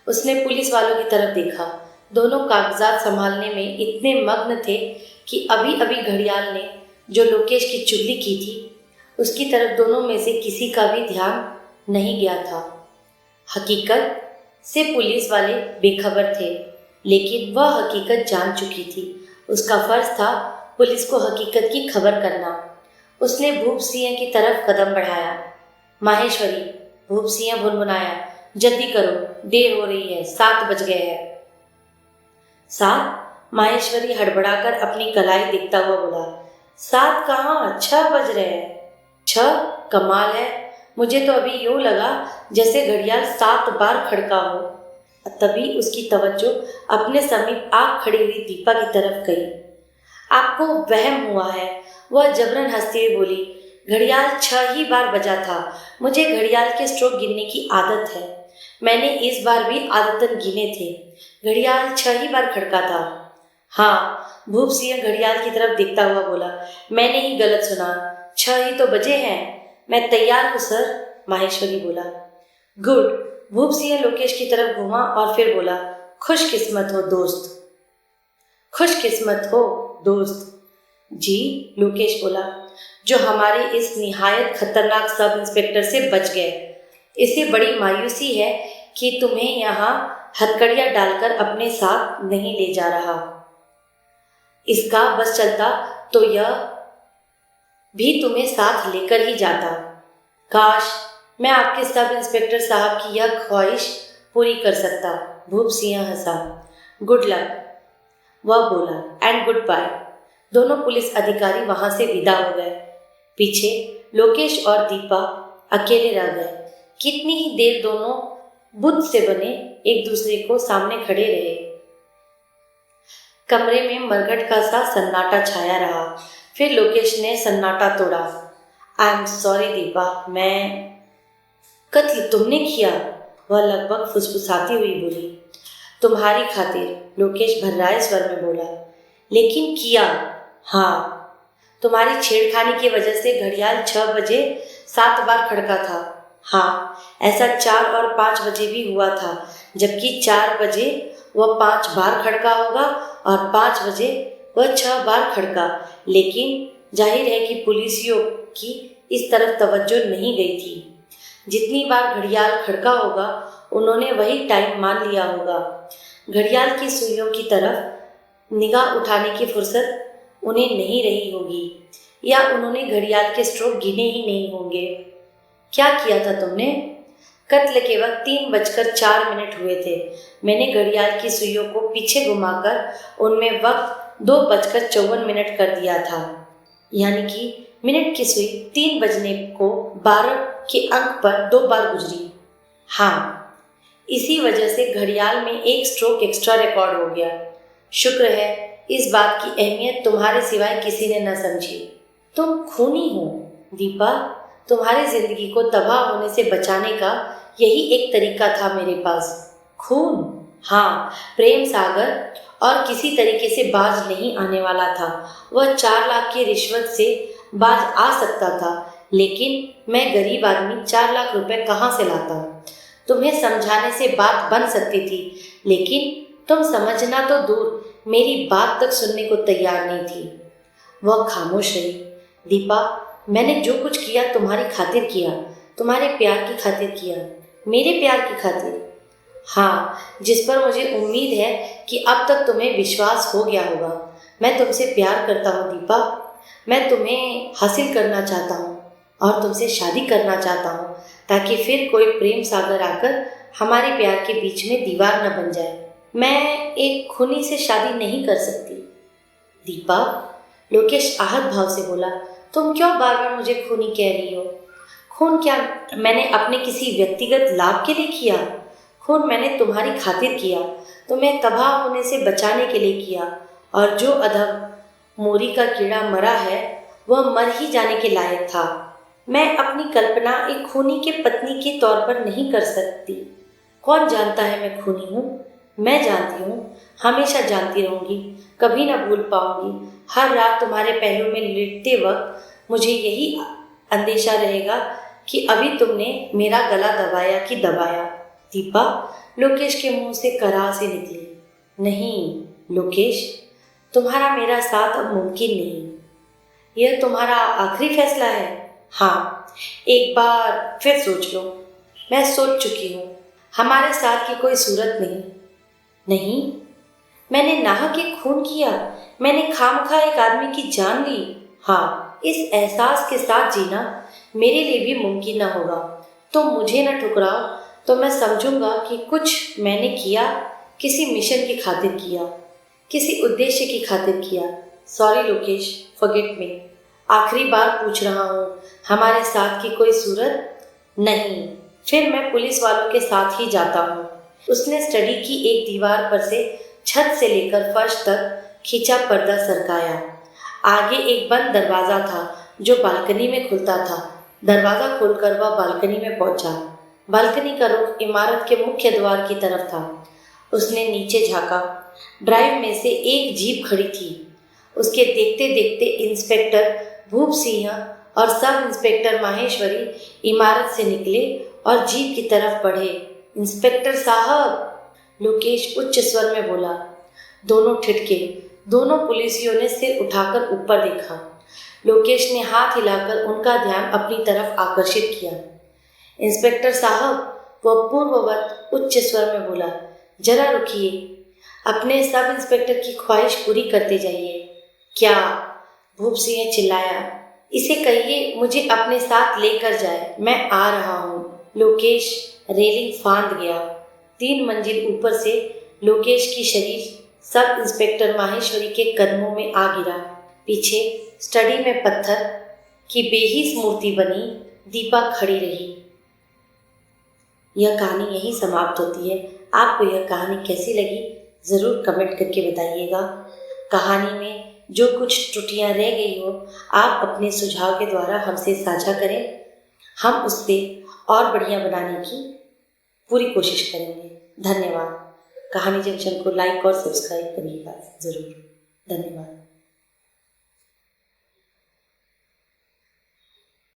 उसने पुलिस वालों की तरफ देखा। दोनों कागजात संभालने में इतने मग्न थे कि अभी अभी घड़ियाल ने जो लोकेश की चुगली की थी, उसकी तरफ दोनों में से किसी का भी ध्यान नहीं गया था। हकीकत से पुलिस वाले बेखबर थे, लेकिन वह हकीकत जान चुकी थी। उसका फर्ज था पुलिस को हकीकत की खबर करना। उसने भूप सिंह की तरफ कदम बढ़ाया। माहेश्वरी, भूप सिंह भुनभुनाया, जल्दी करो, देर हो रही है, 7 बज गए हैं। 7? माहेश्वरी हड़बड़ाकर अपनी कलाई देखता हुआ बोला। 7 कहाँ, 6 बज रहे हैं। 6? कमाल है, मुझे तो अभी यूं लगा जैसे घड़ियाल 7 बार खड़का हो। तभी उसकी तवज्जो अपने समीप आग खड़ी हुई दीपा की तरफ गई। आपको वहम हुआ है, वह जबरन हंसती हुई बोली। घड़ियाल 6 ही बार बजा था। मुझे घड़ियाल के स्ट्रोक गिनने की आदत है। मैंने इस बार भी आदतन गिने थे। घड़ियाल 6 ही बार खड़का था। हाँ, भूप सिंह घड़ियाल की तरफ देखता हुआ बोला। मैंने ही गलत सुना, 6 ही तो बजे हैं। मैं तैयार हूँ सर, माहेश्वरी बोला। गुड। भूप सिंह लोकेश की तरफ घूमा और फिर बोला। खुशकिस्मत हो दोस्त, खुशकिस्मत हो दोस्त। जी, लोकेश बोला, जो हमारे इस निहायत खतरनाक सब इंस्पेक्टर से बच गए। इससे बड़ी मायूसी है कि तुम्हें यहाँ हथकड़ियाँ डालकर अपने साथ नहीं ले जा रहा। इसका बस चलता तो यह भी तुम्हें साथ लेकर ही जाता। काश मैं आपके सब इंस्पेक्टर साहब की यह ख्वाहिश पूरी कर सकता। भूप सिंह हंसा। गुड लक, वह बोला, एंड गुड बाय। दोनों पुलिस अधिकारी वहां से विदा हो गए। पीछे लोकेश और दीपा अकेले रह गए। कितनी ही देर दोनों बुत से बने एक दूसरे को सामने खड़े रहे। कमरे में मरघट का सा सन्नाटा छाया रहा। फिर लोकेश ने सन्नाटा तोड़ा। आई एम सॉरी दीपा, मैं कत्ल तुमने किया, वह लगभग फुसफुसाती हुई बोली। तुम्हारी खातिर, लोकेश भर्राए स्वर में बोला। लेकिन किया? हाँ, तुम्हारी छेड़खानी की वजह से घड़ियाल 6 बजे 7 बार खड़का था। हाँ, ऐसा 4 और 5 बजे भी हुआ था, जबकि 4 बजे वह 5 बार खड़का होगा और 5 बजे वह 6 बार खड़का। लेकिन जाहिर है कि पुलिसियों की इस तरफ तवज्जो नहीं गई थी। जितनी बार घड़ियाल खड़का होगा, उन्होंने वही टाइम मान लिया होगा। घड़ियाल की सुइयों की तरफ निगाह उठाने की फुर्सत उन्हें नहीं रही होगी, या उन्होंने घड़ियाल के स्ट्रोक गिने ही नहीं होंगे। क्या किया था तुमने? कत्ल के वक्त 3:04 हुए थे। मैंने घड़ियाल की सुइयों को पीछे घुमाकर उनमें वक्त 2:54 कर दिया था, यानी कि मिनट की सुई 3 बजने को 12 के अंक पर 2 बार गुजरी। हाँ, इसी वजह से घड़ियाल में एक स्ट्रोक एक्स्ट्रा रिकॉर्ड हो गया। शुक्र है इस बात की अहमियत तुम्हारे सिवाय किसी ने न समझी। तुम खूनी हो दीपा। तुम्हारी जिंदगी को तबाह होने से बचाने का यही एक तरीका था मेरे पास, खून। हाँ, प्रेम सागर और किसी तरीके से बाज नहीं आने वाला था। वह 4 लाख की रिश्वत से बाज आ सकता था, लेकिन मैं गरीब आदमी 4 लाख रुपए कहाँ से लाता। तुम्हें समझाने से बात बन सकती थी, लेकिन तुम समझना तो दूर मेरी बात तक सुनने को तैयार नहीं थी। वह खामोश रही। दीपा, मैंने जो कुछ किया तुम्हारी खातिर किया, तुम्हारे प्यार की खातिर किया, मेरे प्यार की खातिर। हाँ, जिस पर मुझे उम्मीद है कि अब तक तुम्हें विश्वास हो गया होगा। मैं तुमसे प्यार करता हूँ दीपा। मैं तुम्हें हासिल करना चाहता हूँ और तुमसे शादी करना चाहता हूँ, ताकि फिर कोई प्रेम सागर आकर हमारे प्यार के बीच में दीवार न बन जाए। मैं एक खूनी से शादी नहीं कर सकती। दीपा, लोकेश आहत भाव से बोला, तुम क्यों बार बार मुझे खूनी कह रही हो? खून क्या मैंने अपने किसी व्यक्तिगत लाभ के लिए किया? खून मैंने तुम्हारी खातिर किया, तुम्हें तबाह होने से बचाने के लिए किया। और जो अधम मोरी का कीड़ा मरा है वह मर ही जाने के लायक था। मैं अपनी कल्पना एक खूनी के पत्नी के तौर पर नहीं कर सकती। कौन जानता है मैं खूनी हूँ? मैं जानती हूँ, हमेशा जानती रहूँगी, कभी ना भूल पाऊँगी। हर रात तुम्हारे पहलू में लेटते वक्त मुझे यही अंदेशा रहेगा कि अभी तुमने मेरा गला दबाया कि दबाया। दीपा, लोकेश के मुंह से कराह से निकली। नहीं लोकेश, तुम्हारा मेरा साथ अब मुमकिन नहीं। यह तुम्हारा आखिरी फैसला है? हाँ, एक बार फिर सोच लो। मैं सोच चुकी हूँ। हमारे साथ की कोई सूरत नहीं। नहीं, मैंने नाहक एक खून किया। मैंने खामखा एक आदमी की जान ली। हाँ, इस एहसास के साथ जीना मेरे लिए भी मुमकिन न होगा। तुम मुझे न ठुकराओ तो मैं समझूंगा कि कुछ मैंने किया, किसी मिशन की खातिर किया, किसी उद्देश्य की खातिर किया। Sorry Lokesh, forgive me. आखिरी बार पूछ रहा हूँ, हमारे साथ की कोई सूरत? नहीं। फिर मैं पुलिस वालों के साथ ही जाता हूँ। उसने स्टडी की एक दीवार पर से छत से लेकर फर्श तक खींचा पर्दा सरकाया। आगे एक बंद दरवाज़ा था जो बालकनी में खुलता था। दरवाज़ा खोलकर वह बालकनी में पहुंचा। बालकनी का रुख इमारत के मुख्य द्वार की तरफ था। उसने नीचे झांका। ड्राइव में से एक जीप खड़ी थी। उसके देखते देखते इंस्पेक्टर भूप सिंह और सब इंस्पेक्टर माहेश्वरी इमारत से निकले और जीप की तरफ बढ़े। इंस्पेक्टर साहब, लोकेश उच्च स्वर में बोला। दोनों ठिठके। दोनों पुलिसियों ने सिर उठाकर ऊपर देखा। लोकेश ने हाथ हिलाकर उनका ध्यान अपनी तरफ आकर्षित किया। इंस्पेक्टर साहब, वह पूर्ववत उच्च स्वर में बोला, जरा रुकिए, अपने सब इंस्पेक्टर की ख्वाहिश पूरी करते जाइए। क्या? भूप सिंह ने चिल्लाया। इसे कहिए मुझे अपने साथ लेकर जाए, मैं आ रहा हूँ। लोकेश रेलिंग फांद गया। 3 मंजिल ऊपर से लोकेश की शरीर सब इंस्पेक्टर माहेश्वरी के कदमों में आ गिरा। पीछे स्टडी में पत्थर की बेहिस मूर्ति बनी दीपा खड़ी रही। यह कहानी यहीं समाप्त होती है। आपको यह कहानी कैसी लगी ज़रूर कमेंट करके बताइएगा। कहानी में जो कुछ त्रुटियां रह गई हो आप अपने सुझाव के द्वारा हमसे साझा करें। हम उससे और बढ़िया बनाने की पूरी कोशिश करेंगे। धन्यवाद। कहानी जंक्शन को लाइक और सब्सक्राइब करिएगा ज़रूर। धन्यवाद।